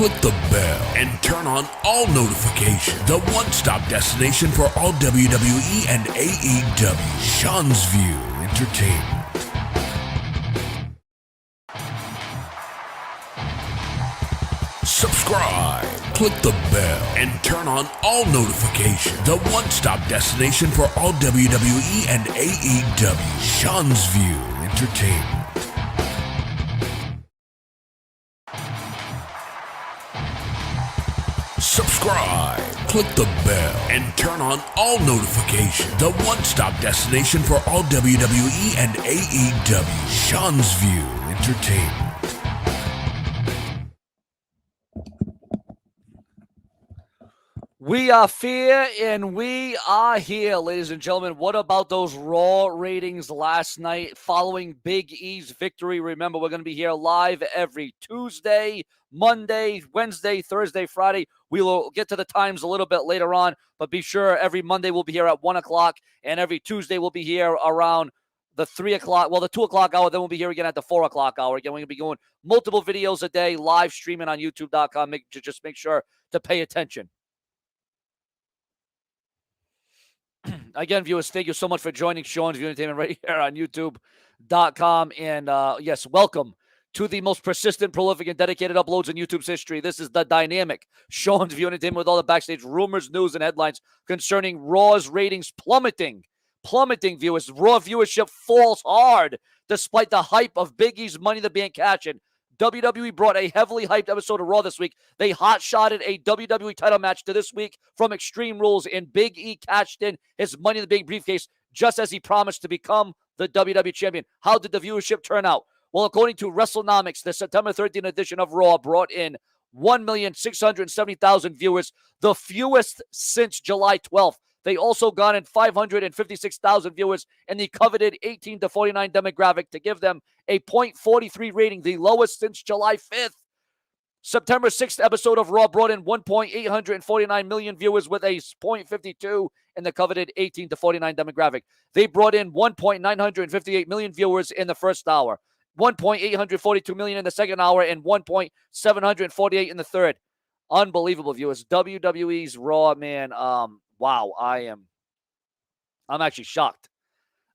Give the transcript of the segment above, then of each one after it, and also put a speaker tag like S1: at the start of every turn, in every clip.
S1: click the bell, and turn on all notifications. The one-stop destination for all WWE and AEW. Sean's View Entertainment. Subscribe, click the bell, and turn on all notifications. The one-stop destination for all WWE and AEW. Sean's View Entertainment. Subscribe, click the bell, and turn on all notifications. The one-stop destination for all WWE and AEW. Sean's View Entertainment.
S2: We are Fear, and we are here, ladies and gentlemen. What about those Raw ratings last night following Big E's victory? Remember, we're going to be here live every Tuesday, Monday, Wednesday, Thursday, Friday. We will get to the times a little bit later on, but be sure every Monday we'll be here at 1 o'clock, and every Tuesday we'll be here around the 3 o'clock, the 2 o'clock hour. Then we'll be here again at the 4 o'clock hour. Again, we're going to be going multiple videos a day, live streaming on YouTube.com. Just make sure to pay attention. Again, viewers, thank you so much for joining Sean's View Entertainment right here on YouTube.com. And yes, welcome to the most persistent, prolific, and dedicated uploads in YouTube's history. This is the dynamic Sean's View Entertainment with all the backstage rumors, news, and headlines concerning Raw's ratings plummeting. Plummeting, viewers. Raw viewership falls hard despite the hype of Big E's Money in the Bank cash-in. WWE brought a heavily hyped episode of Raw this week. They hot-shotted a WWE title match to this week from Extreme Rules, and Big E cashed in his Money in the Bank briefcase just as he promised to become the WWE champion. How did the viewership turn out? Well, according to WrestleNomics, the September 13th edition of Raw brought in 1,670,000 viewers, the fewest since July 12th. They also got in 556,000 viewers in the coveted 18 to 49 demographic to give them a .43 rating, the lowest since July 5th. September 6th episode of Raw brought in 1.849 million viewers with a .52 in the coveted 18 to 49 demographic. They brought in 1.958 million viewers in the first hour, 1.842 million in the second hour, and 1.748 in the third. Unbelievable, viewers. WWE's Raw, man, wow, I'm actually shocked.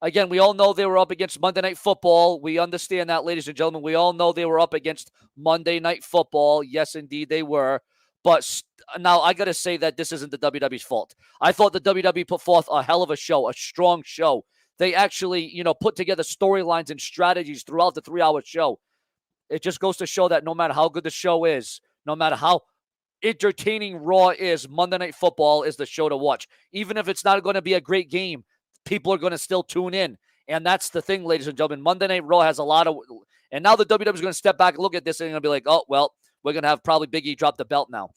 S2: Again, we all know they were up against Monday Night Football. We understand that, ladies and gentlemen. We all know they were up against Monday Night Football. Yes, indeed, they were. But now I got to say that this isn't the WWE's fault. I thought the WWE put forth a hell of a show, a strong show. They actually, put together storylines and strategies throughout the 3-hour show. It just goes to show that no matter how good the show is, no matter how entertaining Raw is, Monday Night Football is the show to watch. Even if it's not going to be a great game, people are going to still tune in. And that's the thing, ladies and gentlemen. Monday Night Raw has a lot of... And now the WWE is going to step back and look at this and going to be like, oh, well, we're going to have probably Big E drop the belt now.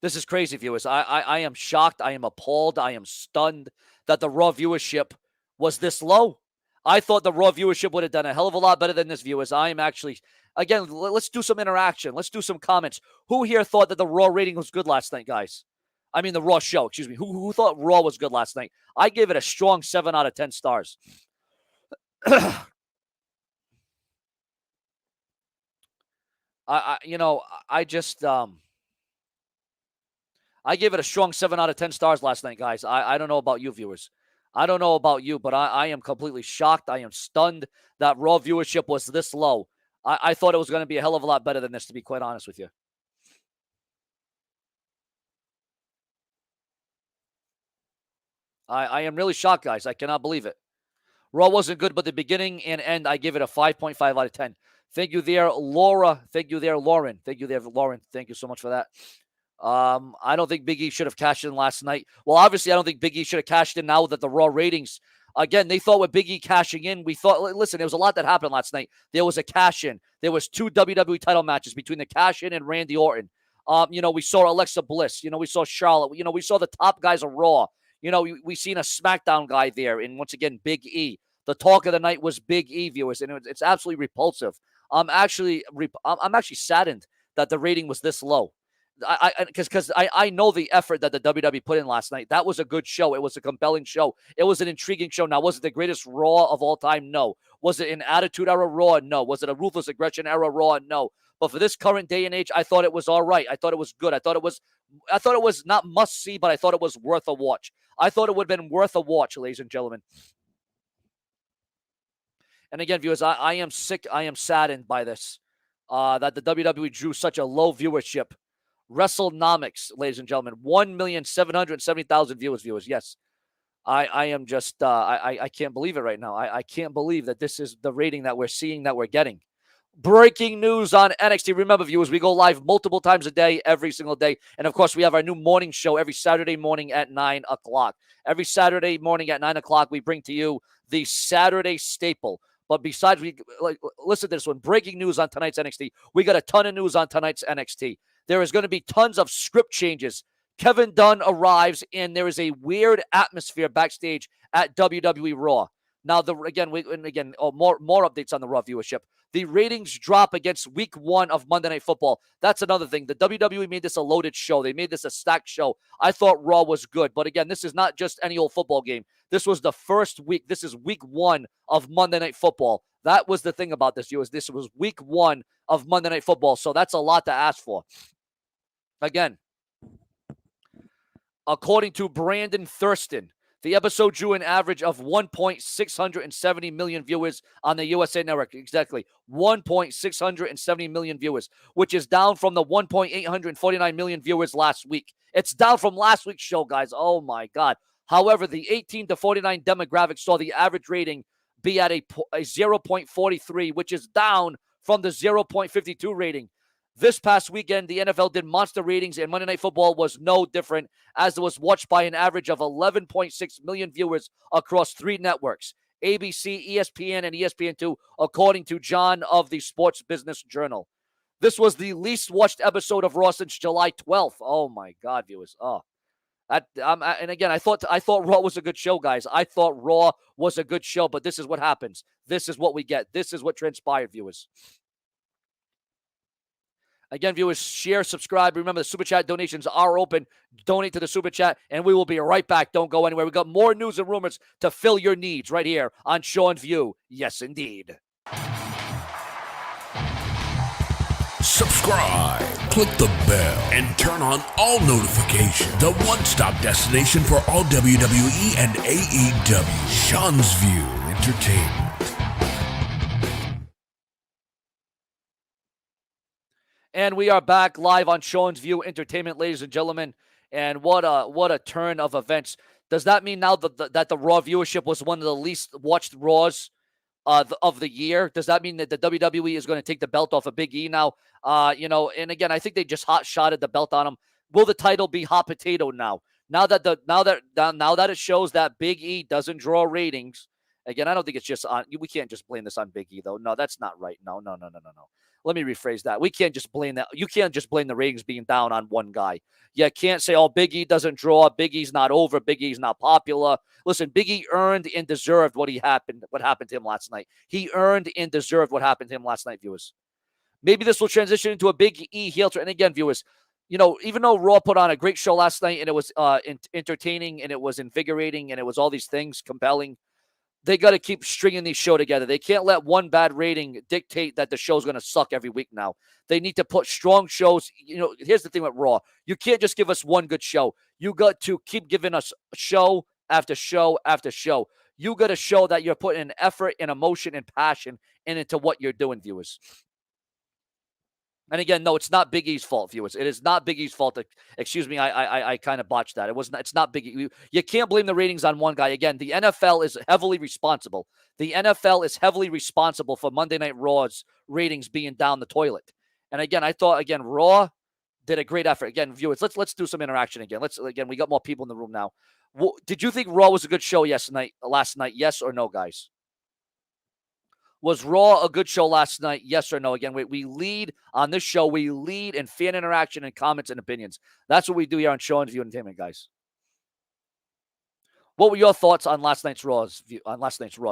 S2: This is crazy, viewers. I am shocked. I am appalled. I am stunned that the Raw viewership was this low. I thought the Raw viewership would have done a hell of a lot better than this, viewers. I am actually... Again, let's do some interaction. Let's do some comments. Who here thought that the Raw rating was good last night, guys? I mean, the Raw show, excuse me. Who thought Raw was good last night? I gave it a strong 7 out of 10 stars. I gave it a strong 7 out of 10 stars last night, guys. I don't know about you, viewers. I don't know about you, but I am completely shocked. I am stunned that Raw viewership was this low. I thought it was going to be a hell of a lot better than this, to be quite honest with you. I am really shocked, guys. I cannot believe it. Raw wasn't good, but the beginning and end, I give it a 5.5 out of 10. Thank you there, Laura. Thank you there, Lauren. Thank you there, Lauren. Thank you so much for that. I don't think Big E should have cashed in last night. Well, obviously, I don't think Big E should have cashed in now that the Raw ratings. Again, they thought with Big E cashing in, we thought, listen, there was a lot that happened last night. There was a cash-in. There was 2 WWE title matches between the cash-in and Randy Orton. We saw Alexa Bliss. We saw Charlotte. We saw the top guys of Raw. We seen a SmackDown guy there. And once again, Big E. The talk of the night was Big E, viewers. And it's absolutely repulsive. I'm actually saddened that the rating was this low. Because I know the effort that the WWE put in last night. That was a good show. It was a compelling show. It was an intriguing show. Now, was it the greatest Raw of all time? No. Was it an Attitude Era Raw? No. Was it a Ruthless Aggression Era Raw? No. But for this current day and age, I thought it was all right. I thought it was good. I thought it was not must see, but I thought it was worth a watch. I thought it would have been worth a watch, ladies and gentlemen. And again, viewers, I am sick. I am saddened by this, that the WWE drew such a low viewership. WrestleNomics, ladies and gentlemen, 1,770,000 viewers. Yes, I am just, I can't believe it right now. I can't believe that this is the rating that we're seeing, that we're getting. Breaking news on NXT. Remember, viewers, we go live multiple times a day, every single day. And, of course, we have our new morning show every Saturday morning at 9 o'clock. Every Saturday morning at 9 o'clock, we bring to you the Saturday staple. But besides, listen to this one. Breaking news on tonight's NXT. We got a ton of news on tonight's NXT. There is going to be tons of script changes. Kevin Dunn arrives, and there is a weird atmosphere backstage at WWE Raw. Now, more updates on the Raw viewership. The ratings drop against week 1 of Monday Night Football. That's another thing. The WWE made this a loaded show. They made this a stacked show. I thought Raw was good. But again, this is not just any old football game. This was the first week. This is week 1 of Monday Night Football. That was the thing about this, viewers. This was week 1 of Monday Night Football. So that's a lot to ask for. Again, according to Brandon Thurston, the episode drew an average of 1.670 million viewers on the USA Network. Exactly. 1.670 million viewers, which is down from the 1.849 million viewers last week. It's down from last week's show, guys. Oh, my God. However, the 18 to 49 demographic saw the average rating be at a 0.43, which is down from the 0.52 rating. This past weekend, the NFL did monster ratings, and Monday Night Football was no different, as it was watched by an average of 11.6 million viewers across 3 networks, ABC, ESPN, and ESPN2, according to John of the Sports Business Journal. This was the least watched episode of Raw since July 12th. Oh, my God, viewers. Oh. And again, I thought Raw was a good show, guys. I thought Raw was a good show, but this is what happens. This is what we get. This is what transpired, viewers. Again, viewers, share, subscribe. Remember, the Super Chat donations are open. Donate to the Super Chat, and we will be right back. Don't go anywhere. We got more news and rumors to fill your needs right here on Sean's View. Yes, indeed.
S1: Subscribe, click the bell, and turn on all notifications. The one-stop destination for all WWE and AEW. Sean's View Entertainment.
S2: And we are back live on Sean's View Entertainment, ladies and gentlemen. And what a turn of events. Does that mean now that the Raw viewership was one of the least watched Raws of the year? Does that mean that the WWE is going to take the belt off of Big E now? And again, I think they just hot-shotted the belt on him. Will the title be hot potato now? Now that it shows that Big E doesn't draw ratings. Again, I don't think it's just on. We can't just blame this on Big E, though. No, that's not right. No. Let me rephrase that. We can't just blame that. You can't just blame the ratings being down on one guy. You can't say, oh, Big E doesn't draw. Big E's not over. Big E's not popular. Listen, Big E earned and deserved what happened to him last night. He earned and deserved what happened to him last night, viewers. Maybe this will transition into a Big E heel turn. And again, viewers, even though Raw put on a great show last night and it was entertaining and it was invigorating and it was all these things compelling, they got to keep stringing these shows together. They can't let one bad rating dictate that the show's going to suck every week now. They need to put strong shows. Here's the thing with Raw. You can't just give us one good show. You got to keep giving us show after show after show. You got to show that you're putting an effort and emotion and passion into what you're doing, viewers. And again, no, it's not Big E's fault, viewers. It is not Big E's fault. Excuse me, I kind of botched that. It's not Big E. You can't blame the ratings on one guy. Again, the NFL is heavily responsible. The NFL is heavily responsible for Monday Night Raw's ratings being down the toilet. And again, I thought Raw did a great effort. Again, viewers, let's do some interaction again. We got more people in the room now. Did you think Raw was a good show last night? Yes or no, guys? Was Raw a good show last night? Yes or no? Again, we lead on this show. We lead in fan interaction and comments and opinions. That's what we do here on Sean's View Entertainment, guys. What were your thoughts on last night's Raw,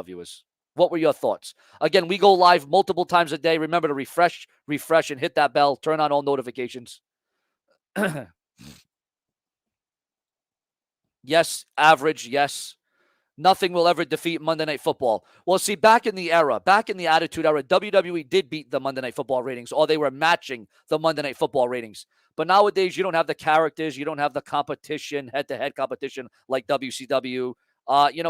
S2: viewers? What were your thoughts? Again, we go live multiple times a day. Remember to refresh, and hit that bell. Turn on all notifications. Yes, average. Yes. Nothing will ever defeat Monday Night Football. Well, see, back in the Attitude Era, WWE did beat the Monday Night Football ratings, or they were matching the Monday Night Football ratings. But nowadays, you don't have the characters, you don't have the competition, head-to-head competition like WCW.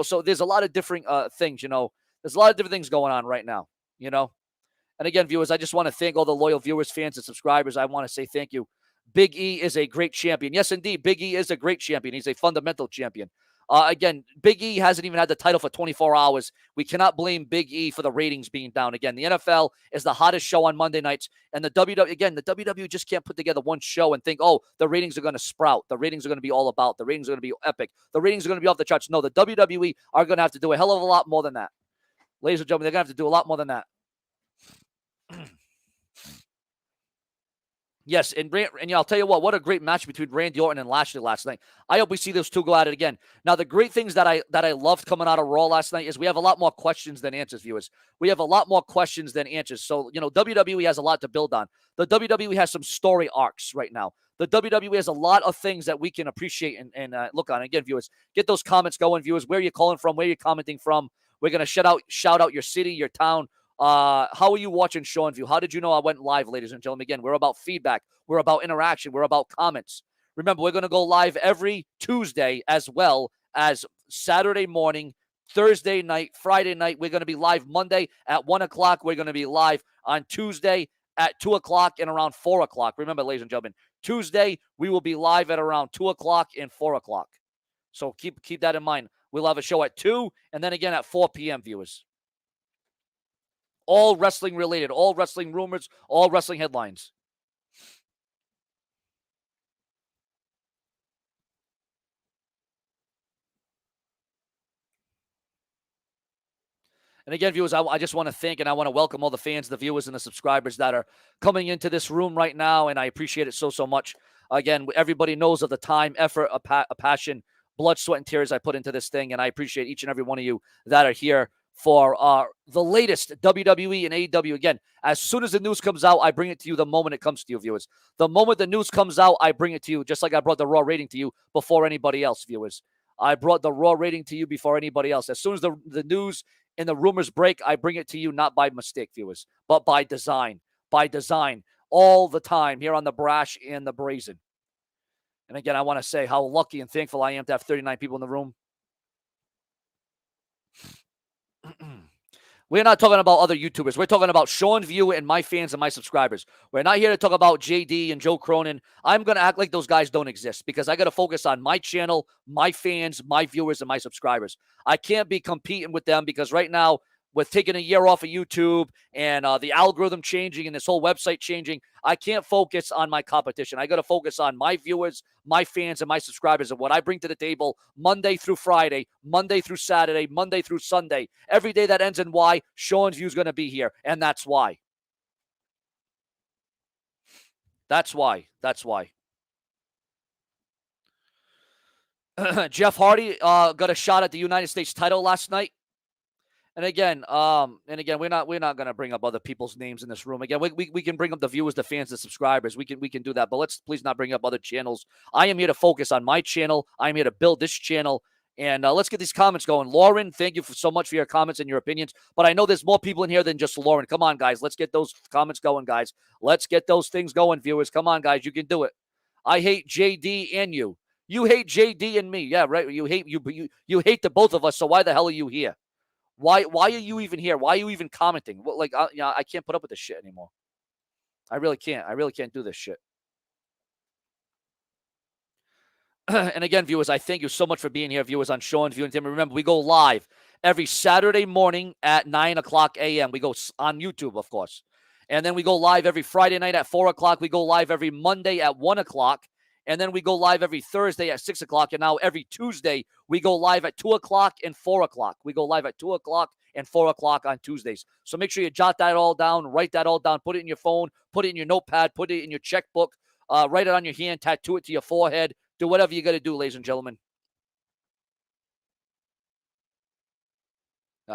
S2: So there's a lot of different things. There's a lot of different things going on right now. And again, viewers, I just want to thank all the loyal viewers, fans, and subscribers. I want to say thank you. Big E is a great champion. Yes, indeed, Big E is a great champion. He's a fundamental champion. Again, Big E hasn't even had the title for 24 hours. We cannot blame Big E for the ratings being down. Again, the NFL is the hottest show on Monday nights. And the WWE just can't put together one show and think, oh, the ratings are going to sprout. The ratings are going to be all about. The ratings are going to be epic. The ratings are going to be off the charts. No, the WWE are going to have to do a hell of a lot more than that. Ladies and gentlemen, they're going to have to do a lot more than that. Yes, and I'll tell you what a great match between Randy Orton and Lashley last night. I hope we see those two go at it again. Now, the great things that I loved coming out of Raw last night is we have a lot more questions than answers, viewers. We have a lot more questions than answers. So, WWE has a lot to build on. The WWE has some story arcs right now. The WWE has a lot of things that we can appreciate and look on. Again, viewers, get those comments going, viewers. Where are you calling from? Where are you commenting from? We're going to shout out your city, your town. How are you watching Sean View? How did you know I went live, ladies and gentlemen? Again, we're about feedback. We're about interaction. We're about comments. Remember, we're going to go live every Tuesday as well as Saturday morning, Thursday night, Friday night. We're going to be live Monday at 1 o'clock. We're going to be live on Tuesday at 2 o'clock and around 4 o'clock. Remember, ladies and gentlemen, Tuesday, we will be live at around 2 o'clock and 4 o'clock. So keep that in mind. We'll have a show at 2 and then again at 4 p.m., viewers. All wrestling related, all wrestling rumors, all wrestling headlines. And again, viewers, I just want to thank and I want to welcome all the fans, the viewers, and the subscribers that are coming into this room right now, and I appreciate it so much. Again, everybody knows of the time, effort, a passion, blood, sweat, and tears I put into this thing, and I appreciate each and every one of you that are here for the latest WWE and AEW. Again, as soon as the news comes out, I bring it to you the moment it comes to you, viewers. The moment the news comes out, I bring it to you, just like I brought the Raw rating to you before anybody else, viewers. I brought the Raw rating to you before anybody else. As soon as the news and the rumors break, I bring it to you not by mistake, viewers, but by design. By design, all the time here on the Brash and the Brazen. And again, I want to say how lucky and thankful I am to have 39 people in the room. We're not talking about other YouTubers. We're talking about Sean View and my fans and my subscribers. We're not here to talk about JD and Joe Cronin. I'm going to act like those guys don't exist because I got to focus on my channel, my fans, my viewers, and my subscribers. I can't be competing with them because right now, with taking a year off of YouTube and the algorithm changing and this whole website changing, I can't focus on my competition. I got to focus on my viewers, my fans, and my subscribers and what I bring to the table Monday through Friday, Monday through Saturday, Monday through Sunday. Every day that ends in Y, Sean's View is going to be here, and that's why. That's why. That's why. Jeff Hardy got a shot at the United States title last night. And again, we're not going to bring up other people's names in this room. Again, we can bring up the viewers, the fans, the subscribers. We can do that, but let's please not bring up other channels. I am here to focus on my channel. I'm here to build this channel, and let's get these comments going. Lauren, thank you so much for your comments and your opinions. But I know there's more people in here than just Lauren. Come on, guys, let's get those comments going, guys. Let's get those things going, viewers. Come on, guys, you can do it. I hate JD and you. You hate JD and me. Yeah, right. You hate you hate the both of us. So why the hell are you here? Why are you even here? Why are you even commenting? I can't put up with this shit anymore. I really can't. I really can't do this shit. And again, viewers, I thank you so much for being here, viewers, on Sean View and Tim. Remember, we go live every Saturday morning at 9 o'clock a.m. We go on YouTube, of course. And then we go live every Friday night at 4 o'clock. We go live every Monday at 1 o'clock. And then we go live every Thursday at 6 o'clock. And now every Tuesday, we go live at 2 o'clock and 4 o'clock. We go live at 2 o'clock and 4 o'clock on Tuesdays. So make sure you jot that all down, write that all down, put it in your phone, put it in your notepad, put it in your checkbook, write it on your hand, tattoo it to your forehead. Do whatever you got to do, ladies and gentlemen.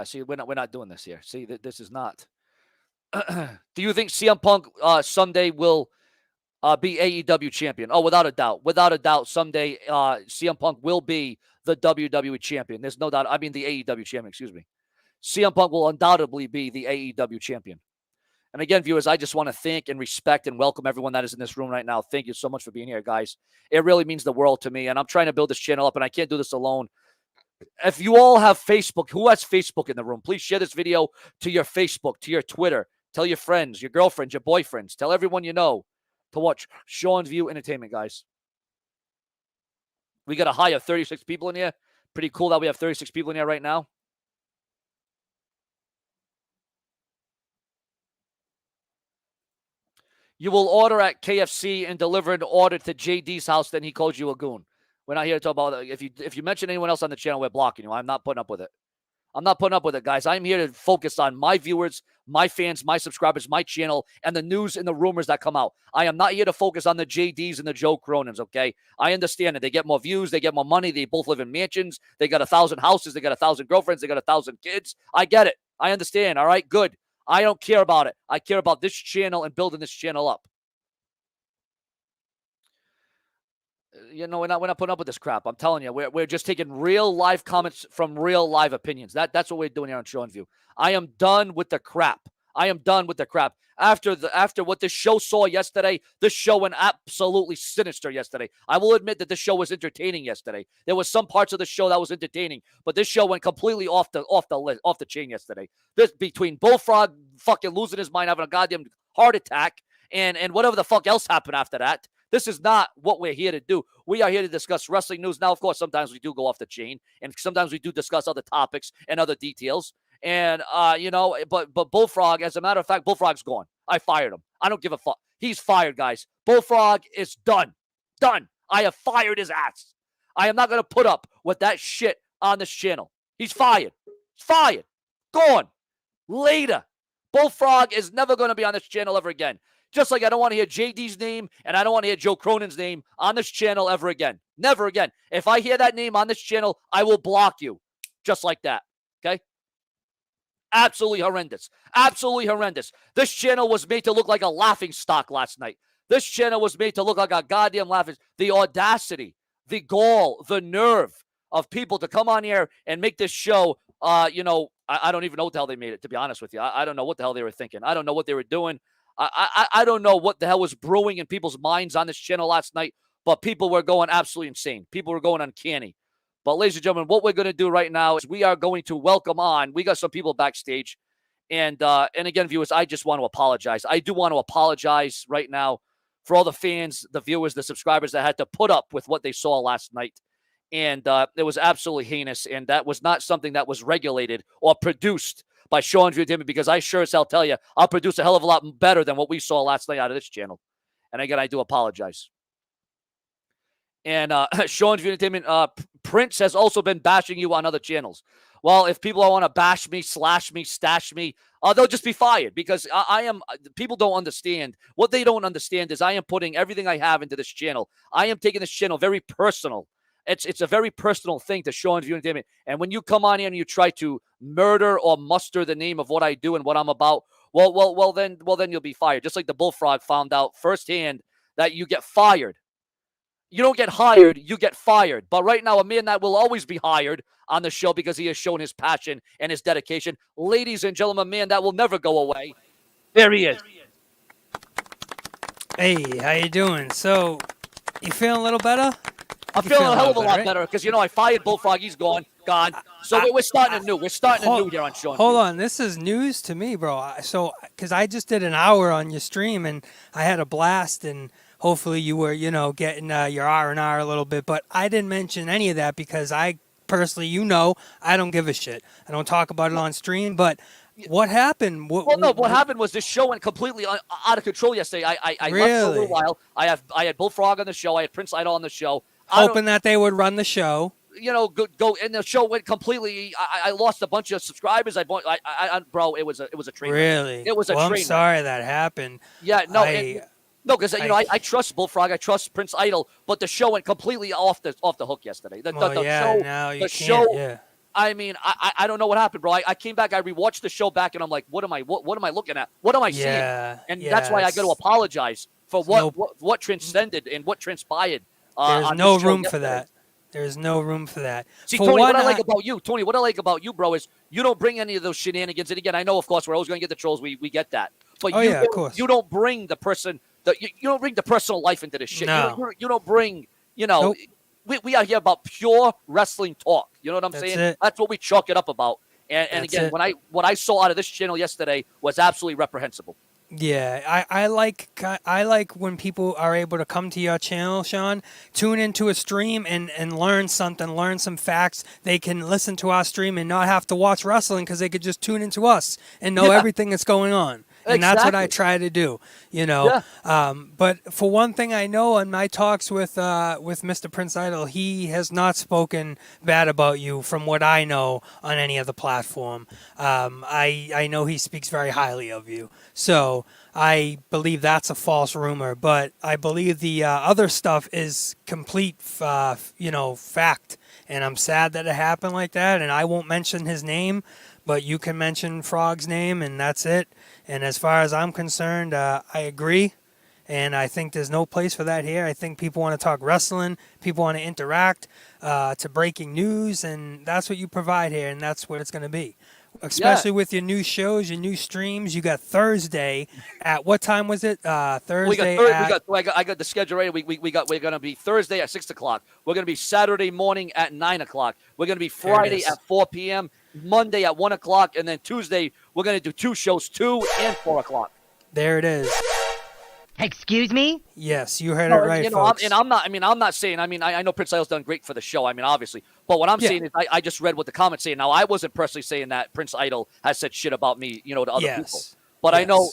S2: See, we're not doing this here. See, this is not. Do you think CM Punk someday will be AEW champion? Oh, without a doubt. Without a doubt, someday CM Punk will be the WWE champion. There's no doubt. I mean, the AEW champion, excuse me. CM Punk will undoubtedly be the AEW champion. And again, viewers, I just want to thank and respect and welcome everyone that is in this room right now. Thank you so much for being here, guys. It really means the world to me. And I'm trying to build this channel up, and I can't do this alone. If you all have Facebook, who has Facebook in the room? Please share this video to your Facebook, to your Twitter. Tell your friends, your girlfriends, your boyfriends. Tell everyone you know to watch Sean's View Entertainment, guys. We got a high of 36 people in here. Pretty cool that we have 36 people in here right now. You will order at KFC and deliver an order to JD's house, then he calls you a goon. We're not here to talk about it. If you mention anyone else on the channel, we're blocking you. I'm not putting up with it. I'm not putting up with it, guys. I'm here to focus on my viewers, my fans, my subscribers, my channel, and the news and the rumors that come out. I am not here to focus on the JDs and the Joe Cronins, okay? I understand that they get more views, they get more money, they both live in mansions, they got 1,000 houses, they got 1,000 girlfriends, they got 1,000 kids. I get it. I understand, all right? Good. I don't care about it. I care about this channel and building this channel up. You know, we're not putting up with this crap. I'm telling you, we're just taking real live comments from real live opinions. That's what we're doing here on Sean's View. I am done with the crap. I am done with the crap. After what this show saw yesterday, this show went absolutely sinister yesterday. I will admit that this show was entertaining yesterday. There was some parts of the show that was entertaining, but this show went completely off the chain yesterday. This between Bullfrog fucking losing his mind, having a goddamn heart attack, and whatever the fuck else happened after that. This is not what we're here to do. We are here to discuss wrestling news. Now, of course, sometimes we do go off the chain, and sometimes we do discuss other topics and other details. And, but Bullfrog, as a matter of fact, Bullfrog's gone. I fired him. I don't give a fuck. He's fired, guys. Bullfrog is done. Done. I have fired his ass. I am not going to put up with that shit on this channel. He's fired. He's fired. Gone. Later. Bullfrog is never going to be on this channel ever again. Just like I don't want to hear JD's name and I don't want to hear Joe Cronin's name on this channel ever again. Never again. If I hear that name on this channel, I will block you. Just like that. Okay? Absolutely horrendous. Absolutely horrendous. This channel was made to look like a laughing stock last night. This channel was made to look like a goddamn laughing. The audacity, the gall, the nerve of people to come on here and make this show, I don't even know what the hell they made it, to be honest with you. I don't know what the hell they were thinking. I don't know what they were doing. I don't know what the hell was brewing in people's minds on this channel last night, but people were going absolutely insane. People were going uncanny. But ladies and gentlemen, what we're going to do right now is we are going to welcome on. We got some people backstage. And again, viewers, I just want to apologize. I do want to apologize right now for all the fans, the viewers, the subscribers that had to put up with what they saw last night. And it was absolutely heinous. And that was not something that was regulated or produced by Sean's View Entertainment, because I sure as hell tell you, I'll produce a hell of a lot better than what we saw last night out of this channel. And again, I do apologize. And Sean's View Entertainment, Prince has also been bashing you on other channels. Well, if people want to bash me, slash me, stash me, they'll just be fired, because people don't understand. What they don't understand is I am putting everything I have into this channel. I am taking this channel very personal. It's a very personal thing to Sean's View Entertainment. And when you come on here and you try to murder or muster the name of what I do and what I'm about, well, then you'll be fired. Just like the Bullfrog found out firsthand that you get fired. You don't get hired, you get fired. But right now, a man that will always be hired on the show because he has shown his passion and his dedication. Ladies and gentlemen, a man that will never go away. There he is.
S3: Hey, how you doing? So, you feeling a little better?
S2: I'm feeling a hell of a lot better because, I fired Bullfrog. He's gone. So we're starting anew. We're starting anew here on Sean.
S3: Hold on. This is news to me, bro. So, because I just did an hour on your stream, and I had a blast, and hopefully you were, getting your R&R a little bit. But I didn't mention any of that because I personally, I don't give a shit. I don't talk about it on stream, but... What happened?
S2: What happened was this show went completely out of control yesterday. I
S3: really?
S2: left for a little while. I had Bullfrog on the show. I had Prince Idol on the show.
S3: Hoping that they would run the show.
S2: Go and the show went completely. I lost a bunch of subscribers. Bro, it was a train.
S3: Really?
S2: It was a train.
S3: I'm sorry that happened.
S2: Yeah, no, because I trust Bullfrog, I trust Prince Idol, but the show went completely off the hook yesterday. The show. I mean, I don't know what happened, bro. I came back, I rewatched the show back, and I'm like, what am I looking at? What am I seeing? And that's why I got to apologize for what transcended and what transpired.
S3: There's no room for that. There's no room for that.
S2: See,
S3: For
S2: Tony,
S3: one,
S2: what I like about you, bro, is you don't bring any of those shenanigans. And again, I know, of course, we're always going to get the trolls. We get that. But
S3: of course.
S2: you don't bring the person, you don't bring the personal life into this shit.
S3: No.
S2: You don't bring, nope. We are here about pure wrestling talk. You know what I'm saying?
S3: It.
S2: That's what we chalk it up about. And again, what I saw out of this channel yesterday was absolutely reprehensible.
S3: Yeah, I like when people are able to come to your channel, Sean, tune into a stream and learn something, learn some facts. They can listen to our stream and not have to watch wrestling because they could just tune into us and know everything that's going on. And that's what I try to do, Yeah. But for one thing, I know in my talks with Mr. Prince Idol, he has not spoken bad about you from what I know on any other platform. I know he speaks very highly of you. So I believe that's a false rumor. But I believe the other stuff is complete, fact. And I'm sad that it happened like that. And I won't mention his name, but you can mention Frog's name, and that's it. And as far as I'm concerned, I agree, and I think there's no place for that here. I think people want to talk wrestling, people want to interact to breaking news, and that's what you provide here, and that's what it's going to be. Especially with your new shows, your new streams. You got Thursday at what time was it? Thursday.
S2: I got the schedule right. We're gonna be Thursday at 6:00. We're gonna be Saturday morning at 9:00. We're gonna be Friday at 4 p.m. Monday at 1:00, and then Tuesday we're gonna do 2 shows, 2 and 4 o'clock.
S3: There it is.
S4: Excuse me?
S3: Yes, you heard it right, folks.
S2: I'm not saying. I know Prince Idol's done great for the show. Obviously, but what I'm saying is, I just read what the comments say. Now, I wasn't personally saying that Prince Idol has said shit about me, to other people. But I know,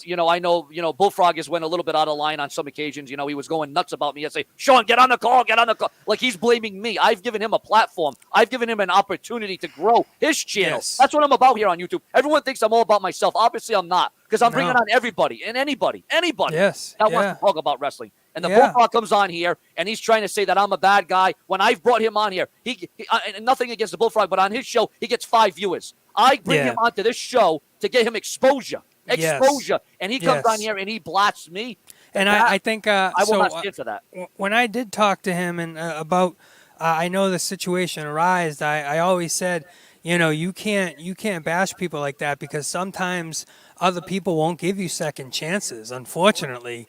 S2: Bullfrog has went a little bit out of line on some occasions. He was going nuts about me. I say, Sean, get on the call. Like he's blaming me. I've given him a platform. I've given him an opportunity to grow his channel.
S3: Yes.
S2: That's what I'm about here on YouTube. Everyone thinks I'm all about myself. Obviously, I'm not, because I'm bringing on everybody and anybody that wants to talk about wrestling. And the Bullfrog comes on here, and he's trying to say that I'm a bad guy. When I've brought him on here, he nothing against the Bullfrog, but on his show, he gets 5 viewers. I bring him onto this show to get him exposure. And he comes on here and he blasts me.
S3: And I think
S2: I will not stand for that.
S3: When I did talk to him and about, I know the situation arose. I always said, you can't bash people like that because sometimes other people won't give you second chances. Unfortunately,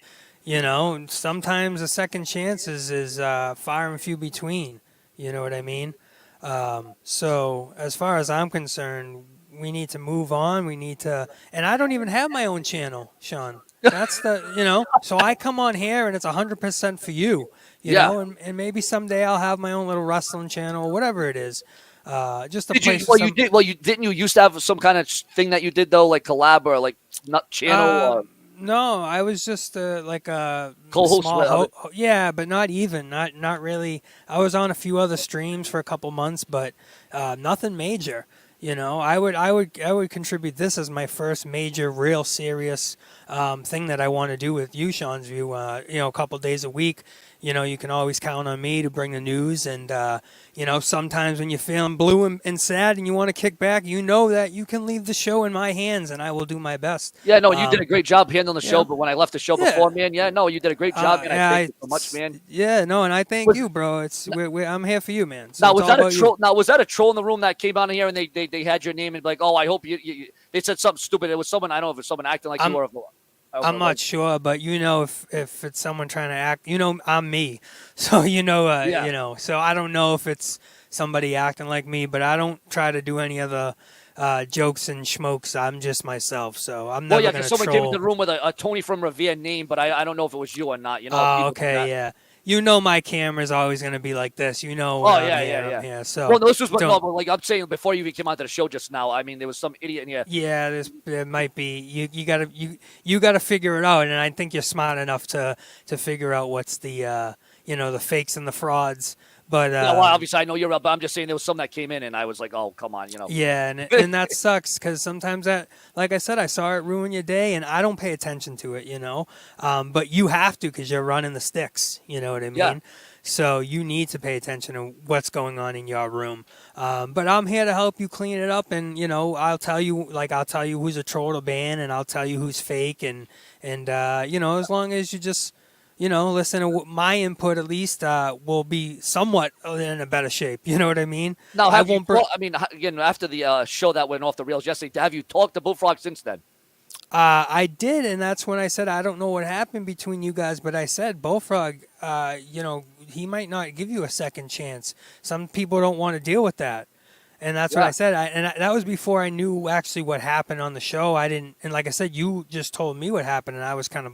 S3: sometimes a second chances is far and few between. You know what I mean? So as far as I'm concerned, we need to move on. We need to, and I don't even have my own channel, Sean. That's so I come on here and it's 100% for you, you know, and maybe someday I'll have my own little wrestling channel, whatever it is. Just a place.
S2: Didn't you used to have some kind of thing that you did though, like collab or like not channel?
S3: No, I was just like a
S2: co-host.
S3: But not even, not really. I was on a few other streams for a couple months, but nothing major. I would contribute this as my first major, real serious thing that I want to do with you, Sean's View. A couple days a week. You can always count on me to bring the news. And, sometimes when you're feeling blue and sad and you want to kick back, that you can leave the show in my hands and I will do my best.
S2: Yeah, no, you did a great job handling the show. But when I left the show before, man, you did a great job. And I thank you so much, man.
S3: Yeah, no, and I thank you, bro. I'm here for you, man. So
S2: now, was that a troll? Now, was that a troll in the room that came on here and they had your name and like, oh, I hope you they said something stupid. It was someone, I don't know if it's someone acting like you or if
S3: I'm not sure, but if it's someone trying to act, I'm me. So, so I don't know if it's somebody acting like me, but I don't try to do any other jokes and schmokes. I'm just myself, so I'm never going to troll.
S2: Someone came into the room with a Tony from Revere name, but I don't know if it was you or not.
S3: Oh, okay, yeah. My camera's always going to be like this.
S2: Yeah.
S3: So,
S2: well, this was but I'm saying before you even came onto the show just now. I mean, there was some idiot in here.
S3: Yeah, there might be. You gotta figure it out, and I think you're smart enough to figure out what's the the fakes and the frauds. But
S2: obviously I know you're up, but I'm just saying there was some that came in and I was like, oh, come on,
S3: Yeah, and that sucks because sometimes that, like I said, I saw it ruin your day and I don't pay attention to it, but you have to because you're running the sticks, you know what I mean?
S2: Yeah.
S3: So you need to pay attention to what's going on in your room. But I'm here to help you clean it up and, I'll tell you who's a troll to ban and I'll tell you who's fake and as long as you just listen to my input at least will be somewhat in a better shape. You know what I mean?
S2: Now, again, after the show that went off the rails yesterday, have you talked to Bullfrog since then?
S3: I did, and that's when I said I don't know what happened between you guys, but I said Bullfrog, he might not give you a second chance. Some people don't want to deal with that. And that's what I said. That was before I knew actually what happened on the show. And like I said, you just told me what happened, and I was kind of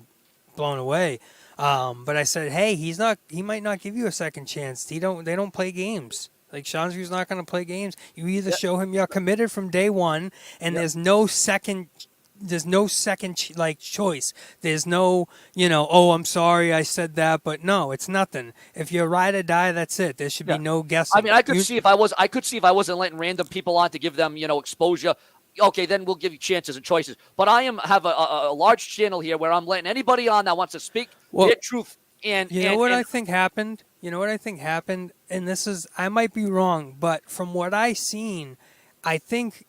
S3: blown away. But I said, hey, he might not give you a second chance. They don't play games. Like, Sean's View's not going to play games. You either show him you're committed from day one, and there's no second choice. There's no, oh, I'm sorry I said that, but no, it's nothing. If you're ride or die, that's it. There should be no guessing.
S2: I mean, I could see if I wasn't letting random people on to give them, exposure. Okay, then we'll give you chances and choices. But I have a large channel here where I'm letting anybody on that wants to speak their truth. And
S3: I think happened? You know what I think happened? And I might be wrong, but from what I seen, I think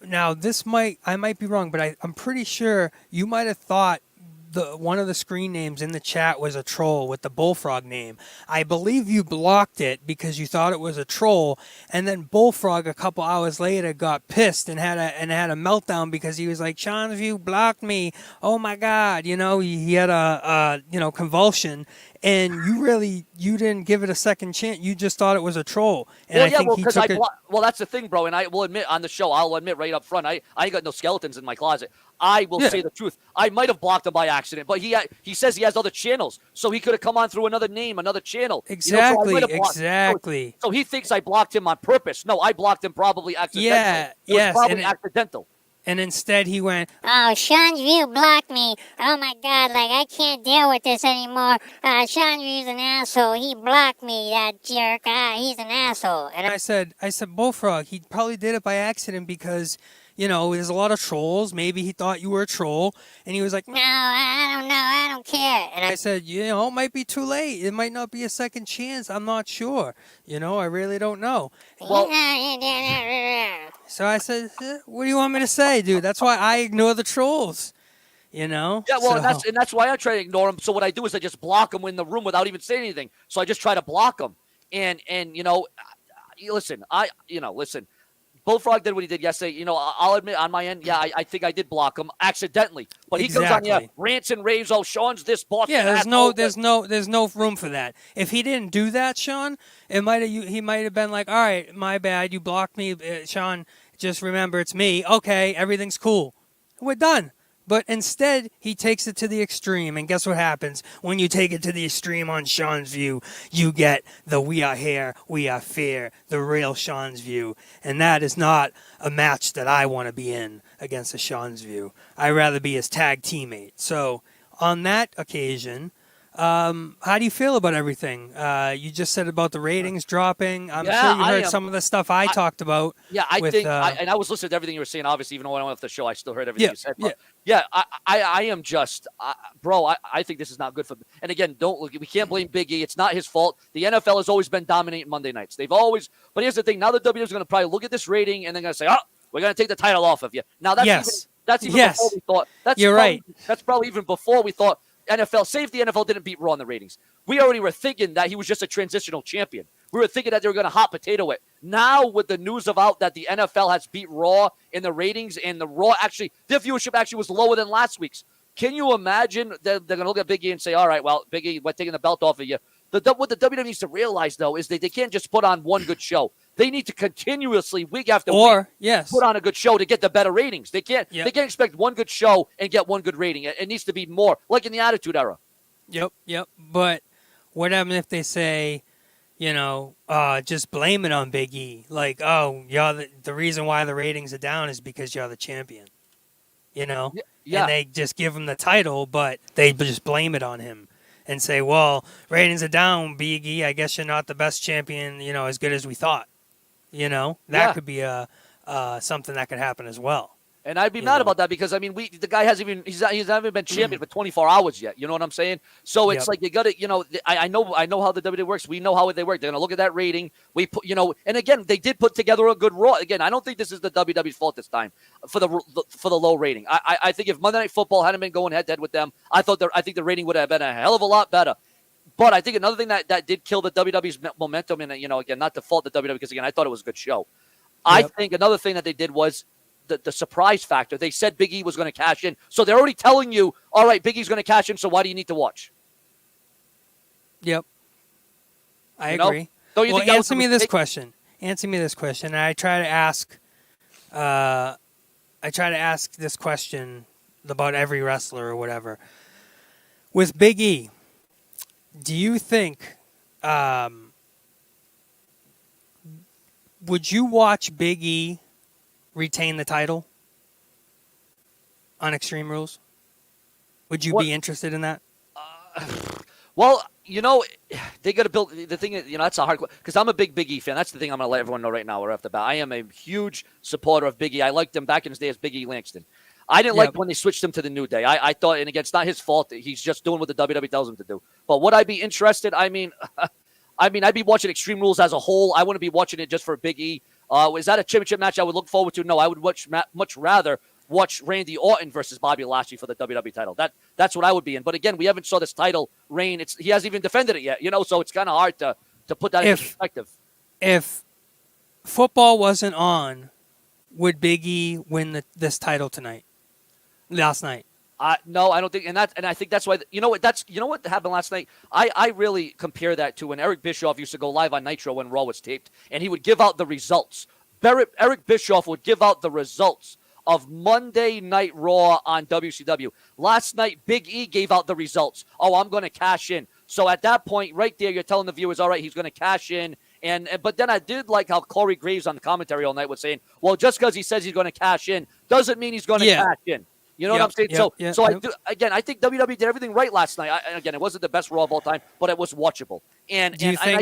S3: I might be wrong, but I'm pretty sure you might have thought one of the screen names in the chat was a troll with the Bullfrog name. I believe you blocked it because you thought it was a troll, and then Bullfrog a couple hours later got pissed and had a meltdown because he was like, Sean's View blocked me. Oh my God, he had a convulsion, and you didn't give it a second chance. You just thought it was a troll. And
S2: well, that's the thing, bro. And I will admit on the show, I'll admit right up front, I ain't got no skeletons in my closet. I will say the truth. I might have blocked him by accident, but he says he has other channels, so he could have come on through another name, another channel.
S3: Exactly,
S2: exactly. So he thinks I blocked him on purpose. No, I blocked him probably accidentally. It was probably accidental.
S3: And instead he went,
S5: oh, Sean's View blocked me. Oh, my God, I can't deal with this anymore. Sean's View's an asshole. He blocked me, that jerk. He's an asshole. And
S3: I said, Bullfrog, he probably did it by accident because, there's a lot of trolls. Maybe he thought you were a troll. And he was like,
S5: no, I don't know. I don't care. And
S3: I said, it might be too late. It might not be a second chance. I'm not sure. I really don't know.
S2: Well,
S3: so I said, what do you want me to say, dude? That's why I ignore the trolls. Yeah,
S2: well, that's why I try to ignore them. So what I do is I just block them in the room without even saying anything. So I just try to block them. And listen. Bullfrog did what he did yesterday. I'll admit on my end, I think I did block him accidentally. But he comes on here, rants and raves. Oh, Sean's this boss.
S3: Yeah, there's no room for that. If he didn't do that, Sean, he might have been like, all right, my bad, you blocked me, Sean. Just remember, it's me. Okay, everything's cool. We're done. But instead, he takes it to the extreme. And guess what happens? When you take it to the extreme on Sean's View, you get the we are here, we are fair, the real Sean's View. And that is not a match that I want to be in against a Sean's View. I'd rather be his tag teammate. So on that occasion, how do you feel about everything? You just said about the ratings dropping. I'm sure you heard some of the stuff I talked about.
S2: Yeah, I was listening to everything you were saying. Obviously, even though I went off the show, I still heard everything you said. I am just, bro. I think this is not good for. And again, we can't blame Big E. It's not his fault. The NFL has always been dominating Monday nights. They've always. But here's the thing. Now the WWE is going to probably look at this rating and they're going to say, "Oh, we're going to take the title off of you." Now that's even before we thought. Right. That's probably even before we thought. Say if the NFL didn't beat Raw in the ratings. We already were thinking that he was just a transitional champion. We were thinking that they were going to hot potato it. Now, with the news about that the NFL has beat Raw in the ratings, and the Raw their viewership actually was lower than last week's. Can you imagine they're going to look at Big E and say, all right, well, Big E, we're taking the belt off of you. What the WWE needs to realize, though, is they can't just put on one good show. They need to continuously, week after week, put on a good show to get the better ratings. They can't expect one good show and get one good rating. It needs to be more, like in the Attitude Era.
S3: Yep. But what happens if they say, just blame it on Big E? Like, oh, the reason why the ratings are down is because you're the champion. Yeah. And they just give him the title, but they just blame it on him. And say, well, ratings are down, Big E. I guess you're not the best champion, as good as we thought. That could be something that could happen as well.
S2: And I'd be mad about that because, I mean, the guy hasn't even been champion for 24 hours yet. You know what I'm saying? So it's like you got to, I know how the WWE works. We know how they work. They're going to look at that rating. We put, and again, they did put together a good Raw. Again, I don't think this is the WWE's fault this time for the low rating. I think if Monday Night Football hadn't been going head to head with them, I think the rating would have been a hell of a lot better. But I think another thing that did kill the WWE's momentum, and again, not to fault the WWE because again, I thought it was a good show. I think another thing that they did was the surprise factor. They said Big E was going to cash in. So they're already telling you, all right, Big E's going to cash in, so why do you need to watch?
S3: Yep. I agree.
S2: Don't you think
S3: answer me this question. Answer me this question. And I try to ask this question about every wrestler or whatever. With Big E, do you think would you watch Big E retain the title on Extreme Rules? Would you be interested in that?
S2: Well, they got to build the thing. That's a hard question because I'm a big Big E fan. That's the thing I'm going to let everyone know right now right off the bat. I am a huge supporter of Big E. I liked him back in his day as Big E Langston. I didn't like when they switched him to the New Day. I thought, and again, it's not his fault. He's just doing what the WWE tells him to do. But would I be interested? I mean, I'd be watching Extreme Rules as a whole. I wouldn't be watching it just for Big E. Is that a championship match I would look forward to? No, I would much rather watch Randy Orton versus Bobby Lashley for the WWE title. That's what I would be in. But again, we haven't saw this title reign. He hasn't even defended it yet, so it's kind of hard to put that in perspective. If
S3: football wasn't on, would Big E win this title last night?
S2: No, I don't think, and I think that's why. What happened last night. I really compare that to when Eric Bischoff used to go live on Nitro when Raw was taped, and he would give out the results. Eric Bischoff would give out the results of Monday Night Raw on WCW. Last night, Big E gave out the results. Oh, I'm going to cash in. So at that point, right there, you're telling the viewers, all right, he's going to cash in. But then I did like how Corey Graves on the commentary all night was saying, well, just because he says he's going to cash in doesn't mean he's going to cash in. You know what I'm saying? I think WWE did everything right last night. Again, it wasn't the best Raw of all time, but it was watchable. And I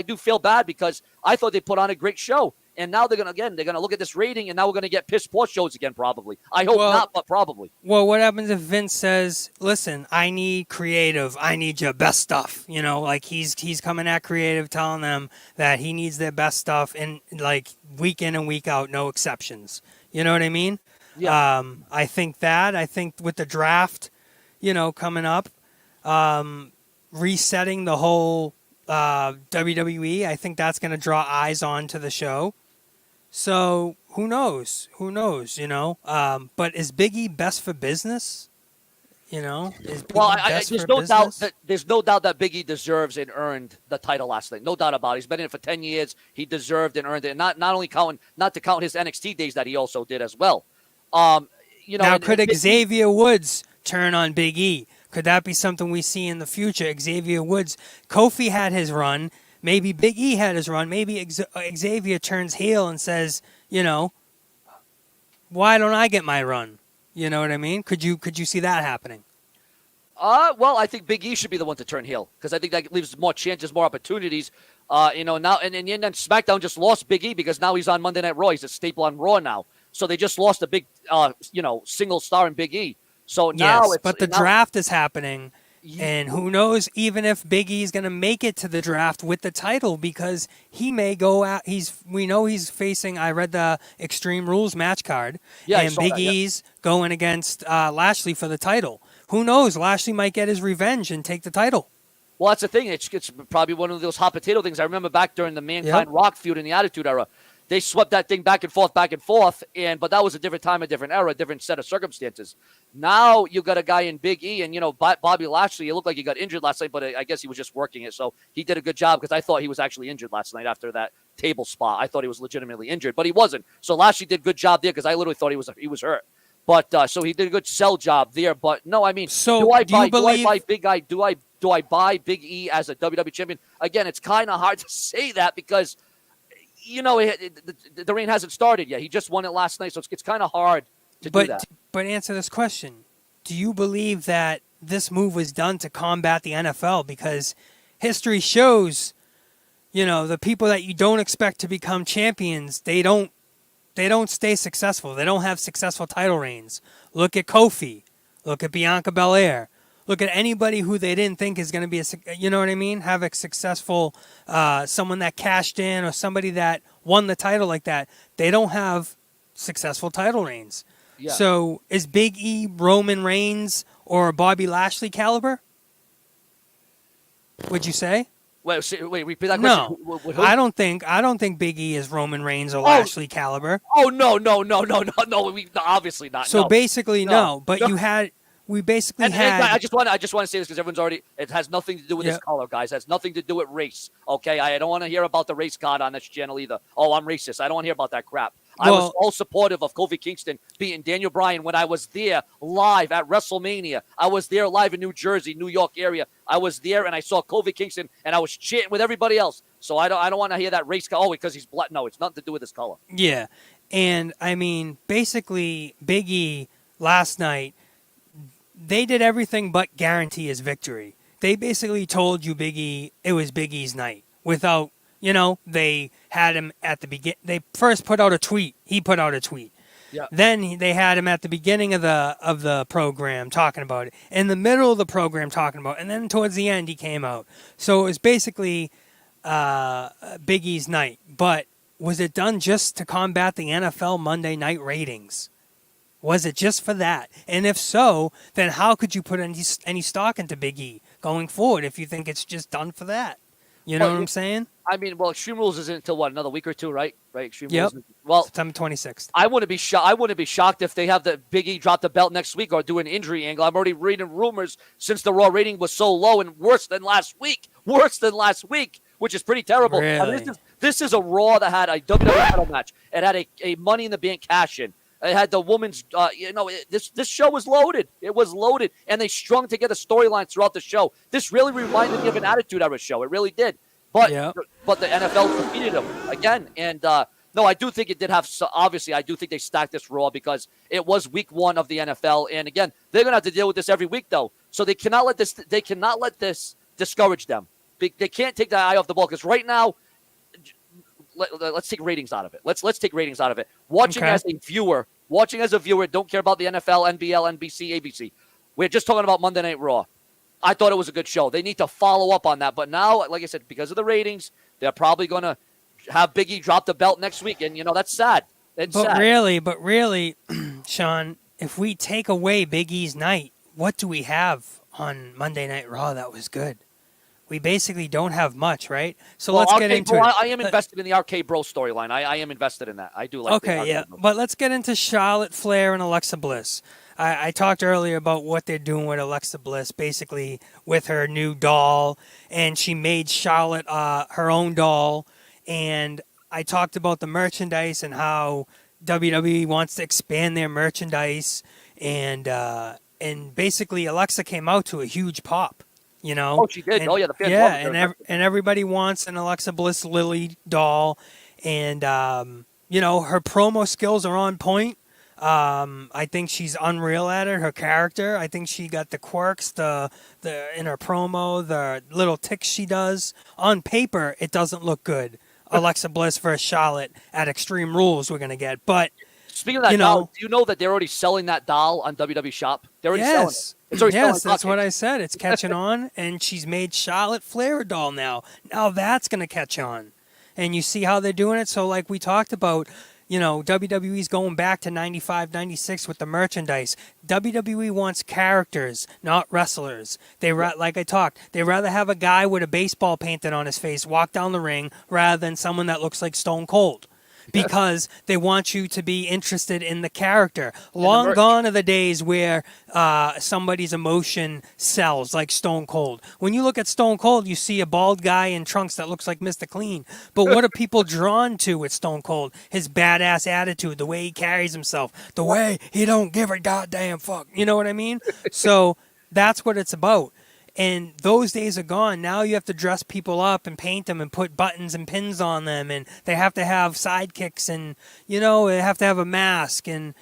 S2: do feel bad because I thought they put on a great show. And now they're gonna look at this rating, and now we're gonna get piss poor shows again, probably. I hope not, but probably.
S3: Well, what happens if Vince says, "Listen, I need creative. I need your best stuff." Like he's coming at creative, telling them that he needs their best stuff, and like week in and week out, no exceptions. You know what I mean?
S2: Yeah.
S3: I think with the draft, coming up, resetting the whole WWE, I think that's going to draw eyes onto the show. So who knows? But is Big E best for business? There's
S2: no doubt that Big E deserves and earned the title last night. No doubt about it. He's been in it for 10 years. He deserved and earned it. And not to count his NXT days that he also did as well.
S3: Now, could Xavier Woods turn on Big E? Could that be something we see in the future? Xavier Woods, Kofi had his run. Maybe Big E had his run. Maybe Xavier turns heel and says, why don't I get my run? You know what I mean? Could you see that happening?
S2: Well, I think Big E should be the one to turn heel because I think that leaves more chances, more opportunities. Now and then SmackDown just lost Big E because now he's on Monday Night Raw. He's a staple on Raw now. So they just lost a big, single star in Big E. So now
S3: the draft is happening. And who knows, even if Big E is going to make it to the draft with the title, because he may go out. We know he's facing. I read the Extreme Rules match card, and Big E's going against Lashley for the title. Who knows? Lashley might get his revenge and take the title.
S2: Well, that's the thing. It's probably one of those hot potato things. I remember back during the Mankind Rock feud in the Attitude Era. They swept that thing back and forth, but that was a different time, a different era, a different set of circumstances. Now you got a guy in Big E, and Bobby Lashley. It looked like he got injured last night, but I guess he was just working it, so he did a good job because I thought he was actually injured last night after that table spot. I thought he was legitimately injured, but he wasn't. So Lashley did a good job there because I literally thought he was hurt. But so he did a good sell job there. But no, I mean, do I buy Big E? Do I buy Big E as a WWE champion? Again, it's kind of hard to say that because. The reign hasn't started yet. He just won it last night, so it's kind of hard to do that.
S3: But answer this question. Do you believe that this move was done to combat the NFL? Because history shows, the people that you don't expect to become champions, they don't stay successful. They don't have successful title reigns. Look at Kofi. Look at Bianca Belair. Look at anybody who they didn't think is going to be you know what I mean? Have a successful, someone that cashed in or somebody that won the title like that. They don't have successful title reigns.
S2: Yeah.
S3: So is Big E Roman Reigns or Bobby Lashley caliber? Would you say?
S2: Wait, repeat that question.
S3: No,
S2: Who?
S3: I don't think Big E is Roman Reigns or Lashley caliber.
S2: Oh no, obviously not.
S3: So
S2: no.
S3: basically, no. But
S2: No.
S3: we basically
S2: And
S3: had.
S2: I just want to say this because everyone's already. It has nothing to do with this color, guys. It has nothing to do with race. Okay, I don't want to hear about the race card on this channel either. Oh, I'm racist. I don't want to hear about that crap. I was all supportive of Kofi Kingston beating Daniel Bryan when I was there live at WrestleMania. I was there live in New Jersey, New York area. I was there and I saw Kofi Kingston and I was chanting with everybody else. So I don't want to hear that race color. Oh, because he's black. No, it's nothing to do with his color.
S3: Yeah, and I mean, basically, Big E last night, they did everything but guarantee his victory. They basically told you Big E, it was Big E's night without. They had him at the beginning. They first put out a tweet. He put out a tweet.
S2: Yeah.
S3: Then they had him at the beginning of the program talking about it. In the middle of the program talking about it. And then towards the end he came out. So it was basically Big E's night. But was it done just to combat the NFL Monday night ratings? Was it just for that? And if so, then how could you put any stock into Big E going forward if you think it's just done for that? You know what I'm saying?
S2: I mean, well, Extreme Rules isn't until what, another week or two, right? Right, Extreme
S3: Yep.
S2: Rules. Well,
S3: September 26th.
S2: I wouldn't be shocked. I wouldn't be shocked if they have the Big E drop the belt next week or do an injury angle. I'm already reading rumors since the Raw rating was so low and worse than last weweek, which is pretty terrible.
S3: Really?
S2: I mean, this is a Raw that had a WWE title match. It had a Money in the Bank cash in. It had the woman's, this show was loaded. It was loaded, and they strung together storylines throughout the show. This really reminded me of an Attitude Era show. It really did. But the NFL defeated them again. And no, I do think it did have. Obviously, I do think they stacked this Raw because it was week 1 of the NFL. And again, they're gonna have to deal with this every week, though. So they cannot let this. They cannot let this discourage them. They can't take that eye off the ball because right now, let's take ratings out of it. Let's take ratings out of it. Watching as a viewer, don't care about the NFL, NBL, NBC, ABC. We're just talking about Monday Night Raw. I thought it was a good show. They need to follow up on that. But now, like I said, because of the ratings, they're probably going to have Big E drop the belt next week. And, that's sad.
S3: But really, Sean, if we take away Big E's night, what do we have on Monday Night Raw that was good? We basically don't have much, right? So let's get into it.
S2: I am invested in the RK Bro storyline. I am invested in that. I do like
S3: Okay, yeah. But let's get into Charlotte Flair and Alexa Bliss. I talked earlier about what they're doing with Alexa Bliss, basically with her new doll, and she made Charlotte her own doll. And I talked about the merchandise and how WWE wants to expand their merchandise, and basically Alexa came out to a huge pop.
S2: Oh, she did.
S3: And,
S2: the fans loved her.
S3: and everybody wants an Alexa Bliss Lily doll, and her promo skills are on point. I think she's unreal at it. Her character, I think she got the quirks, the in her promo, the little ticks she does. On paper, it doesn't look good. Alexa Bliss versus Charlotte at Extreme Rules, we're gonna get. But
S2: speaking of that doll, do you know that they're already selling that doll on WWE Shop? They're already selling it. It's already selling.
S3: That's what I said. It's catching on, and she's made Charlotte Flair a doll now. Now that's gonna catch on, and you see how they're doing it. So like we talked about. WWE's going back to 95, 96 with the merchandise. WWE wants characters, not wrestlers. Like I talked, they'd rather have a guy with a baseball painted on his face walk down the ring rather than someone that looks like Stone Cold. Because they want you to be interested in the character. Long gone are the days where somebody's emotion sells, like Stone Cold. When you look at Stone Cold, you see a bald guy in trunks that looks like Mr. Clean. But what are people drawn to with Stone Cold? His badass attitude, the way he carries himself, the way he don't give a goddamn fuck. You know what I mean? So that's what it's about. And those days are gone. Now you have to dress people up and paint them and put buttons and pins on them. And they have to have sidekicks and, they have to have a mask. And,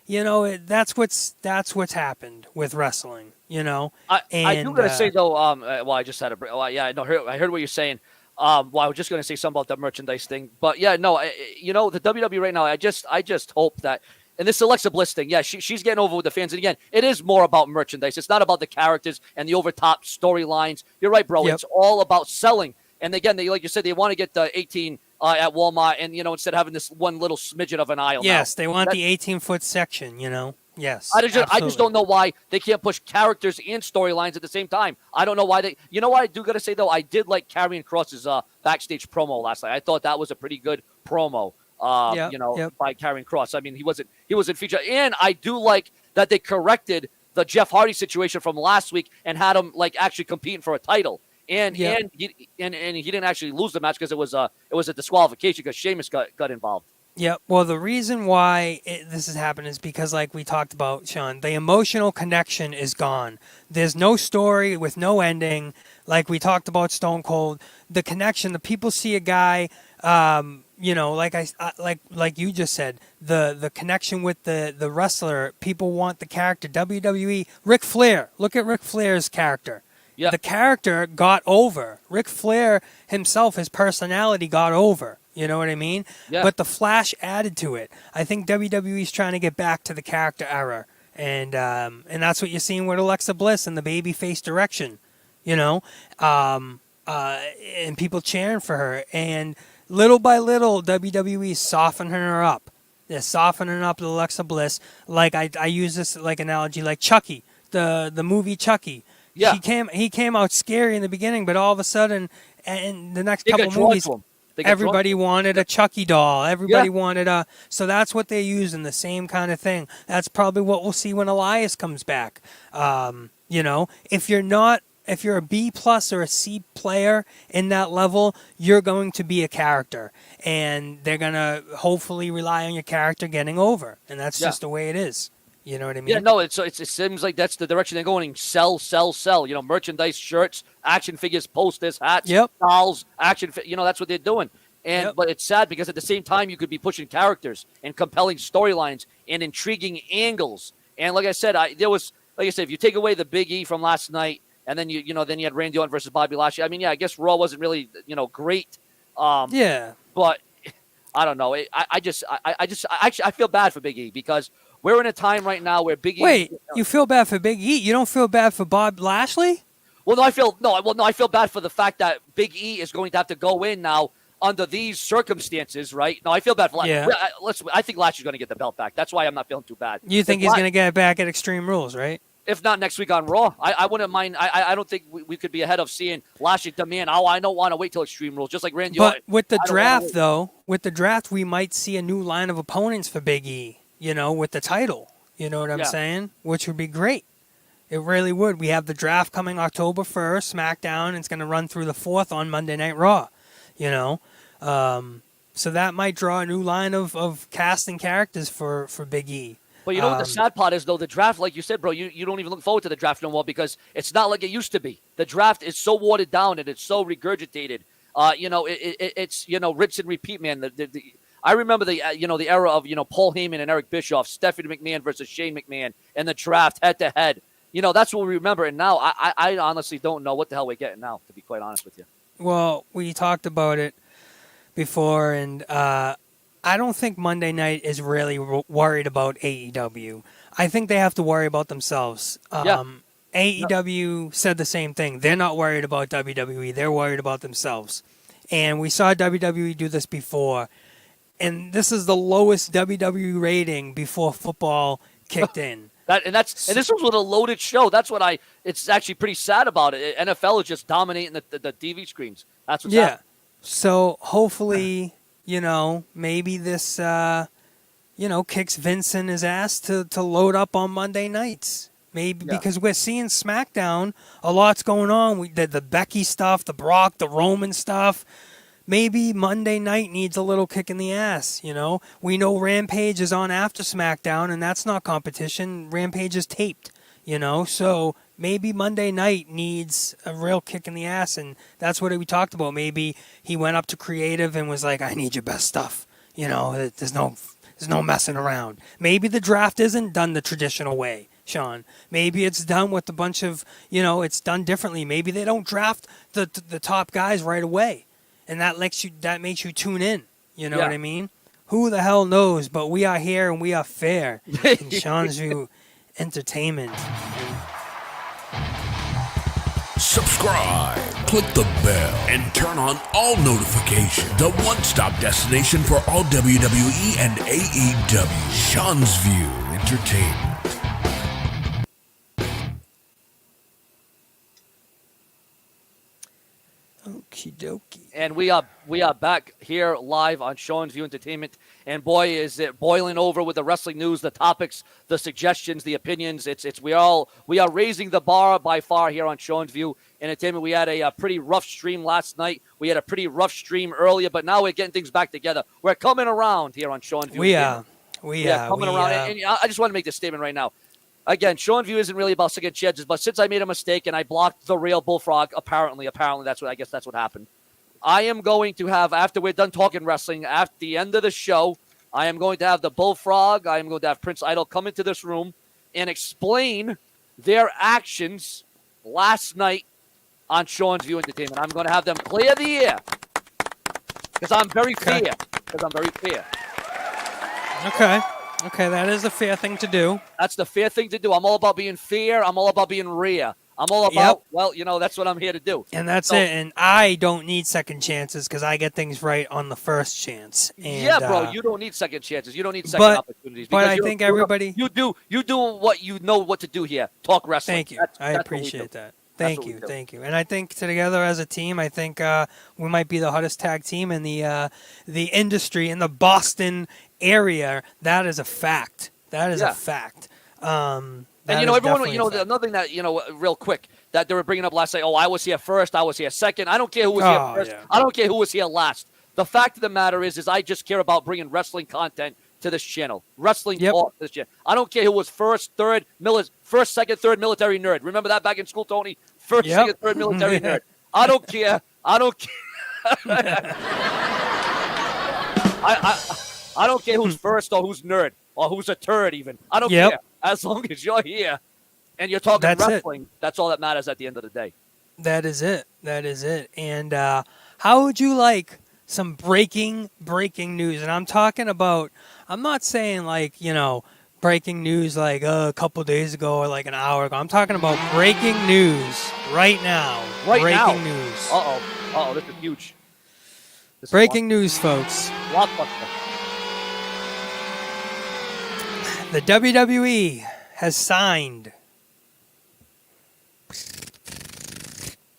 S3: that's what's happened with wrestling,
S2: I do got to say, though, I just had a break. I heard what you're saying. Well, I was just going to say something about the merchandise thing, but yeah, no, the WWE right now, I just hope that, and this Alexa Bliss thing, yeah, she's getting over with the fans. And again, it is more about merchandise. It's not about the characters and the over-top storylines. You're right, bro.
S3: Yep.
S2: It's all about selling. And again, like you said, they want to get the 18 at Walmart, and instead of having this one little smidgen of an aisle.
S3: Yes, they want the 18-foot section. Yes,
S2: I just don't know why they can't push characters and storylines at the same time. I don't know why they. You know what I do gotta say though? I did like Karrion Kross's backstage promo last night. I thought that was a pretty good promo. By Karrion Kross. I mean, he wasn't featured, and I do like that they corrected the Jeff Hardy situation from last week and had him like actually competing for a title. And he didn't actually lose the match because it was a disqualification because Sheamus got involved.
S3: Yeah, well, the reason why this has happened is because, like we talked about, Sean, the emotional connection is gone. There's no story with no ending. Like we talked about Stone Cold, the connection, the people see a guy, like you just said, the connection with the wrestler, people want the character. WWE, Ric Flair, look at Ric Flair's character. Yeah. The character got over. Ric Flair himself, his personality got over. You know what I mean? Yeah. But the Flash added to it. I think WWE's trying to get back to the character era. And that's what you're seeing with Alexa Bliss in the babyface direction. And people cheering for her. And little by little, WWE's softening her up. They're softening up Alexa Bliss. Like I use this like analogy, like Chucky, the movie Chucky. Yeah. He came out scary in the beginning, but all of a sudden, in the next couple movies, everybody wanted a Chucky doll. Everybody wanted a. So that's what they're using, the same kind of thing. That's probably what we'll see when Elias comes back. If you're a B plus or a C player in that level, you're going to be a character, and they're gonna hopefully rely on your character getting over, and that's just the way it is. You know what I mean?
S2: Yeah, no, it seems like that's the direction they're going. Sell, sell, sell. Merchandise, shirts, action figures, posters, hats, dolls, action. That's what they're doing. But it's sad because at the same time you could be pushing characters and compelling storylines and intriguing angles. And like I said, if you take away the Big E from last night, and then you had Randy Orton versus Bobby Lashley. I mean, I guess Raw wasn't really great. But I don't know. I feel bad for Big E because we're in a time right now where Big E.
S3: Wait, you feel bad for Big E? You don't feel bad for Bob Lashley?
S2: Well, I feel bad for the fact that Big E is going to have to go in now under these circumstances, right? No, I feel bad for Lashley. Yeah. I think Lashley's going to get the belt back. That's why I'm not feeling too bad.
S3: You think he's going to get it back at Extreme Rules, right?
S2: If not next week on Raw, I wouldn't mind. I don't think we could be ahead of seeing Lashley demand, I don't want to wait till Extreme Rules, just like Randy Orton.
S3: But with the draft, we might see a new line of opponents for Big E, with the title. You know what I'm saying? Which would be great. It really would. We have the draft coming October 1st, SmackDown, and it's going to run through the 4th on Monday Night Raw, So that might draw a new line of casting characters for Big E.
S2: But what the sad part is, though, the draft, like you said, bro, you don't even look forward to the draft no more because it's not like it used to be. The draft is so watered down and it's so regurgitated. It's rinse and repeat, man. I remember the era of Paul Heyman and Eric Bischoff, Stephanie McMahon versus Shane McMahon, and the draft head to head. That's what we remember. And now I honestly don't know what the hell we're getting now, to be quite honest with you.
S3: Well, we talked about it before, and I don't think Monday Night is really worried about AEW. I think they have to worry about themselves. AEW said the same thing. They're not worried about WWE. They're worried about themselves. And we saw WWE do this before. And this is the lowest WWE rating before football kicked in.
S2: And this was with a loaded show. That's what it's actually pretty sad about it. NFL is just dominating the TV screens. That's what's happening.
S3: So hopefully, maybe this, kicks Vince in his ass to load up on Monday nights. Maybe because we're seeing SmackDown, a lot's going on. We did the Becky stuff, the Brock, the Roman stuff. Maybe Monday night needs a little kick in the ass, We know Rampage is on after SmackDown, and that's not competition. Rampage is taped, So maybe Monday night needs a real kick in the ass, and that's what we talked about. Maybe he went up to creative and was like, I need your best stuff. There's no messing around. Maybe the draft isn't done the traditional way, Sean. Maybe it's done with a bunch of, it's done differently. Maybe they don't draft the top guys right away. and that makes you tune in. You know
S2: Yeah.
S3: what I mean? Who the hell knows? But we are here and we are fair in Sean's View Entertainment.
S1: Subscribe, click the bell, and turn on all notifications. The one-stop destination for all WWE and AEW. Sean's View Entertainment.
S3: Okie dokie.
S2: And we are back here live on Sean's View Entertainment. And boy, is it boiling over with the wrestling news, the topics, the suggestions, the opinions. We are raising the bar by far here on Sean's View Entertainment. We had a pretty rough stream last night. We had a pretty rough stream earlier, but now we're getting things back together. We're coming around here on Sean's View.
S3: We are
S2: coming around. And I just want to make this statement right now. Again, Sean's View isn't really about second chances, but since I made a mistake and I blocked the real Bullfrog, apparently that's what happened. I am going to have, after we're done talking wrestling, at the end of the show, I am going to have the Bullfrog, I am going to have Prince Idol come into this room and explain their actions last night on Sean's View Entertainment. I'm going to have them clear the air because I'm very fair.
S3: Okay, that is a fair thing to do.
S2: That's the fair thing to do. I'm all about being fair. I'm all about being rare. I'm all about, that's what I'm here to do.
S3: And that's it. And I don't need second chances because I get things right on the first chance. And,
S2: yeah, bro, you don't need second chances. You don't need second opportunities.
S3: But I think everybody...
S2: You do what you know what to do here. Talk wrestling.
S3: Thank you. I appreciate that. Thank you. And I think together as a team, I think we might be the hottest tag team in the industry, in the Boston area. That is a fact. A fact.
S2: And, everyone, another thing that, real quick, that they were bringing up last night, I was here first, I was here second. I don't care who was here first. Yeah. I don't care who was here last. The fact of the matter is I just care about bringing wrestling content to this channel. Wrestling talk to this channel. I don't care who was first, second, third military nerd. Remember that back in school, Tony? First, second, third military nerd. I don't care. I don't care who's first or who's nerd or who's a turd even. I don't care. As long as you're here and you're talking wrestling, that's all that matters at the end of the day.
S3: That is it. And how would you like some breaking news? And I'm talking about, I'm not saying like, breaking news like a couple days ago or like an hour ago. I'm talking about breaking news right now. Breaking news.
S2: Uh-oh, this is huge.
S3: Breaking news, folks.
S2: Blockbuster.
S3: The WWE has signed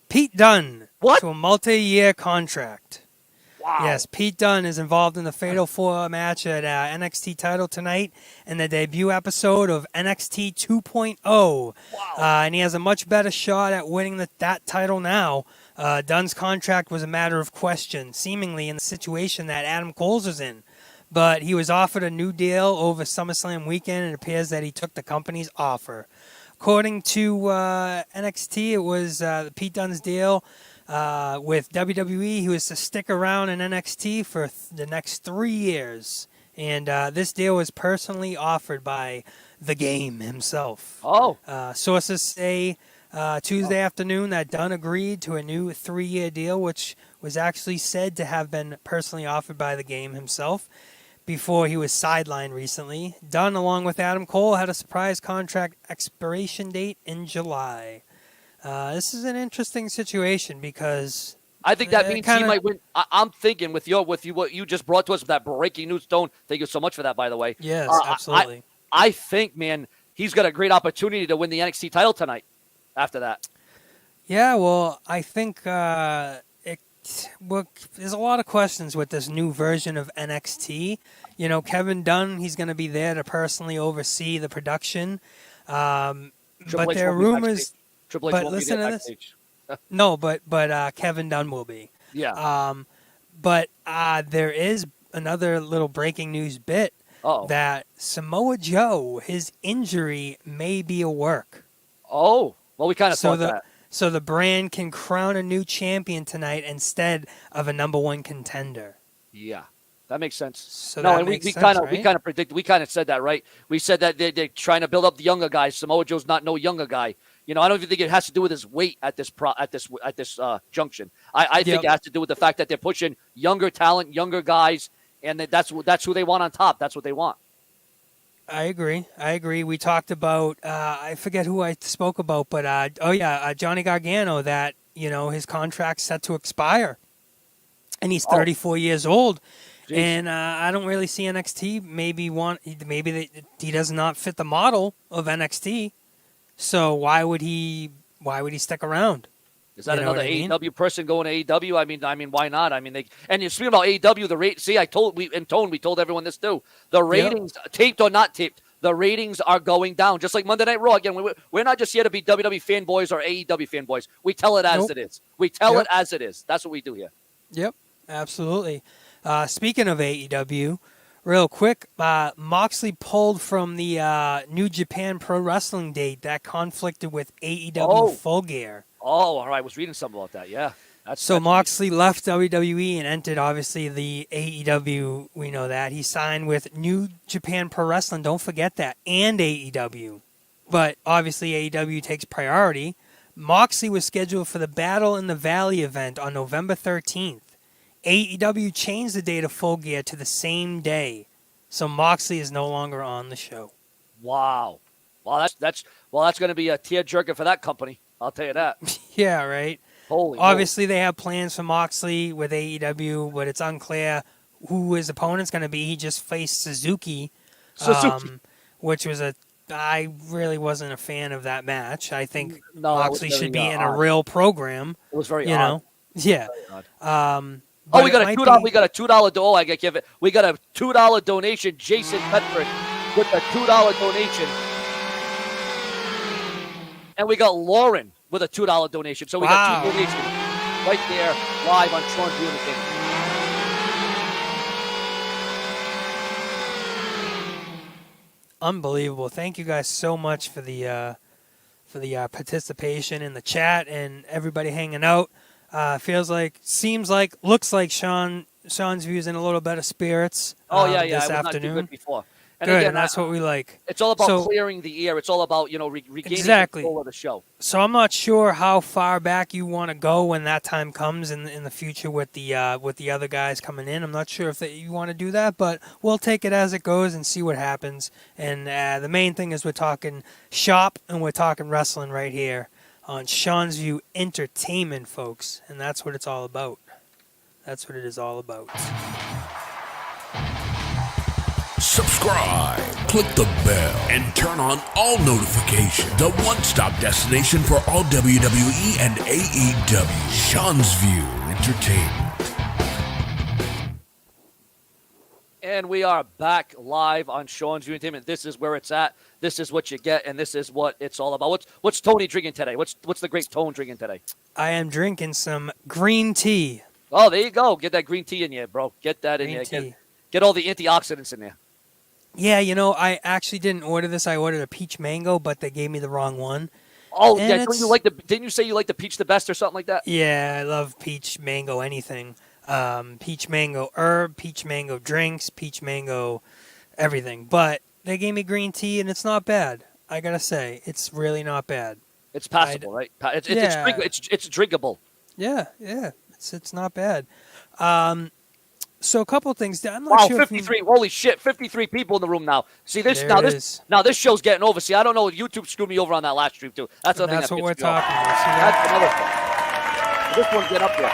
S3: Pete Dunn to a multi-year contract.
S2: Wow.
S3: Yes, Pete Dunn is involved in the Fatal 4 match at NXT title tonight in the debut episode of NXT 2.0. Wow. And he has a much better shot at winning that title now. Dunn's contract was a matter of question, seemingly in the situation that Adam Cole's is in. But he was offered a new deal over SummerSlam weekend, and it appears that he took the company's offer. According to NXT, it was Pete Dunn's deal with WWE. He was to stick around in NXT for the next 3 years. And this deal was personally offered by The Game himself. Sources say Tuesday afternoon that Dunn agreed to a new 3-year deal, which was actually said to have been personally offered by The Game himself before he was sidelined recently. Dunn, along with Adam Cole, had a surprise contract expiration date in July. This is an interesting situation because
S2: I think that means he might win. I'm thinking with what you just brought to us with that breaking news, Stone. Thank you so much for that, by the way.
S3: Yes, absolutely.
S2: I think, man, he's got a great opportunity to win the NXT title tonight after that.
S3: Yeah, well, I think there's a lot of questions with this new version of NXT. Kevin Dunn, he's going to be there to personally oversee the production. But there are rumors. But listen to this. No, but Kevin Dunn will be.
S2: Yeah.
S3: But there is another little breaking news bit that Samoa Joe, his injury may be a work.
S2: Oh, well, we kind of thought that.
S3: So the brand can crown a new champion tonight instead of a number one contender.
S2: Yeah, that makes sense.
S3: So
S2: we kind of predicted. We kind of said that, right? We said that they're trying to build up the younger guys. Samoa Joe's not no younger guy. I don't even think it has to do with his weight at this junction. I think it has to do with the fact that they're pushing younger talent, younger guys, and that's who they want on top. That's what they want.
S3: I agree. We talked about I forget who I spoke about, but Johnny Gargano, that his contract's set to expire, and he's 34 years old. Jeez. And I don't really see NXT. Maybe he does not fit the model of NXT. So why would he stick around?
S2: Is that another AEW person going to AEW? I mean, why not? And you're speaking about AEW, the rate. See, we told everyone this too. The ratings, taped or not taped, the ratings are going down. Just like Monday Night Raw. Again, we're not just here to be WWE fanboys or AEW fanboys. We tell it as it is. We tell it as it is. That's what we do here.
S3: Yep, absolutely. Speaking of AEW, real quick, Moxley pulled from the New Japan Pro Wrestling date that conflicted with AEW Full Gear.
S2: Oh, all right. I was reading something about that. Yeah. That's
S3: Moxley left WWE and entered, obviously, the AEW. We know that. He signed with New Japan Pro Wrestling. Don't forget that. And AEW. But, obviously, AEW takes priority. Moxley was scheduled for the Battle in the Valley event on November 13th. AEW changed the date of Full Gear to the same day. So Moxley is no longer on the show.
S2: Wow. Well, that's going to be a tearjerker for that company. I'll tell you that.
S3: Yeah, right.
S2: Obviously,
S3: they have plans for Moxley with AEW, but it's unclear who his opponent's going to be. He just faced Suzuki. Which was I really wasn't a fan of that match. I think Moxley should be in a real program.
S2: It was very odd.
S3: Yeah.
S2: We got a $2. We got a $2. We got a $2 donation. Jason Petford with a $2 donation. And we got Lauren with a $2 donation. So we got 2 donations right there live on Sean's View Entertainment.
S3: Unbelievable. Thank you guys so much for the participation in the chat and everybody hanging out. Seems like, looks like Sean's View's in a little better spirits this afternoon.
S2: Not too good before. And
S3: good,
S2: again,
S3: and that's what we like.
S2: It's all about clearing the air. It's all about, regaining control of the show.
S3: So I'm not sure how far back you want to go when that time comes in the future with the other guys coming in. I'm not sure if you want to do that, but we'll take it as it goes and see what happens. And the main thing is we're talking shop and we're talking wrestling right here on Sean's View Entertainment, folks. And that's what it's all about. That's what it is all about.
S1: Subscribe, click the bell, and turn on all notifications. The one-stop destination for all WWE and AEW. Sean's View Entertainment.
S2: And we are back live on Sean's View Entertainment. This is where it's at. This is what you get, and this is what it's all about. What's Tony drinking today? What's the great Tone drinking today?
S3: I am drinking some green tea.
S2: Oh, there you go. Get that green tea in you, bro. Get that in you. Get all the antioxidants in there.
S3: Yeah, I actually didn't order this. I ordered a peach mango, but they gave me the wrong one.
S2: Oh, and yeah. Didn't you say you like the peach the best or something like that?
S3: Yeah, I love peach mango anything. Peach mango herb, peach mango drinks, peach mango everything. But they gave me green tea, and it's not bad. I gotta say, it's really not bad.
S2: It's passable, right? It's drinkable.
S3: Yeah. It's not bad. So a couple of things. I'm not sure
S2: 53. Holy shit, 53 people in the room now. See this this show's getting over. See, I don't know. YouTube screwed me over on that last stream too. That's what
S3: we're talking about.
S2: That's another thing. This one's getting up there.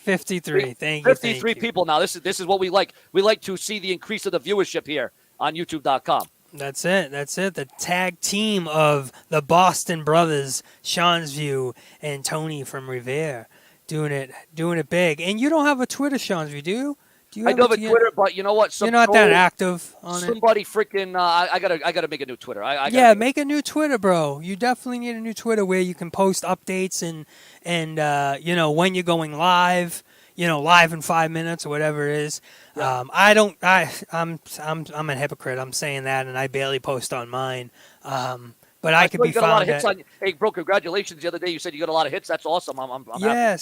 S3: 53. Thank you.
S2: 53 people now. This is what we like. We like to see the increase of the viewership here on YouTube.com.
S3: That's it. The tag team of the Boston brothers, Sean's View and Tony from Revere, doing it big. And you don't have a Twitter, Sean's View, do you?
S2: I do have a Twitter, but you know what?
S3: You're not that active on it.
S2: Somebody freaking, I gotta make a new Twitter.
S3: Make a new Twitter, bro. You definitely need a new Twitter where you can post updates and when you're going live. Live in 5 minutes or whatever it is. Yeah. I'm a hypocrite. I'm saying that, and I barely post on mine. But I could be found at...
S2: Hey, bro, congratulations. The other day you said you got a lot of hits. That's awesome. I'm happy.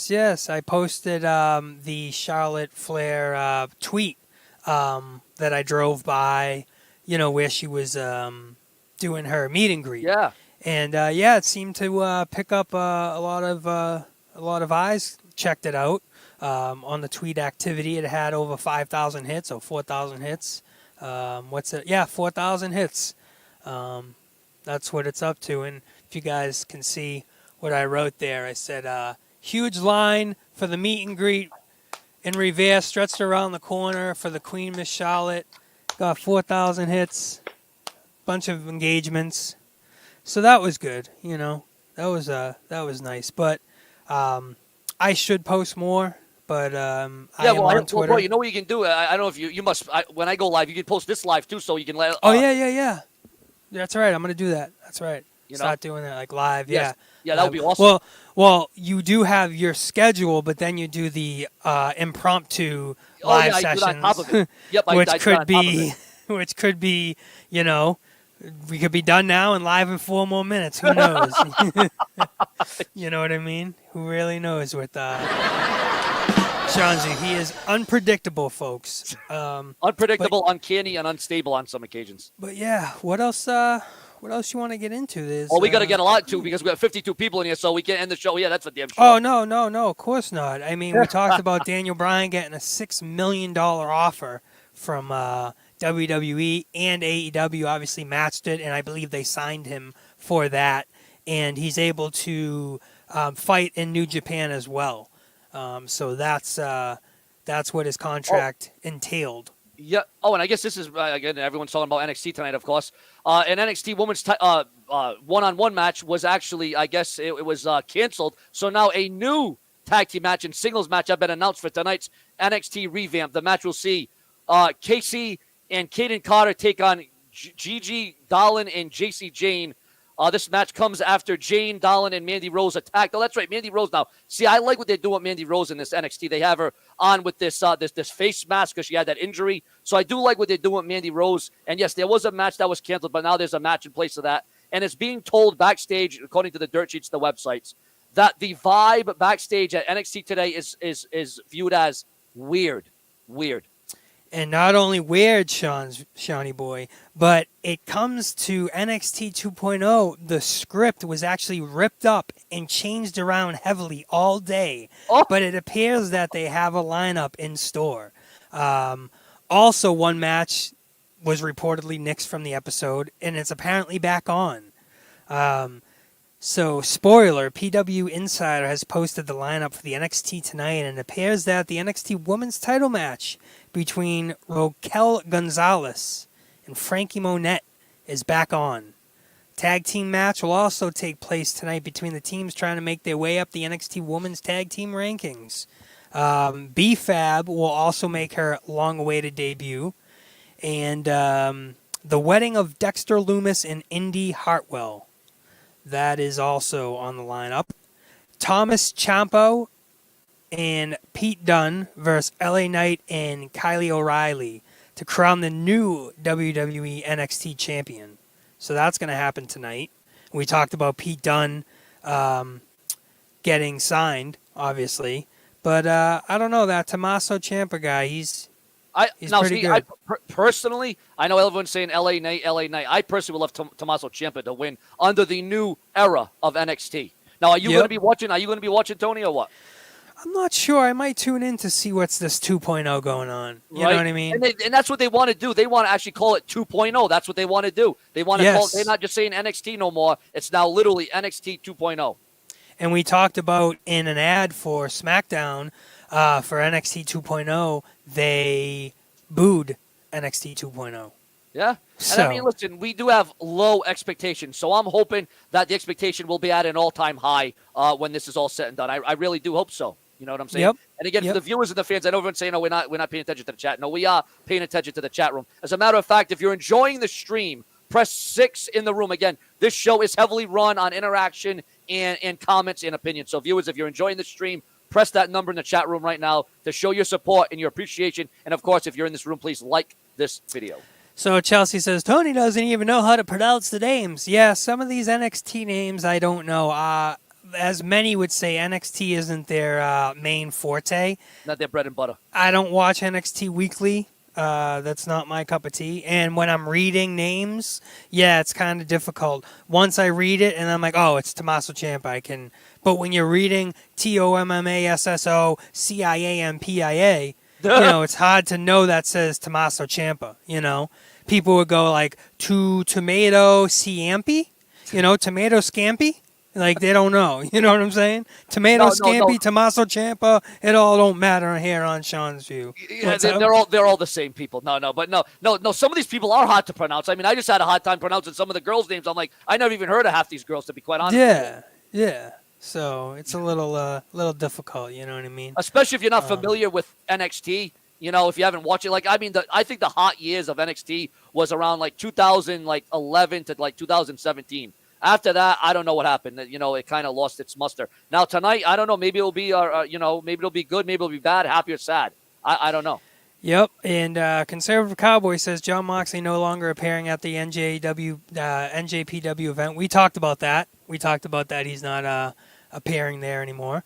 S3: Yes. I posted the Charlotte Flair tweet that I drove by, where she was doing her meet and greet.
S2: Yeah.
S3: And it seemed to pick up a lot of eyes. Checked it out on the tweet activity. It had over 5,000 hits, or 4,000 hits. 4,000 hits. That's what it's up to. And if you guys can see what I wrote there, I said, huge line for the meet and greet in Revere, stretched around the corner for the Queen, Miss Charlotte. Got 4,000 hits, bunch of engagements. So that was good, That was nice. But I should post more, but I am on Twitter.
S2: Well, you know what you can do? I don't know if you must. When I go live, you can post this live too, so you can let.
S3: Yeah. That's right. I'm gonna do that. That's right. Start doing that like live.
S2: Yes. Yeah, that would be awesome.
S3: Well, you do have your schedule, but then you do the impromptu live sessions,
S2: on top of it. Yep,
S3: which could be, we could be done now and live in 4 more minutes. Who knows? You know what I mean? Who really knows with Shanzi? He is unpredictable, folks.
S2: Unpredictable, uncanny, and unstable on some occasions.
S3: But yeah, what else? What else you want to get into?
S2: We got to get a lot to because we got 52 people in here, so we can't end the show. Yeah, that's for damn sure.
S3: Oh, no, of course not. I mean, we talked about Daniel Bryan getting a $6 million offer from WWE, and AEW obviously matched it, and I believe they signed him for that. And he's able to fight in New Japan as well. So that's what his contract entailed.
S2: Yeah. Oh, and I guess this is, again, everyone's talking about NXT tonight, of course. An NXT women's one-on-one match was actually, I guess, it was canceled. So now a new tag team match and singles match have been announced for tonight's NXT revamp. The match will see Casey and Kaden Carter take on Gigi Dolan and JC Jane. This match comes after Jane, Dolan, and Mandy Rose attacked. Oh, that's right, Mandy Rose now. See, I like what they're doing with Mandy Rose in this NXT. They have her on with this face mask because she had that injury. So I do like what they're doing with Mandy Rose. And yes, there was a match that was canceled, but now there's a match in place of that. And it's being told backstage, according to the dirt sheets, the websites, that the vibe backstage at NXT today is viewed as weird.
S3: And not only weird, Shawnee boy, but it comes to NXT 2.0. The script was actually ripped up and changed around heavily all day.
S2: Oh.
S3: But it appears that they have a lineup in store. Also, one match was reportedly nixed from the episode, and it's apparently back on. So, spoiler, PW Insider has posted the lineup for the NXT tonight, and it appears that the NXT Women's title match between Raquel Gonzalez and Frankie Monette is back on. Tag team match will also take place tonight between the teams trying to make their way up the NXT Women's Tag Team rankings. B-Fab will also make her long-awaited debut. And the wedding of Dexter Lumis and Indy Hartwell. That is also on the lineup. Thomas Ciampa and Pete Dunne versus LA Knight and Kylie O'Reilly to crown the new WWE NXT champion. So that's going to happen tonight. We talked about Pete Dunne getting signed, obviously. But I don't know, that Tommaso Ciampa guy, he's pretty good.
S2: Personally, I know everyone's saying LA Knight. I personally would love Tommaso Ciampa to win under the new era of NXT. Now, are you going to be watching? Are you going to be watching, Tony, or what?
S3: I'm not sure. I might tune in to see what's this 2.0 going on. You know what I mean?
S2: And that's what they want to do. They want to actually call it 2.0. That's what they want to do. They want to call it, they're not just saying NXT no more. It's now literally NXT 2.0.
S3: And we talked about in an ad for SmackDown for NXT 2.0, they booed NXT 2.0.
S2: Yeah. And I mean, listen, we do have low expectations. So I'm hoping that the expectation will be at an all-time high when this is all said and done. I really do hope so. You know what I'm saying?
S3: Yep.
S2: And again, for the viewers and the fans, I know everyone's saying, we're not paying attention to the chat. No, we are paying attention to the chat room. As a matter of fact, if you're enjoying the stream, press 6 in the room. Again, this show is heavily run on interaction and comments and opinions. So viewers, if you're enjoying the stream, press that number in the chat room right now to show your support and your appreciation. And, of course, if you're in this room, please like this video.
S3: So Chelsea says, Tony doesn't even know how to pronounce the names. Yeah, some of these NXT names I don't know. As many would say, NXT isn't their main forte.
S2: Not their bread and butter.
S3: I don't watch NXT weekly. That's not my cup of tea. And when I'm reading names, yeah, it's kind of difficult. Once I read it and I'm like, oh, it's Tommaso Ciampa, I can. But when you're reading TOMMASSOCIAMPIA, it's hard to know that says Tommaso Ciampa. People would go like to tomato Ciampi, tomato scampi. Like, they don't know. You know what I'm saying? Tomato Scampi, Tommaso Ciampa, it all don't matter here on Sean's View.
S2: Yeah, they're all the same people. No. Some of these people are hard to pronounce. I mean, I just had a hard time pronouncing some of the girls' names. I'm like, I never even heard of half these girls, to be quite honest.
S3: Yeah. So it's a little difficult. You know what I mean?
S2: Especially if you're not familiar with NXT. If you haven't watched it, like, I mean, I think the hot years of NXT was around like 2011 to like 2017. After that, I don't know what happened. It kind of lost its muster. Now tonight, I don't know. Maybe it'll be, maybe it'll be good. Maybe it'll be bad, happy or sad. I don't know.
S3: Yep. And Conservative Cowboy says Jon Moxley no longer appearing at the NJPW event. We talked about that. He's not appearing there anymore.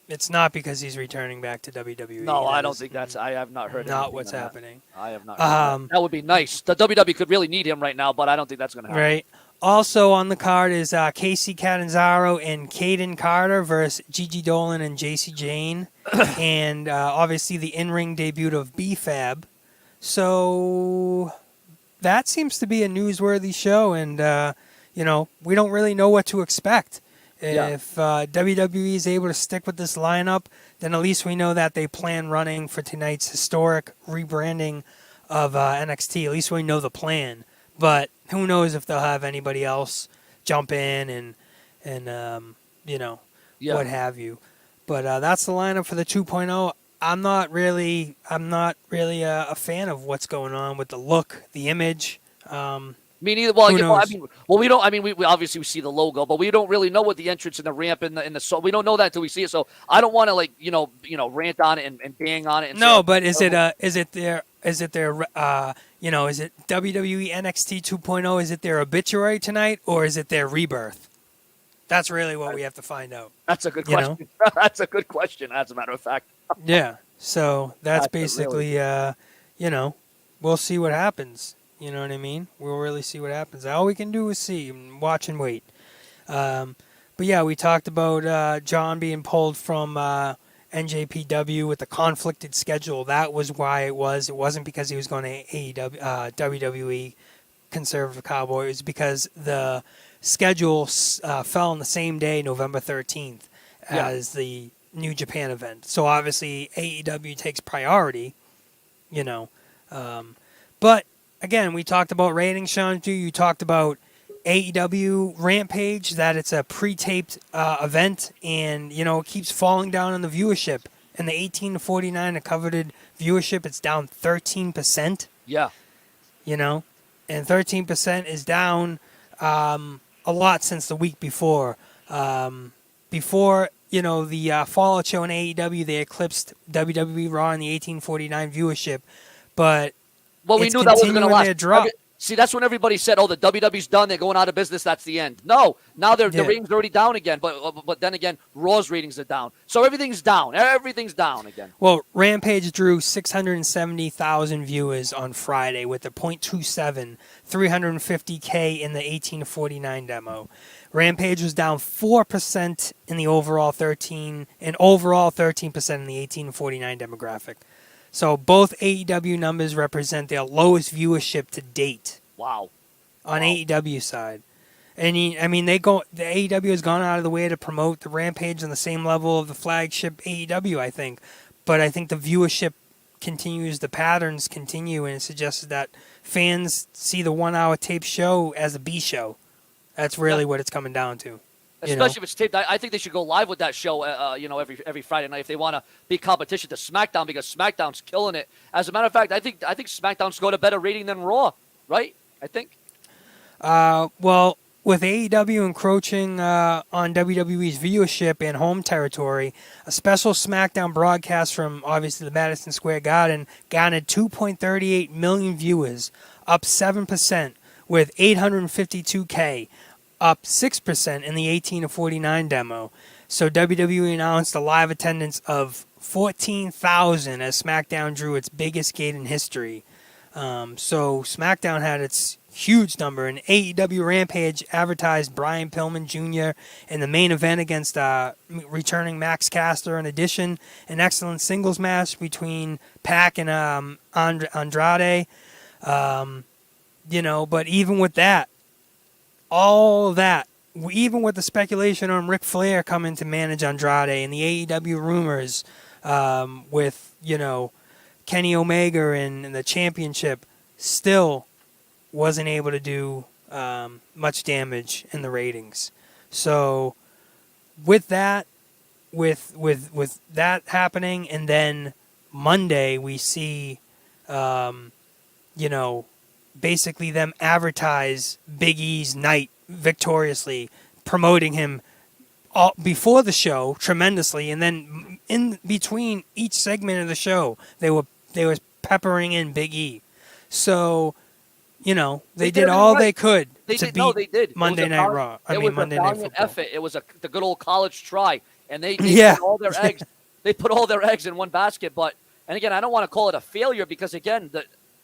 S3: It's not because he's returning back to WWE.
S2: No, I don't think that's. I have not heard.
S3: Not what's happening.
S2: I have not. Heard that would be nice. The WWE could really need him right now, but I don't think that's going to happen.
S3: Right. Also on the card is Casey Catanzaro and Caden Carter versus Gigi Dolan and JC Jane, and obviously the in-ring debut of B-Fab. So that seems to be a newsworthy show, and we don't really know what to expect. If WWE is able to stick with this lineup, then at least we know that they plan running for tonight's historic rebranding of NXT. At least we know the plan. But who knows if they'll have anybody else jump in and what have you. But that's the lineup for the 2.0. I'm not really a fan of what's going on with the look, the image.
S2: Me neither. Well, we don't. I mean, we obviously we see the logo, but we don't really know what the entrance and the ramp and the so we don't know that until we see it. So I don't want to rant on it and bang on it.
S3: No, but is it WWE NXT 2.0? Is it their obituary tonight, or is it their rebirth? That's really what we have to find out.
S2: That's a good question. That's a good question, as a matter of fact.
S3: Yeah. So that's basically, we'll see what happens. You know what I mean? We'll really see what happens. All we can do is see and watch and wait. But yeah, we talked about John being pulled from NJPW with the conflicted schedule. That was why it was. It wasn't because he was going to AEW, WWE, Conservative Cowboy. It was because the schedule fell on the same day, November 13th, as the New Japan event. So obviously AEW takes priority, but again, we talked about ratings, Sean. You talked about AEW Rampage, that it's a pre-taped event, and, it keeps falling down in the viewership. In the 18 to 49, the coveted viewership, it's down 13%.
S2: Yeah.
S3: And 13% is down a lot since the week before. Before, the Fallout show in AEW, they eclipsed WWE Raw in the 1849 viewership, but
S2: well, we knew that wasn't going to last.
S3: Drop.
S2: See, that's when everybody said, "Oh, the WWE's done. They're going out of business. That's the end." No, now the ratings are already down again. But then again, Raw's ratings are down. So everything's down. Everything's down again.
S3: Well, Rampage drew 670,000 viewers on Friday with a .27, 350K in the 18 to 49 demo. Rampage was down 4% in the overall 13% in the 18 to 49 demographic. So both AEW numbers represent their lowest viewership to date.
S2: Wow.
S3: On AEW side. And the AEW has gone out of the way to promote the Rampage on the same level of the flagship AEW, I think. But I think the viewership continues, the patterns continue, and it suggests that fans see the 1 hour tape show as a B show. That's really what it's coming down to.
S2: Especially if it's taped. I think they should go live with that show, every Friday night if they want to be competition to SmackDown, because SmackDown's killing it. As a matter of fact, I think SmackDown's got a better rating than Raw, right? I think.
S3: Well, with AEW encroaching on WWE's viewership and home territory, a special SmackDown broadcast from obviously the Madison Square Garden garnered 2.38 million viewers, up 7%, with 852K. Up 6% in the 18 to 49 demo. So WWE announced a live attendance of 14,000 as SmackDown drew its biggest gate in history. So SmackDown had its huge number, and AEW Rampage advertised Brian Pillman Jr. in the main event against returning Max Caster. In addition, an excellent singles match between Pac and Andrade. But even with that, all that, even with the speculation on Ric Flair coming to manage Andrade and the AEW rumors with, Kenny Omega and the championship, still wasn't able to do much damage in the ratings. So with that, with that happening, and then Monday we see, basically them advertise Big E's night victoriously, promoting him all before the show tremendously, and then in between each segment of the show, they were peppering in Big E. So, they did all they could to beat Monday Night Raw. Monday Night Football.
S2: Effort. It was the good old college try, and they put all their eggs. They put all their eggs in one basket. And again, I don't want to call it a failure because again,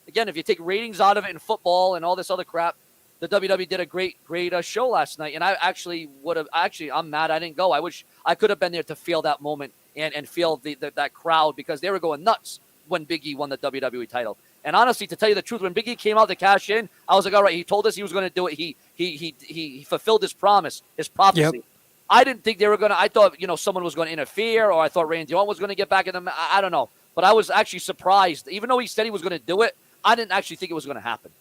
S2: if you take ratings out of it in football and all this other crap, the WWE did a great show last night. And I actually I'm mad I didn't go. I wish I could have been there to feel that moment and feel that crowd, because they were going nuts when Big E won the WWE title. And honestly, to tell you the truth, when Big E came out to cash in, I was like, all right, he told us he was going to do it. He fulfilled his promise, his prophecy. Yep. I didn't think they were going to. I thought, someone was going to interfere, or I thought Randy Orton was going to get back in them. I don't know. But I was actually surprised. Even though he said he was going to do it, I didn't actually think it was going to happen.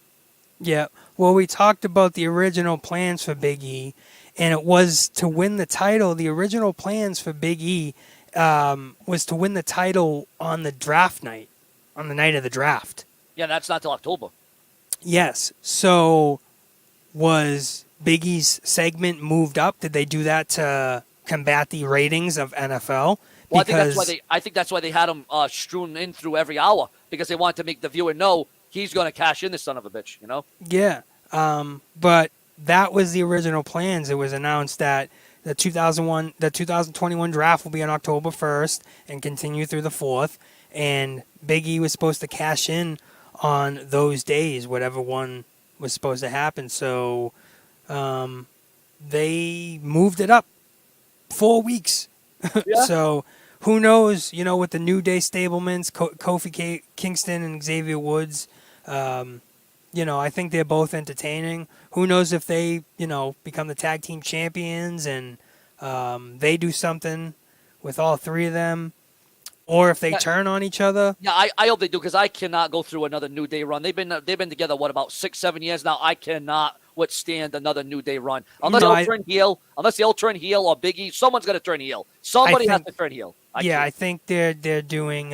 S3: Yeah. Well, we talked about the original plans for Big E, and it was to win the title. The original plans for Big E was to win the title on the draft night, on the night of the draft.
S2: Yeah, that's not till October.
S3: Yes. So was Big E's segment moved up? Did they do that to combat the ratings of NFL?
S2: Well, I think that's why they had him strewn in through every hour, because they wanted to make the viewer know he's going to cash in, this son of a bitch,
S3: Yeah. But that was the original plans. It was announced that the 2021 draft will be on October 1st and continue through the 4th, and Big E was supposed to cash in on those days, whatever one was supposed to happen. So they moved it up 4 weeks. Yeah. So who knows, with the New Day stablements, Kofi Kingston and Xavier Woods, I think they're both entertaining. Who knows if they, become the tag team champions and they do something with all three of them, or if they turn on each other.
S2: Yeah, I hope they do, because I cannot go through another New Day run. They've been together, about 6-7 years now. I cannot withstand another New Day run. Unless they'll turn heel, or Big E, someone's going to turn heel. Somebody has to turn heel.
S3: I think they're doing,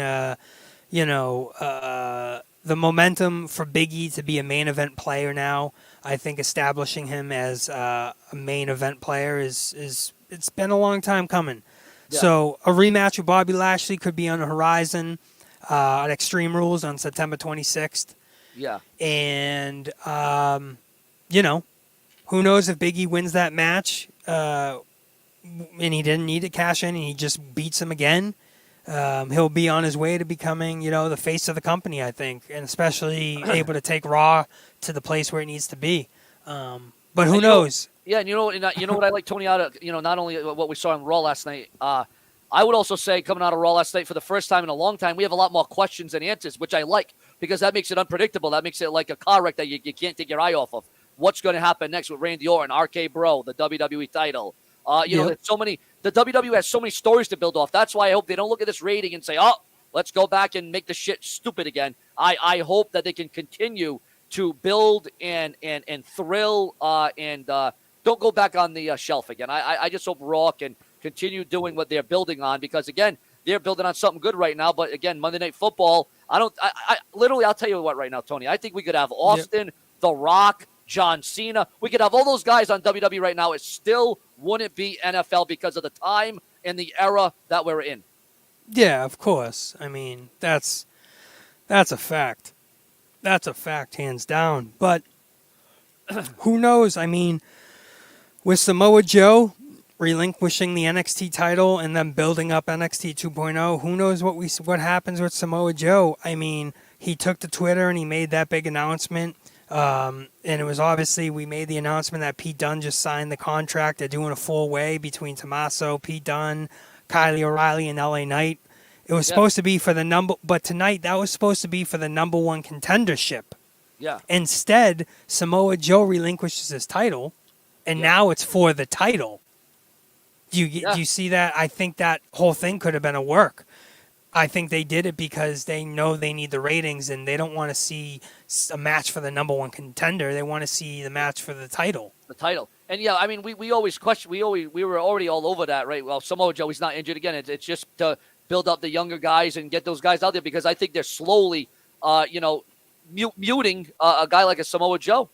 S3: the momentum for Big E to be a main event player now. I think establishing him as a main event player is it's been a long time coming. Yeah. So a rematch with Bobby Lashley could be on the horizon at Extreme Rules on September 26th.
S2: Yeah.
S3: And, who knows if Big E wins that match and he didn't need to cash in and he just beats him again. He'll be on his way to becoming, the face of the company, I think, and especially able to take Raw to the place where it needs to be. But who knows?
S2: Yeah, and you know what I like, Tony, out of, not only what we saw on Raw last night, I would also say coming out of Raw last night for the first time in a long time, we have a lot more questions than answers, which I like, because that makes it unpredictable. That makes it like a car wreck that you can't take your eye off of. What's going to happen next with Randy Orton, RK Bro, the WWE title? There's so many. The WWE has so many stories to build off. That's why I hope they don't look at this rating and say, "Oh, let's go back and make the shit stupid again." I hope that they can continue to build and thrill and don't go back on the shelf again. I just hope Raw can continue doing what they're building on, because again, they're building on something good right now. But again, Monday Night Football, I literally, I'll tell you what right now, Tony. I think we could have Austin, The Rock, John Cena. We could have all those guys on WWE right now. It still wouldn't be NFL because of the time and the era that we're in.
S3: Yeah, of course. I mean, that's a fact. That's a fact, hands down. But who knows? I mean, with Samoa Joe, relinquishing the NXT title and then building up NXT 2.0. Who knows what happens with Samoa Joe? I mean, he took to Twitter and he made that big announcement. And it was obviously, we made the announcement that Pete Dunne just signed the contract. They're doing a full way between Tommaso, Pete Dunne, Kylie O'Reilly, and LA Knight. It was supposed to be for but tonight that was supposed to be for the number one contendership.
S2: Yeah.
S3: Instead, Samoa Joe relinquishes his title, and now it's for the title. Do you see that? I think that whole thing could have been a work. I think they did it because they know they need the ratings, and they don't want to see a match for the number one contender. They want to see the match for the title.
S2: The title. And yeah, I mean, we always question. We were already all over that, right? Well, Samoa Joe, he's not injured again. It's just to build up the younger guys and get those guys out there, because I think they're slowly, muting a guy like a Samoa Joe.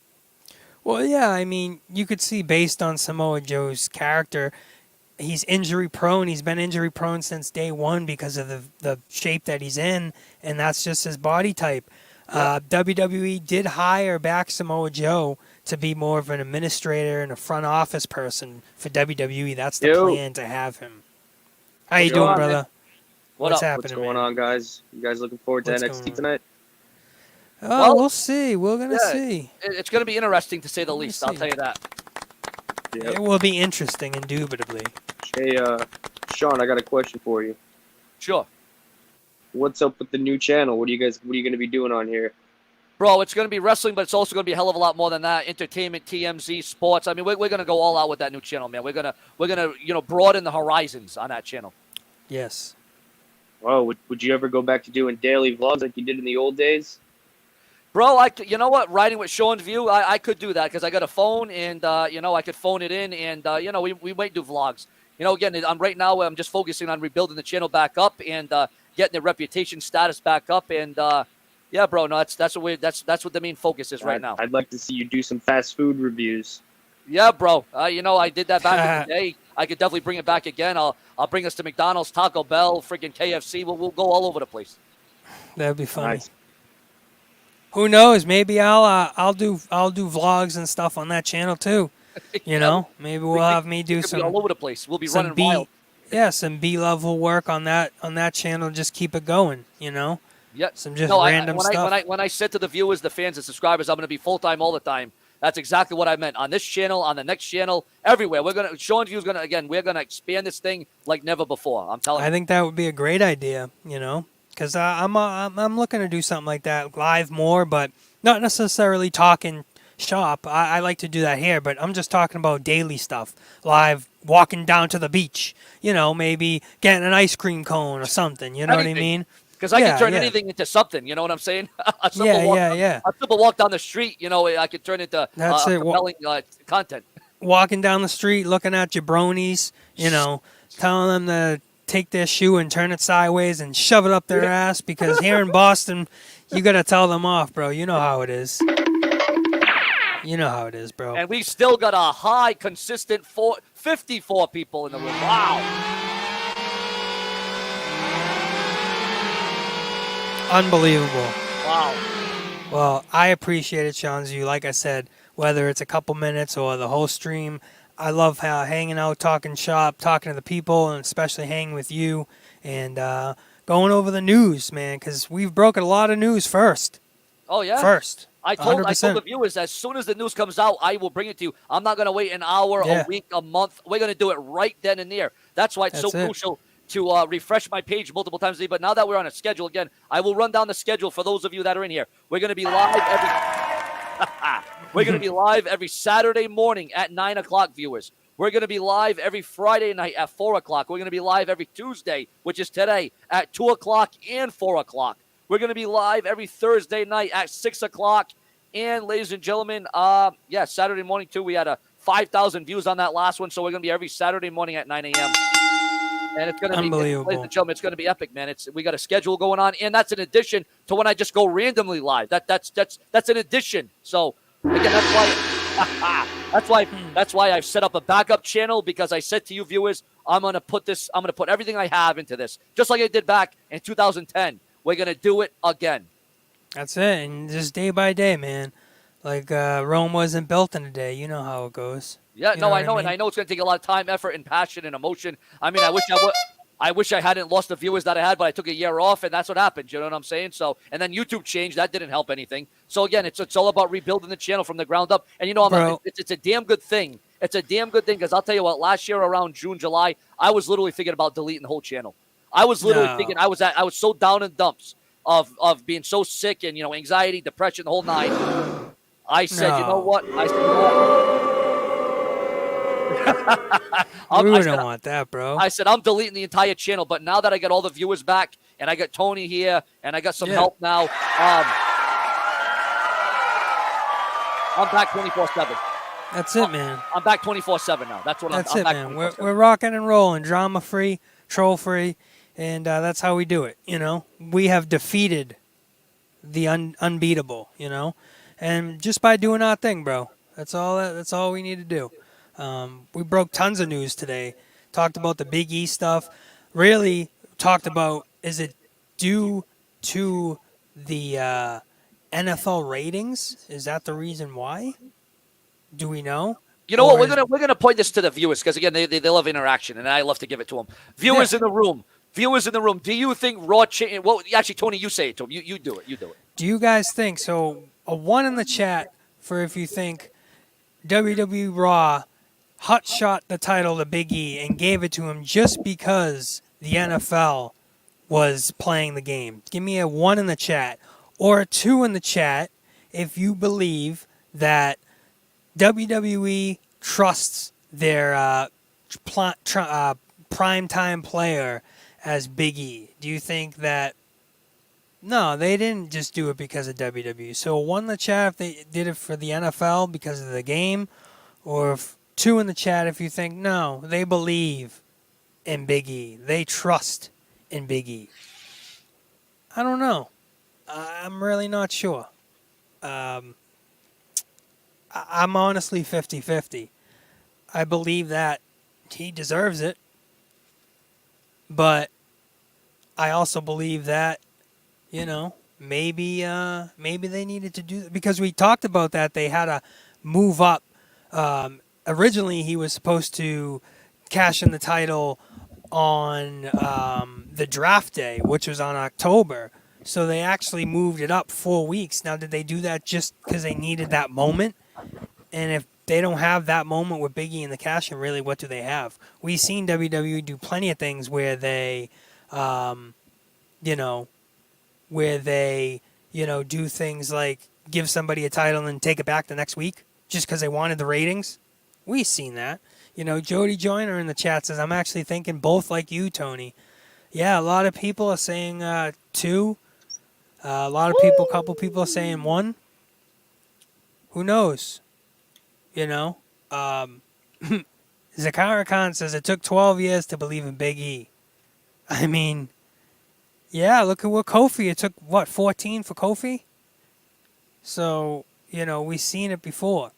S3: Well, yeah, I mean, you could see based on Samoa Joe's character, he's injury prone. He's been injury prone since day one because of the shape that he's in, and that's just his body type. Yeah. WWE did hire back Samoa Joe to be more of an administrator and a front office person for WWE. That's the plan, to have him. How you doing, brother?
S2: Man?
S3: What's happening?
S6: What's going on, guys? You guys looking forward to NXT tonight?
S3: Oh, well, we'll see. We're going to see.
S2: It's going to be interesting, to say the least. I'll tell you that.
S3: Yep. It will be interesting, indubitably.
S6: Hey, Sean, I got a question for you.
S2: Sure.
S6: What's up with the new channel? What are you going to be doing on here?
S2: Bro, it's going to be wrestling, but it's also going to be a hell of a lot more than that. Entertainment, TMZ, sports. I mean, we're going to go all out with that new channel, man. We're going to broaden the horizons on that channel.
S3: Yes.
S6: Well, would you ever go back to doing daily vlogs like you did in the old days?
S2: Bro, you know what? Riding with Sean's View, I could do that, because I got a phone, and, I could phone it in, and, we might do vlogs. Again, I'm just focusing on rebuilding the channel back up and getting the reputation status back up. And, yeah, bro, no, that's what the main focus is right now.
S6: I'd like to see you do some fast food reviews.
S2: Yeah, bro. I did that back in the day. I could definitely bring it back again. I'll bring us to McDonald's, Taco Bell, freaking KFC. We'll go all over the place.
S3: That'd be funny.
S6: Nice.
S3: Who knows? Maybe I'll do vlogs and stuff on that channel too. Maybe we'll have me do some
S2: all over the place. We'll be running wild.
S3: Yeah, some B-level work on that channel. Just keep it going. Yeah. Some just random stuff.
S2: When I said to the viewers, the fans, the subscribers, I'm going to be full time all the time. That's exactly what I meant. On this channel, on the next channel, everywhere. Sean's View is going to, we're going to expand this thing like never before. I'm telling you.
S3: I think that would be a great idea. Because I'm looking to do something like that live more, but not necessarily talking shop. I like to do that here, but I'm just talking about daily stuff. Live, walking down to the beach, maybe getting an ice cream cone or something, you know what I mean?
S2: Because I can turn anything into something, you know what I'm saying? A simple walk down the street, I could turn into compelling content.
S3: Walking down the street, looking at jabronis, telling them to take their shoe and turn it sideways and shove it up their ass, because here in Boston, you got to tell them off, bro. You know how it is. You know how it is, bro.
S2: And we still got a high, consistent 54 people in the room. Wow.
S3: Unbelievable.
S2: Wow.
S3: Well, I appreciate it, Sean's View. Like I said, whether it's a couple minutes or the whole stream, I love hanging out, talking shop, talking to the people, and especially hanging with you and going over the news, man, because we've broken a lot of news first.
S2: Oh, yeah?
S3: First.
S2: I told the viewers, as soon as the news comes out, I will bring it to you. I'm not going to wait an hour, a week, a month. We're going to do it right then and there. That's why it's crucial to refresh my page multiple times a day. But now that we're on a schedule again, I will run down the schedule for those of you that are in here. We're going to be live every Saturday morning at 9 o'clock, viewers. We're going to be live every Friday night at 4 o'clock. We're going to be live every Tuesday, which is today, at 2 o'clock and 4 o'clock. We're going to be live every Thursday night at 6 o'clock. And, ladies and gentlemen, Saturday morning, too. We had 5,000 views on that last one, so we're going to be every Saturday morning at 9 a.m. And it's going to be, ladies and gentlemen, it's going to be epic, man. We got a schedule going on, and that's in addition to when I just go randomly live. That's an addition. So, again, that's why I've set up a backup channel, because I said to you viewers, I'm going to put everything I have into this, just like I did back in 2010. We're going to do it again.
S3: That's it. And just day by day, man. Like Rome wasn't built in a day. You know how it goes.
S2: Yeah,
S3: You
S2: no,
S3: know
S2: I
S3: what
S2: know,
S3: I
S2: and
S3: mean?
S2: I know it's going to take a lot of time, effort, and passion and emotion. I mean, I wish I hadn't lost the viewers that I had, but I took a year off, and that's what happened. You know what I'm saying? So, and then YouTube changed. That didn't help anything. So again, it's all about rebuilding the channel from the ground up. And you know,
S3: Bro.
S2: it's a damn good thing. It's a damn good thing because I'll tell you what. Last year around June, July, I was literally thinking about deleting the whole channel. I was literally
S3: No.
S2: thinking I was so down in dumps of being so sick and anxiety, depression, the whole nine. I said, you know
S3: No.
S2: what? I said, you know what?
S3: We
S2: I
S3: wouldn't
S2: said,
S3: want that, bro.
S2: I said, I'm deleting the entire channel, but now that I got all the viewers back and I got Tony here and I got some help now, I'm back 24/7.
S3: That's it, man.
S2: I'm back 24/7 now. That's what
S3: That's
S2: I'm
S3: it,
S2: back
S3: man.
S2: 24/7.
S3: We're rocking and rolling, drama-free, troll-free, and that's how we do it, We have defeated the unbeatable, and just by doing our thing, bro. That's all we need to do. We broke tons of news today. Talked about the Big E stuff. Really talked about, is it due to the NFL ratings? Is that the reason why? Do we know?
S2: You know
S3: Or
S2: what?
S3: is-
S2: We're gonna point this to the viewers because again, they love interaction, and I love to give it to them. Viewers in the room. Viewers in the room. Do you think Raw change? Well, actually, Tony, you say it to them. You do it. You do it.
S3: Do you guys think so? A 1 in the chat for if you think WWE Raw hot shot the title to Big E and gave it to him just because the NFL was playing the game. Give me a 1 in the chat or a 2 in the chat if you believe that WWE trusts their primetime player as Big E. Do you think that? No, they didn't just do it because of WWE. So 1 in the chat if they did it for the NFL because of the game, or 2 in the chat if you think, no, they believe in Big E. They trust in Big E. I don't know. I'm really not sure. I'm honestly 50-50. I believe that he deserves it, but I also believe that, maybe they needed to do that because we talked about that. They had to move up. Originally, he was supposed to cash in the title on the draft day, which was on October. So they actually moved it up 4 weeks. Now, did they do that just because they needed that moment? And if they don't have that moment with Big E in the cash, and really, what do they have? We've seen WWE do plenty of things where they, do things like give somebody a title and take it back the next week just because they wanted the ratings. We've seen that. Jody Joyner in the chat says, I'm actually thinking both like you, Tony. Yeah, a lot of people are saying 2. A couple people are saying 1. Who knows? Zakara Khan says it took 12 years to believe in Big E. I mean, yeah, look at what Kofi, it took, 14 for Kofi? So, we've seen it before.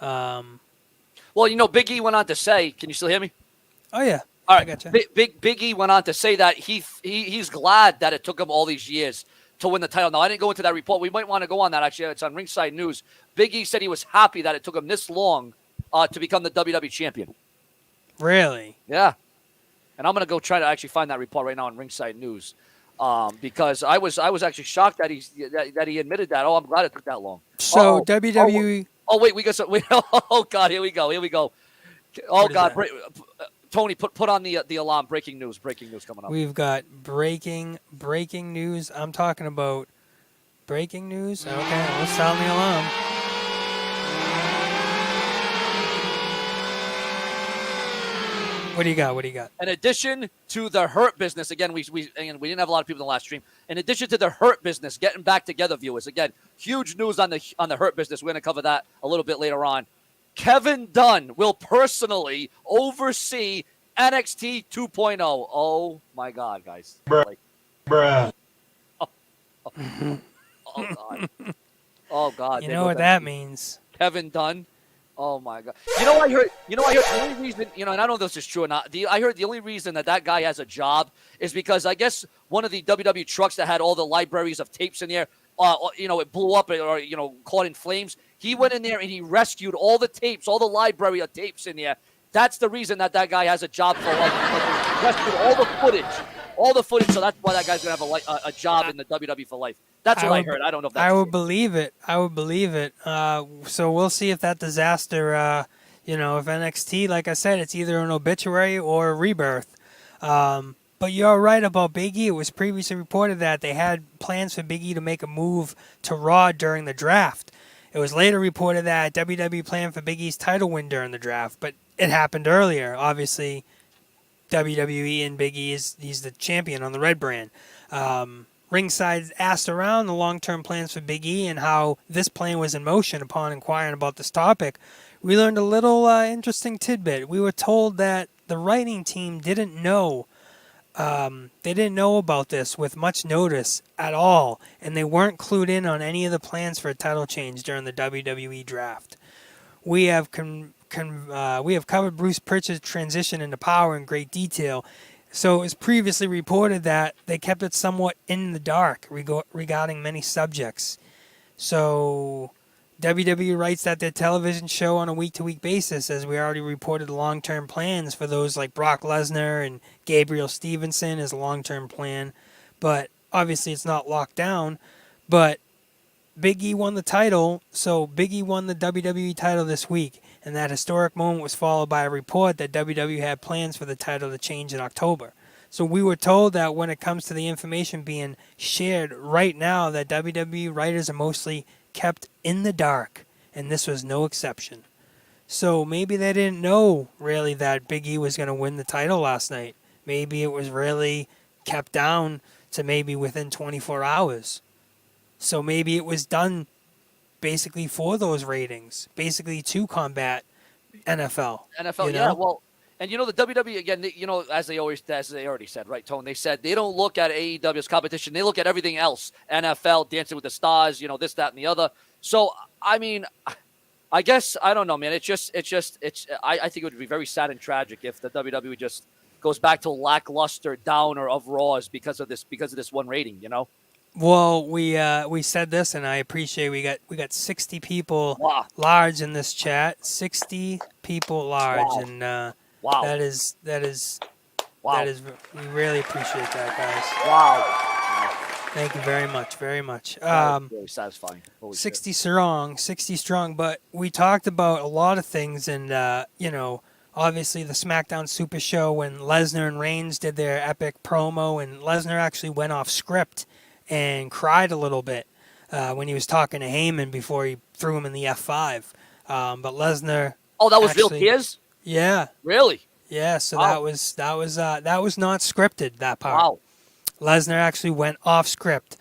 S2: Well, Big E went on to say, can you still hear me?
S3: Oh, yeah.
S2: All right.
S3: I gotcha.
S2: Big E went on to say that he's glad that it took him all these years to win the title. Now, I didn't go into that report. We might want to go on that, actually. It's on Ringside News. Big E said he was happy that it took him this long to become the WWE champion.
S3: Really?
S2: Yeah. And I'm going to go try to actually find that report right now on Ringside News because I was actually shocked that he admitted that. Oh, I'm glad it took that long.
S3: So, WWE...
S2: Oh, wait, we got some... Wait, oh, God, here we go. Oh, God. Tony, put on the alarm. Breaking news coming up.
S3: We've got breaking news. I'm talking about breaking news. Okay, let's sound the alarm. What do you got?
S2: In addition to the Hurt Business, again, we didn't have a lot of people in the last stream. In addition to the Hurt Business getting back together, viewers, again, huge news on the Hurt Business. We're going to cover that a little bit later on. Kevin Dunn will personally oversee NXT 2.0. Oh my God, guys!
S3: Bruh.
S2: Oh God! Oh God!
S3: You know what that means?
S2: Kevin Dunn. Oh my God! I heard the only reason, and I don't know if this is true or not. I heard the only reason that guy has a job is because I guess one of the WWE trucks that had all the libraries of tapes in there it blew up or caught in flames. He went in there and he rescued all the tapes, all the library of tapes in there. That's the reason that guy has a job for life. He rescued all the footage. So that's why that guy's gonna have a job in the WWE for life. That's what I heard. I don't know if that's
S3: I would
S2: true.
S3: believe it. So we'll see if that disaster, if NXT, like I said, it's either an obituary or a rebirth. But you're right about Big E. It was previously reported that they had plans for Big E to make a move to Raw during the draft. It was later reported that WWE planned for Big E's title win during the draft, but it happened earlier. Obviously, WWE and Big E he's the champion on the Red brand. Ringside asked around the long-term plans for Big E and how this plan was in motion upon inquiring about this topic. We learned a little interesting tidbit. We were told that the writing team didn't know about this with much notice at all, and they weren't clued in on any of the plans for a title change during the WWE draft. We have covered Bruce Pritchard's transition into power in great detail. So it was previously reported that they kept it somewhat in the dark regarding many subjects. So WWE writes that their television show on a week-to-week basis, as we already reported long-term plans for those like Brock Lesnar and Gabriel Stevenson as a long-term plan. But obviously it's not locked down. But Big E won the title, so Big E won the WWE title this week. And that historic moment was followed by a report that WWE had plans for the title to change in October. So we were told that when it comes to the information being shared right now, that WWE writers are mostly kept in the dark, and this was no exception. So maybe they didn't know really that Big E was going to win the title last night. Maybe it was really kept down to maybe within 24 hours. So maybe it was done basically for those ratings, basically to combat NFL.
S2: Yeah. Well, and the WWE again, as they already said, right, Tone? They said they don't look at AEW as competition; they look at everything else. NFL, Dancing with the Stars, this, that, and the other. So, I mean, I guess I don't know, man. I think it would be very sad and tragic if the WWE just goes back to lackluster downer of Raws because of this one rating.
S3: Well, we said this, and I appreciate we got 60 people large in this chat. 60 people large, and
S2: wow,
S3: that is we really appreciate that, guys.
S2: Wow,
S3: thank you very much.
S2: Really satisfying. Holy
S3: 60
S2: shit.
S3: strong, 60 strong. But we talked about a lot of things, and obviously the SmackDown Super Show when Lesnar and Reigns did their epic promo, and Lesnar actually went off script and cried a little bit when he was talking to Heyman before he threw him in the F5. But Lesnar.
S2: Oh, that was real tears?
S3: Yeah.
S2: Really?
S3: Yeah. So
S2: wow.
S3: that was not scripted. That part.
S2: Wow.
S3: Lesnar actually went off script.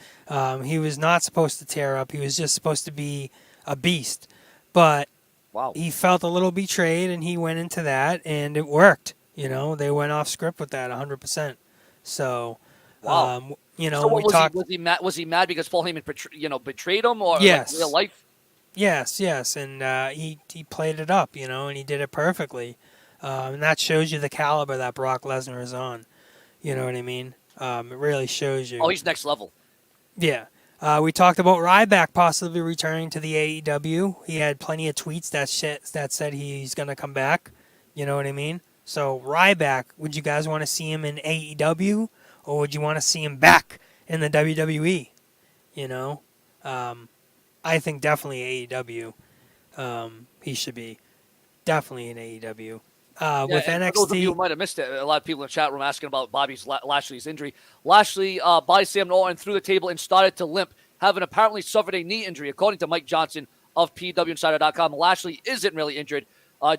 S3: He was not supposed to tear up. He was just supposed to be a beast. But he felt a little betrayed, and he went into that, and it worked. They went off script with that 100%. So.
S2: Wow.
S3: So
S2: we talked. Was he mad because Paul Heyman betrayed him, or
S3: yes,
S2: like real life?
S3: Yes, and he played it up, and he did it perfectly, and that shows you the caliber that Brock Lesnar is on. You know what I mean? It really shows you.
S2: Oh, he's next level.
S3: Yeah. We talked about Ryback possibly returning to the AEW. He had plenty of tweets that said he's going to come back. You know what I mean? So Ryback, would you guys want to see him in AEW? Or would you want to see him back in the WWE? I think definitely AEW. He should be definitely in AEW. With NXT,
S2: for those of you who might have missed it, a lot of people in the chat room asking about Lashley's injury. Lashley by Sam Norton through the table and started to limp, having apparently suffered a knee injury, according to Mike Johnson of PWInsider.com. Lashley isn't really injured.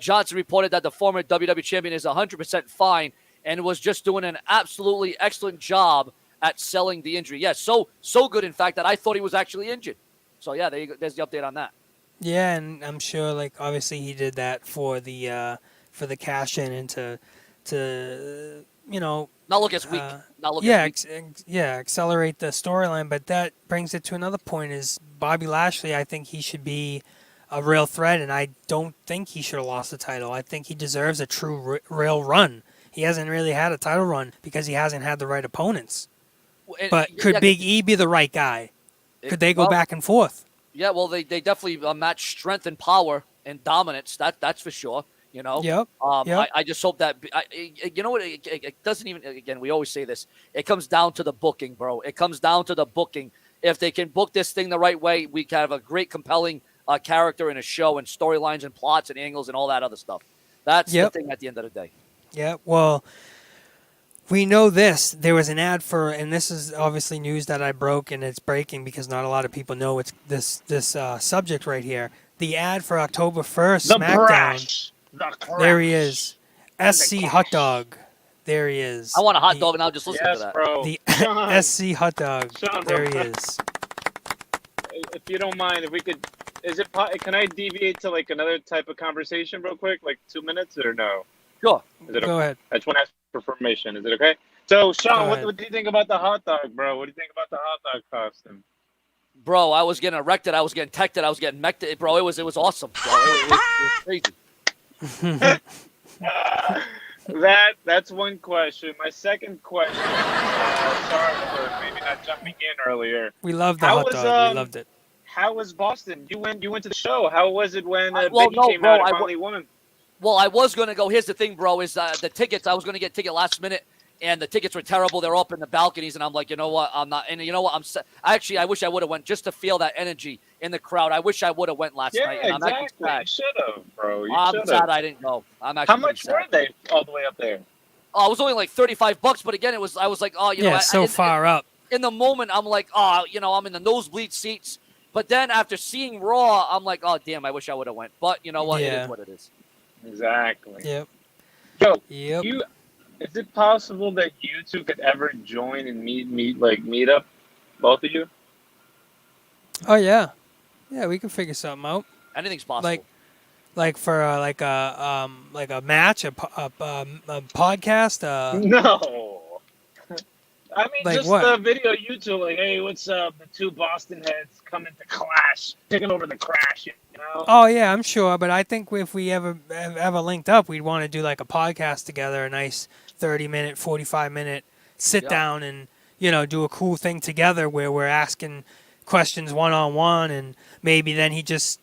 S2: Johnson reported that the former WWE champion is 100% fine and was just doing an absolutely excellent job at selling the injury. Yes, so good, in fact, that I thought he was actually injured. So, yeah, there's the update on that.
S3: Yeah, and I'm sure, obviously he did that for the cash-in and to
S2: not look as weak.
S3: Accelerate the storyline. But that brings it to another point is Bobby Lashley, I think he should be a real threat, and I don't think he should have lost the title. I think he deserves a true real run. He hasn't really had a title run because he hasn't had the right opponents. But could Big E be the right guy? Could they go back and forth?
S2: Yeah, well, they definitely match strength and power and dominance. That's for sure. You know.
S3: Yep.
S2: I just hope that you know what it doesn't even. Again, we always say this. It comes down to the booking, bro. It comes down to the booking. If they can book this thing the right way, we can have a great, compelling character in a show and storylines and plots and angles and all that other stuff. That's the thing at the end of the day.
S3: Yeah. Well, we know this. There was an ad for, and this is obviously news that I broke, and it's breaking because not a lot of people know it's this subject right here. The ad for October 1st, SmackDown. There he is. SC Hot Dog. There he is.
S2: I want a hot dog, and I'll just listen to that.
S6: Bro.
S3: The SC Hot Dog.
S6: Sean,
S3: there
S6: bro.
S3: he is.
S6: If you don't mind, if we could, can I deviate to like another type of conversation real quick, like 2 minutes or no?
S2: Sure.
S6: Is it okay?
S3: Go ahead.
S6: I just want to ask for permission. Is it okay? So, Sean, what do you think about the hot dog, bro? What do you think about the hot dog costume?
S2: Bro, I was getting erected. I was getting teched. I was getting meched. Bro, it was awesome. Bro. It was crazy.
S6: That's one question. My second question. Sorry for maybe not jumping in earlier.
S3: We loved the hot dog. We loved it.
S6: How was Boston? You went to the show. How was it when
S2: well,
S6: Biggie
S2: no,
S6: came
S2: bro,
S6: out and finally won?
S2: Well, I was gonna go. Here's the thing, bro. Is the tickets? I was gonna get ticket last minute, and the tickets were terrible. They're up in the balconies, and I'm like, you know what? I'm not. And you know what? I wish I would have went just to feel that energy in the crowd. I wish I would have went last night. And
S6: Exactly.
S2: I'm actually sad.
S6: You should have, bro.
S2: I'm sad I didn't go. I'm actually.
S6: How much were they all the way up there?
S2: Oh, it was only like $35, but again, I was like, oh, you know,
S3: so far up.
S2: In the moment, I'm like, oh, you know, I'm in the nosebleed seats. But then after seeing Raw, I'm like, oh, damn, I wish I would have went. But you know what? It is what it is.
S6: Exactly.
S3: Yep.
S6: Yo,
S3: Yep.
S6: Is it possible that you two could ever join and meet up, both of you?
S3: Oh yeah, yeah. We can figure something out.
S2: Anything's possible.
S3: Like for like a match, a podcast.
S6: No. I mean,
S3: like
S6: just
S3: what?
S6: the video you two, like, hey, what's up? The two Boston heads coming to clash, taking over the crash, you know?
S3: Oh yeah, I'm sure. But I think if we ever linked up, we'd want to do like a podcast together, a nice 30-minute, 45-minute sit down, and do a cool thing together where we're asking questions one-on-one, and maybe then he just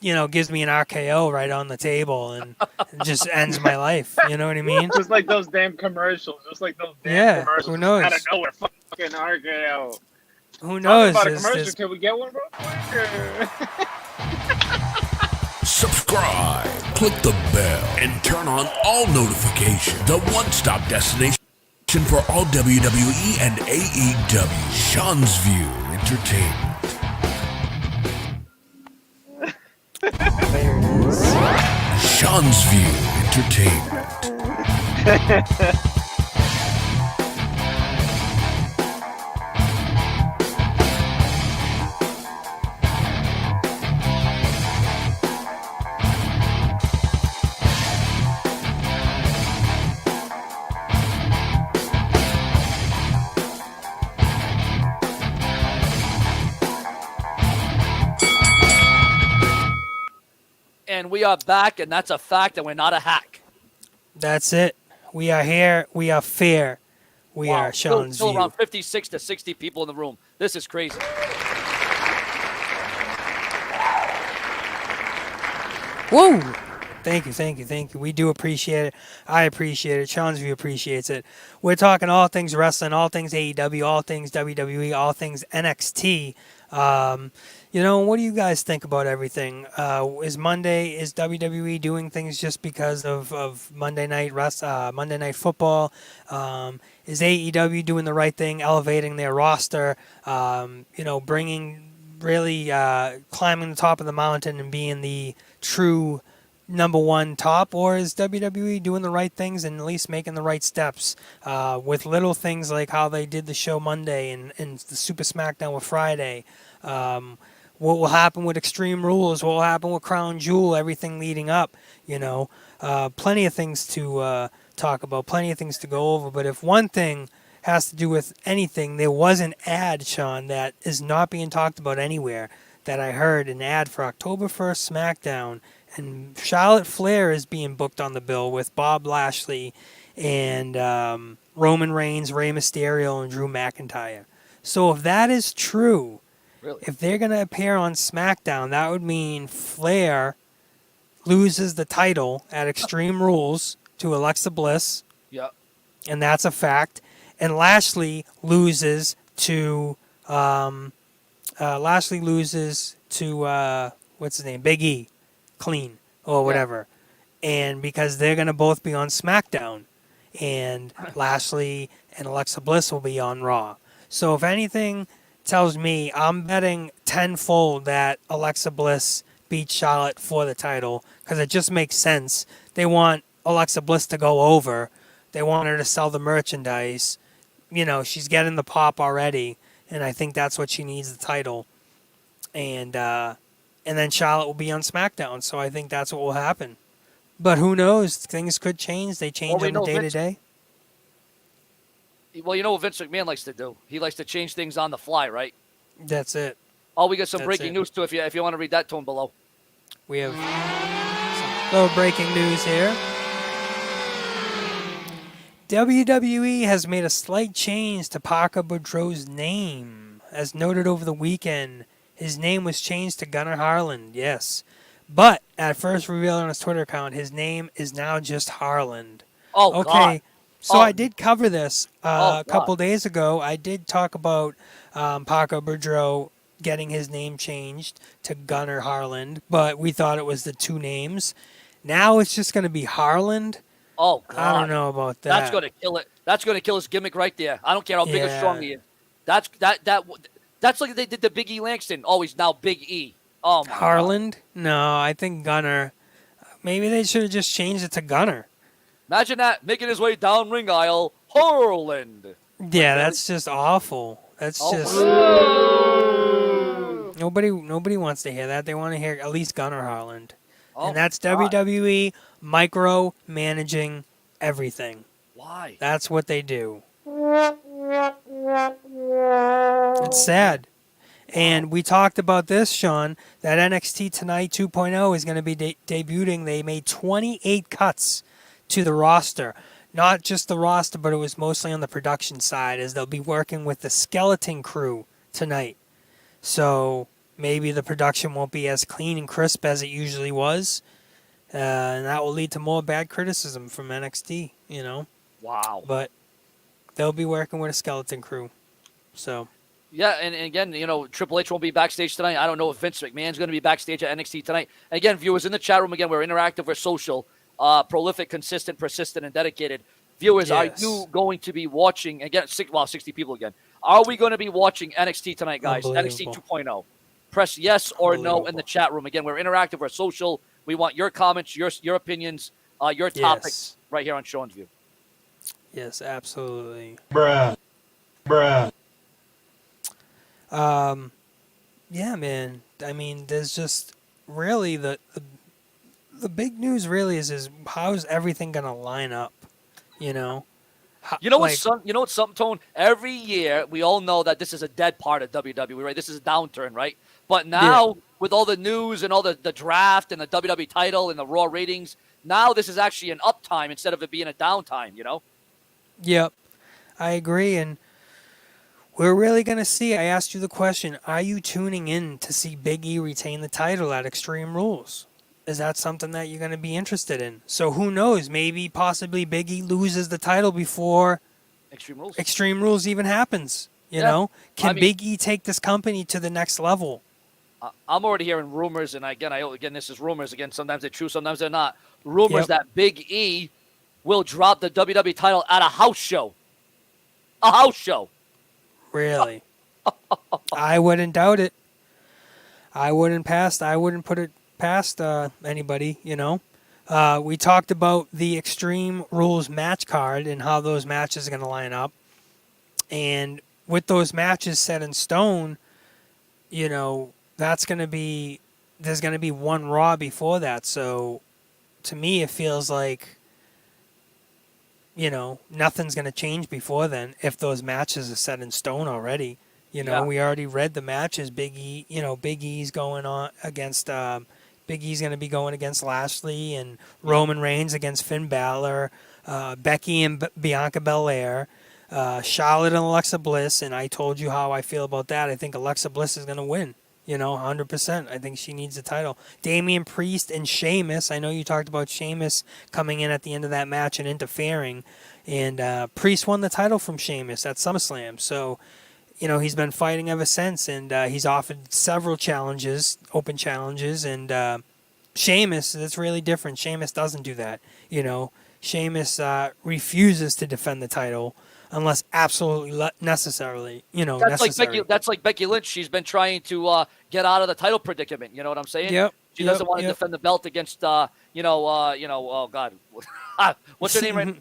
S3: gives me an RKO right on the table and just ends my life. You know what I mean?
S6: Just like those damn commercials. Commercials.
S3: Who knows?
S6: Out of nowhere, fucking RKO.
S3: Who knows?
S6: Talking about a commercial. Can we get one real quick?
S1: Subscribe, click the bell, and turn on all notifications. The one-stop destination for all WWE and AEW. Sean's View Entertainment.
S3: There it is.
S1: Sean's View Entertainment.
S2: And we are back, and that's a fact, and we're not a hack.
S3: That's it. We are here. We are fair. We are Sean's
S2: Still
S3: View.
S2: around 56 to 60 people in the room. This is crazy.
S3: Woo! Thank you. We do appreciate it. I appreciate it. Sean's View appreciates it. We're talking all things wrestling, all things AEW, all things WWE, all things NXT. What do you guys think about everything? Is WWE doing things just because of Monday Night Football? Is AEW doing the right thing, elevating their roster, climbing the top of the mountain and being the true number one top? Or is WWE doing the right things and at least making the right steps with little things like how they did the show Monday and the Super SmackDown with Friday? What will happen with Extreme Rules? What will happen with Crown Jewel? Everything leading up, plenty of things to talk about, plenty of things to go over. But if one thing has to do with anything, there was an ad, Sean, that is not being talked about anywhere that I heard, an ad for October 1st SmackDown. And Charlotte Flair is being booked on the bill with Bob Lashley and Roman Reigns, Rey Mysterio, and Drew McIntyre. So if that is true,
S2: Really?
S3: If they're going to appear on SmackDown, that would mean Flair loses the title at Extreme Rules to Alexa Bliss,
S2: Yeah.
S3: and that's a fact. And Lashley loses to what's his name, Big E, clean or whatever, and because they're gonna both be on SmackDown, and Lashley and Alexa Bliss will be on Raw. So if anything tells me, I'm betting tenfold that Alexa Bliss beats Charlotte for the title because it just makes sense. They want Alexa Bliss to go over. They want her to sell the merchandise. You know, she's getting the pop already, and I think that's what she needs, the title. And then Charlotte will be on SmackDown, so I think that's what will happen. But who knows? Things could change. They change on a day-to-day.
S2: Well, you know what Vince McMahon likes to do? He likes to change things on the fly, right?
S3: That's it.
S2: Oh, we got some
S3: That's
S2: breaking
S3: it.
S2: news, too, if you want to read that to him below.
S3: We have some little breaking news here. WWE has made a slight change to Parker Boudreaux's name. As noted over the weekend, his name was changed to Gunnar Harland, yes. But at first revealed on his Twitter account, his name is now just Harland.
S2: Oh,
S3: okay.
S2: God.
S3: So I did cover this
S2: Oh,
S3: a couple days ago. I did talk about Parker Boudreaux getting his name changed to Gunnar Harland, but we thought it was the two names. Now it's just going to be Harland.
S2: Oh, God.
S3: I don't know about that.
S2: That's going to kill it. That's going to kill his gimmick right there. I don't care how big or strong he is. That's like they did the Big E Langston. Oh, he's now Big E. Oh, my
S3: Harland? No, I think Gunnar. Maybe they should have just changed it to Gunnar.
S2: Imagine that, making his way down ring aisle, Harland.
S3: Yeah, that's just awful. That's just nobody wants to hear that. They want to hear at least Gunnar Harland.
S2: Oh,
S3: And that's
S2: God.
S3: WWE micro managing everything.
S2: Why?
S3: That's what they do. It's sad. And we talked about this, Sean, that NXT Tonight 2.0 is going to be debuting. They made 28 cuts to the roster. Not just the roster, but it was mostly on the production side, as they'll be working with the skeleton crew tonight. So maybe the production won't be as clean and crisp as it usually was. And that will lead to more bad criticism from NXT, you know.
S2: Wow.
S3: But they'll be working with a skeleton crew. So...
S2: Yeah, and again, you know, Triple H won't be backstage tonight. I don't know if Vince McMahon's going to be backstage at NXT tonight. And again, viewers in the chat room, again, we're interactive, we're social, prolific, consistent, persistent, and dedicated. Viewers, are you going to be watching, again, 60 people again. Are we going to be watching NXT tonight, guys? NXT 2.0. Press yes or no in the chat room. Again, we're interactive, we're social. We want your comments, your opinions, your topics right here on Sean's View.
S3: Yes, absolutely.
S7: Bruh.
S3: Yeah, man. I mean, there's just really the big news really is how's everything gonna line up? You know.
S2: You know what's something, Tone? Every year we all know that this is a dead part of WWE, right? This is a downturn, right? But now with all the news and all the draft and the WWE title and the Raw ratings, now this is actually an uptime instead of it being a downtime. You know.
S3: Yep, I agree, and we're really going to see. I asked you the question, are you tuning in to see Big E retain the title at Extreme Rules? Is that something that you're going to be interested in? So who knows? Maybe, possibly Big E loses the title before Extreme Rules even happens. You know? Can Big E take this company to the next level?
S2: I'm already hearing rumors, and again, this is rumors. Again, sometimes they're true, sometimes they're not. Rumors that Big E will drop the WWE title at a house show. A house show.
S3: Really? I wouldn't doubt it. I wouldn't put it past anybody, you know. We talked about the Extreme Rules match card and how those matches are going to line up. And with those matches set in stone, you know, there's going to be one Raw before that. So to me, it feels like, you know, nothing's going to change before then if those matches are set in stone already. You know, we already read the matches. Big E's going on against, Big E's going to be going against Lashley, and Roman Reigns against Finn Balor, Becky and Bianca Belair. Charlotte and Alexa Bliss, and I told you how I feel about that. I think Alexa Bliss is going to win. 100%. I think she needs the title. Damian Priest and Sheamus. I know you talked about Sheamus coming in at the end of that match and interfering. And Priest won the title from Sheamus at SummerSlam. So, he's been fighting ever since. And he's offered several challenges, open challenges. And Sheamus, that's really different. Sheamus doesn't do that. Sheamus refuses to defend the title unless absolutely necessarily, necessary.
S2: That's like Becky Lynch. She's been trying to get out of the title predicament. You know what I'm saying?
S3: Yep.
S2: She doesn't want to defend the belt against, oh God, what's her name right now?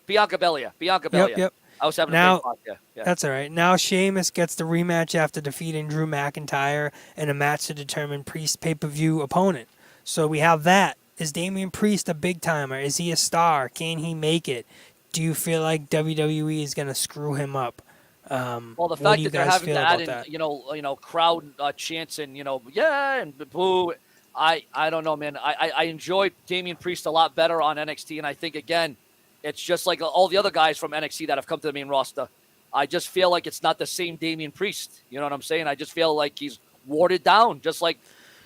S2: Bianca Belair.
S3: Yep.
S2: I was having
S3: now,
S2: a brain fog. Yeah.
S3: That's all right. Now Sheamus gets the rematch after defeating Drew McIntyre in a match to determine Priest's pay-per-view opponent. So we have that. Is Damian Priest a big timer? Is he a star? Can he make it? Do you feel like WWE is going to screw him up?
S2: Well, the fact that they're having to add in, crowd chants and, yeah, and boo. I don't know, man. I enjoyed Damian Priest a lot better on NXT, and I think, again, it's just like all the other guys from NXT that have come to the main roster. I just feel like it's not the same Damian Priest. You know what I'm saying? I just feel like he's watered down, just like,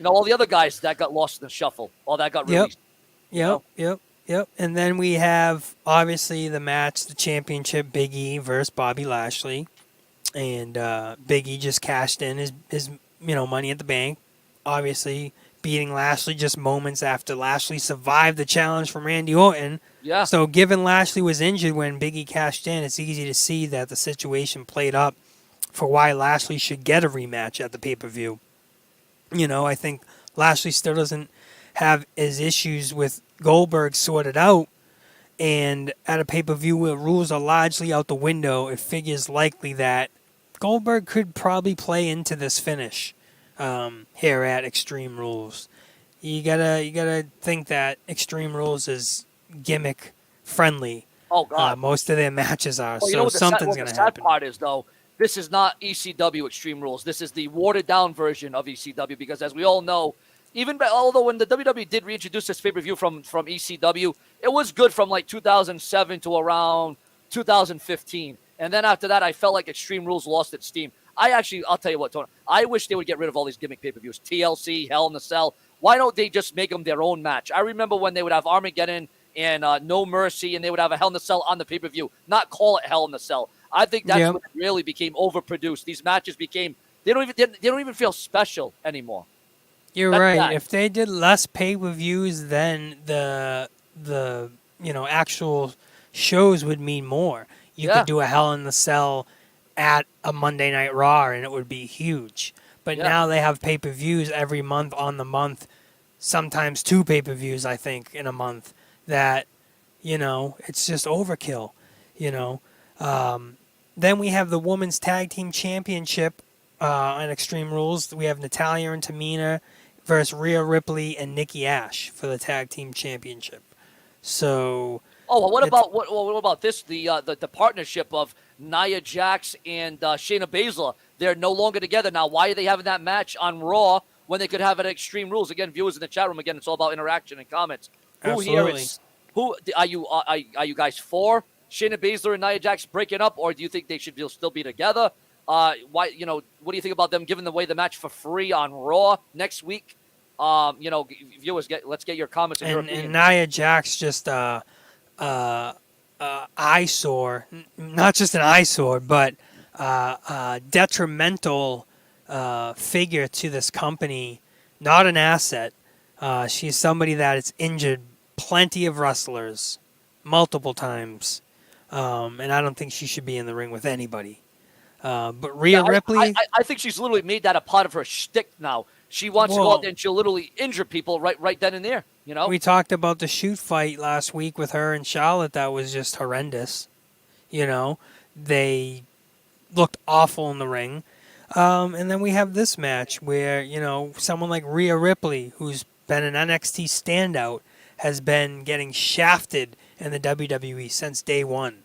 S2: all the other guys that got lost in the shuffle or that got released.
S3: Yep. And then we have, obviously, the match, the championship, Big E versus Bobby Lashley. And Big E just cashed in his Money at the Bank. Obviously, beating Lashley just moments after Lashley survived the challenge from Randy Orton.
S2: Yeah. So
S3: given Lashley was injured when Big E cashed in, it's easy to see that the situation played up for why Lashley should get a rematch at the pay-per-view. I think Lashley still doesn't have his issues with Goldberg sorted out. And at a pay-per-view where rules are largely out the window, it figures likely that Goldberg could probably play into this finish here at Extreme Rules. You gotta think that Extreme Rules is gimmick friendly.
S2: Oh God,
S3: most of their matches are.
S2: Well,
S3: Something's gonna happen.
S2: The sad part is though, this is not ECW Extreme Rules. This is the watered down version of ECW because, as we all know, although when the WWE did reintroduce this pay-per-view from ECW, it was good from like 2007 to around 2015. And then after that, I felt like Extreme Rules lost its steam. I'll tell you what, Tony, I wish they would get rid of all these gimmick pay-per-views. TLC, Hell in a Cell. Why don't they just make them their own match? I remember when they would have Armageddon and No Mercy, and they would have a Hell in a Cell on the pay-per-view, not call it Hell in a Cell. I think that's when it really became overproduced. These matches became, they don't even feel special anymore.
S3: You're right. If they did less pay-per-views, then the actual shows would mean more. You could do a Hell in the Cell at a Monday Night Raw, and it would be huge. But now they have pay-per-views every month on the month, sometimes 2 pay-per-views, I think, in a month, that, it's just overkill, Then we have the Women's Tag Team Championship on Extreme Rules. We have Natalya and Tamina versus Rhea Ripley and Nikki Ash for the Tag Team Championship. So...
S2: what about this? The partnership of Nia Jax and Shayna Baszler. They're no longer together now. Why are they having that match on Raw when they could have it at Extreme Rules? Again, viewers in the chat room. Again, it's all about interaction and comments.
S3: Absolutely.
S2: Who are you guys for Shayna Baszler and Nia Jax breaking up, or do you think they should still be together? Why? What do you think about them giving away the match for free on Raw next week? Viewers, let's get your comments and your opinion.
S3: And Nia Jax just eyesore, not just an eyesore, but detrimental figure to this company, not an asset. She's somebody that has injured plenty of wrestlers multiple times, and I don't think she should be in the ring with anybody. But Rhea Ripley...
S2: I think she's literally made that a part of her shtick now. She wants to go out there and she'll literally injure people right then and there.
S3: We talked about the shoot fight last week with her and Charlotte. That was just horrendous. They looked awful in the ring. And then we have this match where, someone like Rhea Ripley, who's been an NXT standout, has been getting shafted in the WWE since day one,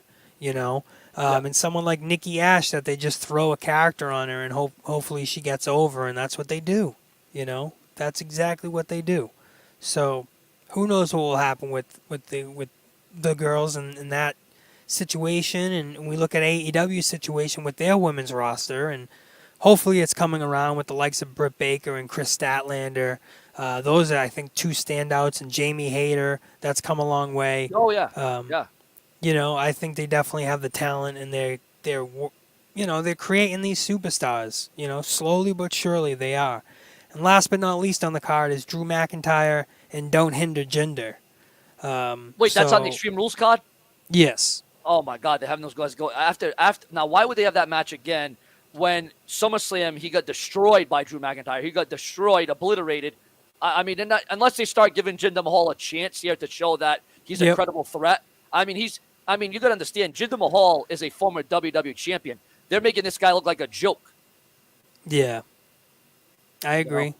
S3: And someone like Nikki Ash that they just throw a character on her and hopefully she gets over, and that's what they do, That's exactly what they do. So who knows what will happen with the girls in that situation, and we look at AEW's situation with their women's roster, and hopefully it's coming around with the likes of Britt Baker and Chris Statlander. Those are, I think, two standouts, and Jamie Hayter, that's come a long way.
S2: Oh, yeah.
S3: Yeah. I think they definitely have the talent, and they're creating these superstars. Slowly but surely they are. And last but not least on the card is Drew McIntyre and Don't Hinder Jinder.
S2: Wait, that's on the Extreme Rules card?
S3: Yes.
S2: Oh my God, they're having those guys go after. Now, why would they have that match again when SummerSlam he got destroyed by Drew McIntyre? He got destroyed, obliterated. I mean, unless they start giving Jinder Mahal a chance here to show that he's a credible threat. I mean, you got to understand, Jinder Mahal is a former WWE champion. They're making this guy look like a joke.
S3: Yeah. I agree.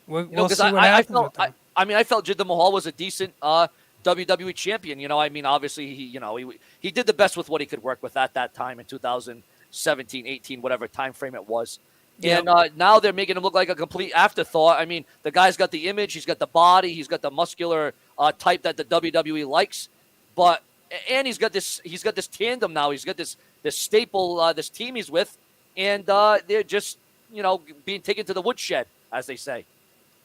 S3: We'll see what
S2: I
S3: happens
S2: felt,
S3: with them.
S2: I felt Jinder Mahal was a decent WWE champion. Obviously he did the best with what he could work with at that time in 2017, 18, whatever time frame it was.
S3: Yep.
S2: And now they're making him look like a complete afterthought. I mean, the guy's got the image, he's got the body, he's got the muscular type that the WWE likes, and he's got this tandem now. He's got this staple, this team he's with, and they're just being taken to the woodshed, as they say.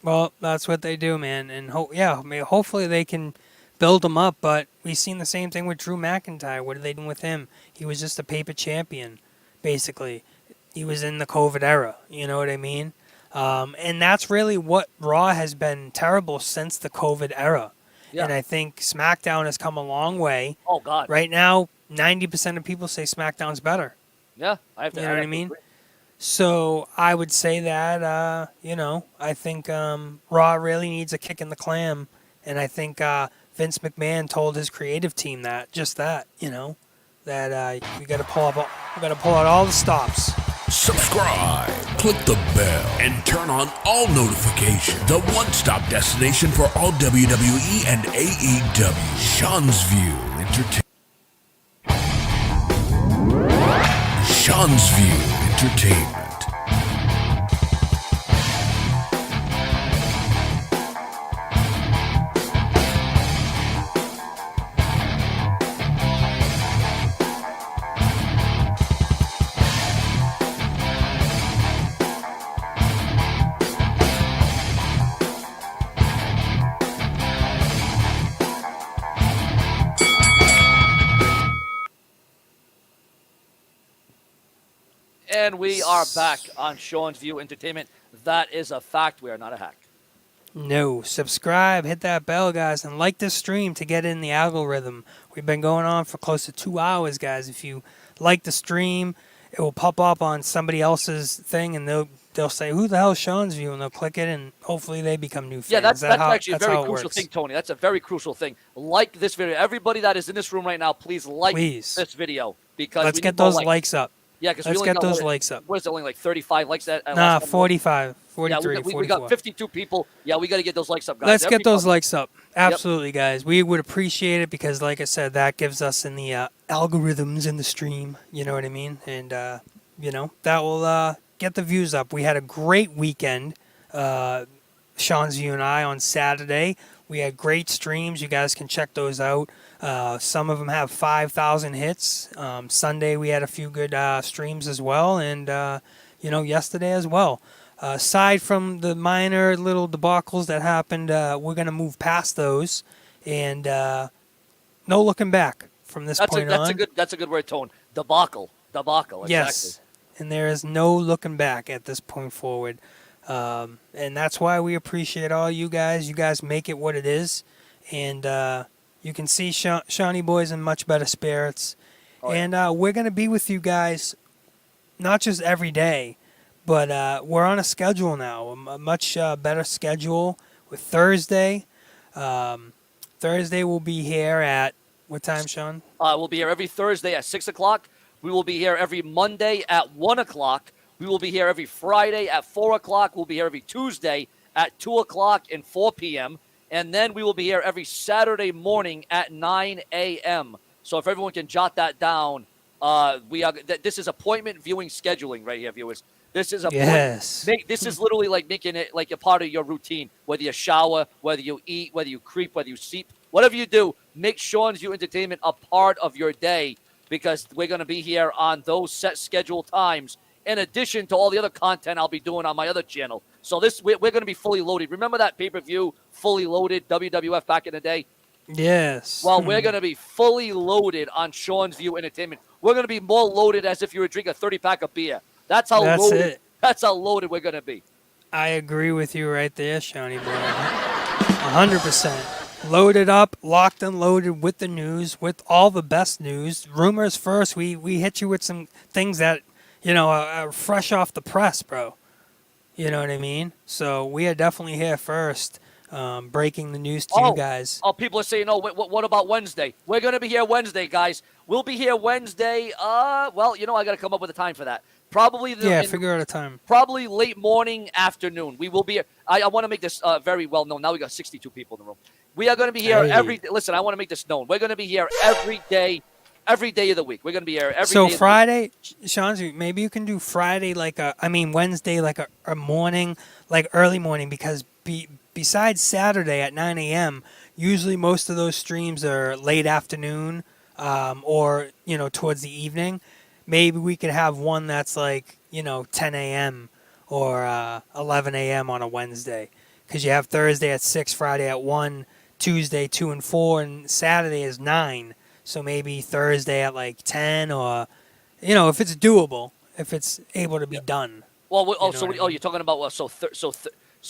S3: Well, that's what they do, man. And hopefully they can build him up. But we've seen the same thing with Drew McIntyre. What are they doing with him? He was just a paper champion, basically. He was in the COVID era. You know what I mean? And that's really what Raw has been terrible since the COVID era. Yeah. And I think SmackDown has come a long way.
S2: Oh, God.
S3: Right now, 90% of people say SmackDown's better.
S2: Yeah. You
S3: know what I mean? So I would say that, I think Raw really needs a kick in the clam. And I think Vince McMahon told his creative team that we got to pull out all the stops.
S1: Subscribe, click the bell, and turn on all notifications. The one-stop destination for all WWE and AEW. Sean's View Entertainment. Sean's View Entertainment.
S2: And we are back on Sean's View Entertainment. That is a fact. We are not a hack.
S3: No. Subscribe, hit that bell, guys, and like this stream to get in the algorithm. We've been going on for close to 2 hours, guys. If you like the stream, it will pop up on somebody else's thing, and they'll say, "Who the hell is Sean's View?" And they'll click it, and hopefully they become new fans.
S2: Yeah, that's actually a very crucial thing, Tony. That's a very crucial thing. Like this video. Everybody that is in this room right now, please like this video. Because
S3: let's get those likes up.
S2: Yeah, because
S3: let's get those likes up.
S2: What is it, only like 35 likes?
S3: 45, 43,
S2: yeah, we
S3: 44.
S2: got 52 people. Yeah, we got to get those likes up, guys.
S3: Let's get those likes up. Absolutely, guys. We would appreciate it because, like I said, that gives us in the algorithms in the stream. You know what I mean? And, that will get the views up. We had a great weekend, Sean's View and I, on Saturday. We had great streams. You guys can check those out. Some of them have 5,000 hits. Sunday we had a few good streams as well, and yesterday as well. Aside from the minor little debacles that happened, we're gonna move past those, and no looking back from this point on.
S2: That's a good word, Tone. Debacle. Exactly.
S3: Yes, and there is no looking back at this point forward, and that's why we appreciate all you guys. You guys make it what it is, and. You can see Shawnee Boy's in much better spirits. Oh, yeah. And we're going to be with you guys not just every day, but we're on a schedule now, a much better schedule with Thursday. Thursday we'll be here at what time, Sean?
S2: We'll be here every Thursday at 6 o'clock. We will be here every Monday at 1 o'clock. We will be here every Friday at 4 o'clock. We'll be here every Tuesday at 2 o'clock and 4 p.m., and then we will be here every Saturday morning at 9 a.m. So if everyone can jot that down, this is appointment viewing scheduling right here, viewers. This is this is literally like making it like a part of your routine, whether you shower, whether you eat, whether you creep, whether you sleep. whatever you do, make Sean's View Entertainment a part of your day, because we're going to be here on those set scheduled times, in addition to all the other content I'll be doing on my other channel. So we're going to be fully loaded. Remember that pay-per-view, fully loaded, WWF back in the day?
S3: Yes.
S2: Well, we're going to be fully loaded on Sean's View Entertainment. We're going to be more loaded as if you were drinking a 30-pack of beer. That's how loaded. That's how loaded we're going to be.
S3: I agree with you right there, Shawnee boy. 100%. Loaded up, locked and loaded with the news, with all the best news. Rumors first. We hit you with some things that, are fresh off the press, bro. You know what I mean? So we are definitely here first, breaking the news to you guys.
S2: Oh, people are saying, what about Wednesday? We're going to be here Wednesday, guys. We'll be here Wednesday. I got to come up with a time for that. Probably
S3: figure out a time.
S2: Probably late morning, afternoon. We will be here. I want to make this very well known. Now we got 62 people in the room. We are going to be here every day. Listen, I want to make this known. We're going to be here every day of the week. We're going to be here every day.
S3: So Friday, Sean, maybe you can do Friday Wednesday like a morning, like early morning, because besides Saturday at 9 a.m., usually most of those streams are late afternoon or, towards the evening. Maybe we could have one that's like, 10 a.m. or 11 a.m. on a Wednesday, because you have Thursday at 6, Friday at 1, Tuesday 2 and 4, and Saturday is 9. So maybe Thursday at like 10, or, if it's doable, if it's able to be done.
S2: Well, you're talking about so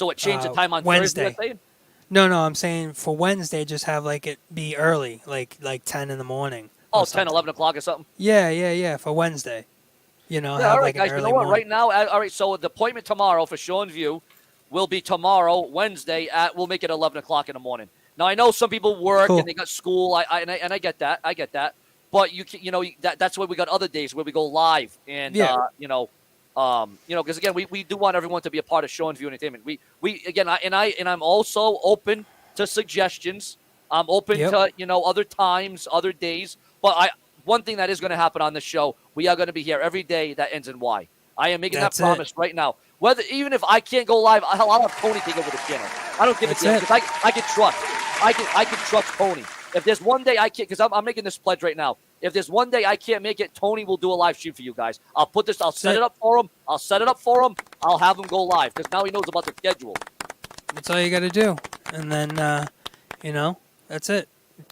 S2: it changed the time on
S3: Wednesday.
S2: Thursday?
S3: No, I'm saying for Wednesday, just have like it be early, like 10 in the morning.
S2: Oh, 10, 11 o'clock or something?
S3: Yeah, for Wednesday. Have
S2: all right,
S3: like
S2: guys,
S3: an early
S2: you know what?
S3: morning.
S2: Right now, all right, so the appointment tomorrow for Sean's View will be tomorrow, Wednesday, we'll make it 11 o'clock in the morning. Now, I know some people work and they got school, and I get that. I get that. But, that's why we got other days where we go live. And, because, again, we do want everyone to be a part of Sean's View Entertainment. I'm also open to suggestions. I'm open to, other times, other days. But one thing that is going to happen on this show, we are going to be here every day that ends in Y. I am making that promise right now. Even if I can't go live, I'll have Tony take over the channel. I don't give a damn, because I can trust. I can trust Tony. If there's one day I can't, because I'm making this pledge right now. If there's one day I can't make it, Tony will do a live stream for you guys. I'll set it up for him. I'll have him go live, because now he knows about the schedule.
S3: That's all you got to do. And then, that's it.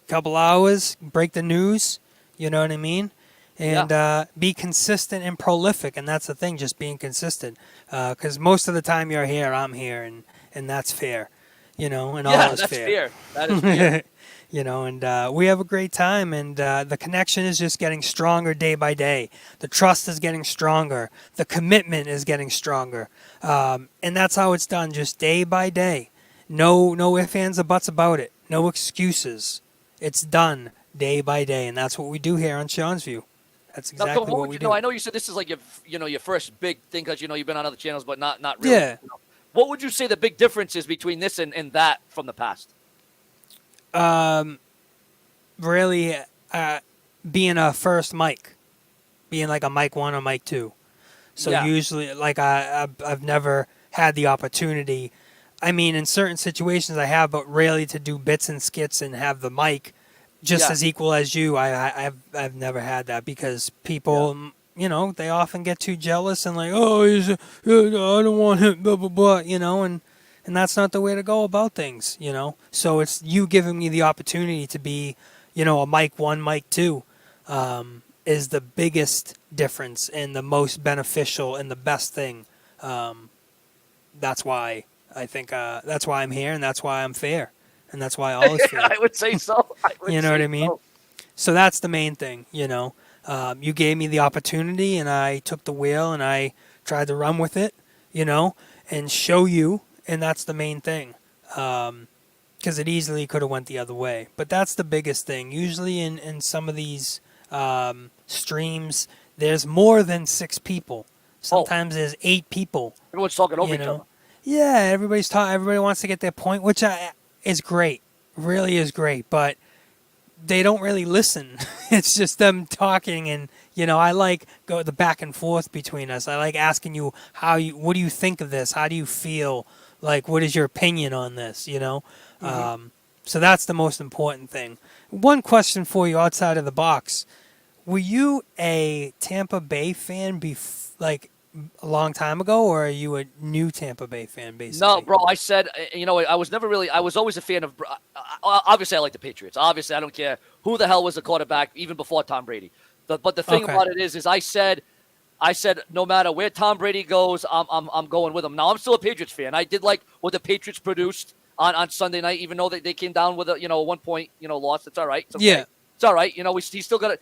S3: Couple hours, break the news, you know what I mean? And be consistent and prolific, and that's the thing, just being consistent. Because most of the time you're here, I'm here, and that's fair, and all is fair.
S2: That is fair.
S3: And we have a great time, and the connection is just getting stronger day by day. The trust is getting stronger. The commitment is getting stronger. And that's how it's done, just day by day. No ifs, ands, or buts about it. No excuses. It's done day by day, and that's what we do here on Sean's View. That's exactly what we do.
S2: I know you said this is like your first big thing, because you've been on other channels, but not really.
S3: Yeah.
S2: What would you say the big difference is between this and that from the past?
S3: Really, being a first mic, being like a mic 1 or mic 2. So usually, like I've never had the opportunity. I mean, in certain situations I have, but rarely to do bits and skits and have the mic just as equal as you. I've never had that, because people, they often get too jealous and like, I don't want him, blah, blah, blah, and that's not the way to go about things, So it's you giving me the opportunity to be, a mic 1, mic 2, is the biggest difference and the most beneficial and the best thing. That's why I think that's why I'm here, and that's why I'm fair. And that's why all is fair.
S2: I would say so.
S3: You know what I mean? So that's the main thing, You gave me the opportunity, and I took the wheel, and I tried to run with it, and show you, and that's the main thing. Because it easily could have went the other way. But that's the biggest thing. Usually in some of these streams, there's more than 6 people. Sometimes there's 8 people.
S2: Everyone's talking over each other.
S3: Yeah, everybody's talking. Everybody wants to get their point, which is great. Really is great. But they don't really listen. It's just them talking, and I like the back and forth between us. I like asking you what do you think of this? How do you feel? Like, what is your opinion on this? So that's the most important thing. One question for you outside of the box. Were you a Tampa Bay fan a long time ago, or are you a new Tampa Bay fan, basically?
S2: No, bro, I said, I was always a fan of, obviously I like the Patriots. Obviously, I don't care who the hell was the quarterback, even before Tom Brady. But the thing about it is I said, no matter where Tom Brady goes, I'm going with him. Now, I'm still a Patriots fan. I did like what the Patriots produced on Sunday night, even though they came down with a 1 point, loss. It's all right. It's okay.
S3: Yeah.
S2: It's all right. He's still got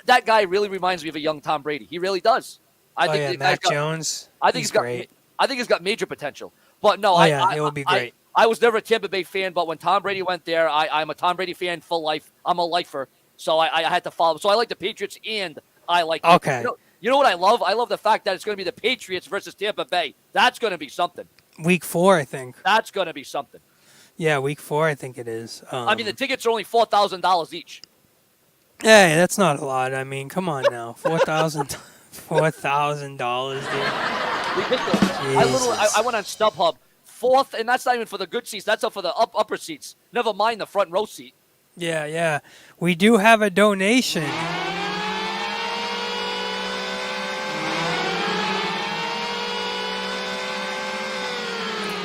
S2: that guy really reminds me of a young Tom Brady. He really does. I think
S3: Matt Jones.
S2: I think he's
S3: great.
S2: I think he's got major potential. But no,
S3: it would be great.
S2: I was never a Tampa Bay fan, but when Tom Brady went there, I'm a Tom Brady fan for life. I'm a lifer, so I had to follow. So I like the Patriots, and I like.
S3: Okay.
S2: You know what I love? I love the fact that it's going to be the Patriots versus Tampa Bay. That's going to be something.
S3: Week 4, I think.
S2: That's going to be something.
S3: Yeah, week 4, I think it is.
S2: I mean, the tickets are only $4,000 each.
S3: Hey, that's not a lot. I mean, come on now, $4,000, dude.
S2: Ridiculous. I went on StubHub. Fourth, and that's not even for the good seats. That's up for the upper seats. Never mind the front row seat.
S3: Yeah. We do have a donation.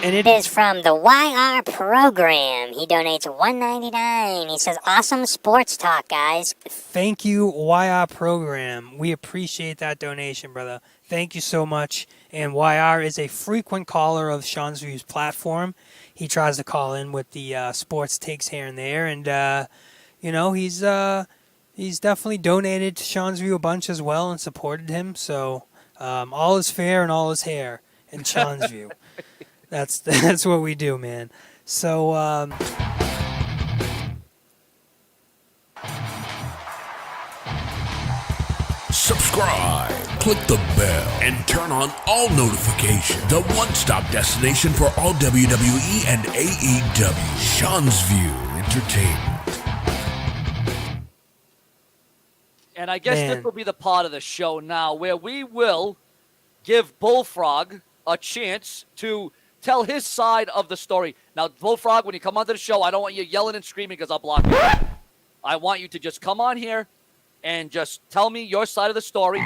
S3: And
S5: It is from the YR program. He donates $1.99. He says, awesome sports talk, guys.
S3: Thank you, YR program. We appreciate that donation, brother. Thank you so much. And YR is a frequent caller of Sean's Views platform. He tries to call in with the sports takes here and there. And, he's definitely donated to Sean's View a bunch as well and supported him. So all is fair and all is hair in Sean's View. That's what we do, man. So,
S1: subscribe, click the bell, and turn on all notifications. The one-stop destination for all WWE and AEW. Sean's View Entertainment.
S2: And I guess this will be the part of the show now where we will give Bullfrog a chance to tell his side of the story. Now, Bullfrog, when you come onto the show, I don't want you yelling and screaming because I'll block you. I want you to just come on here and just tell me your side of the story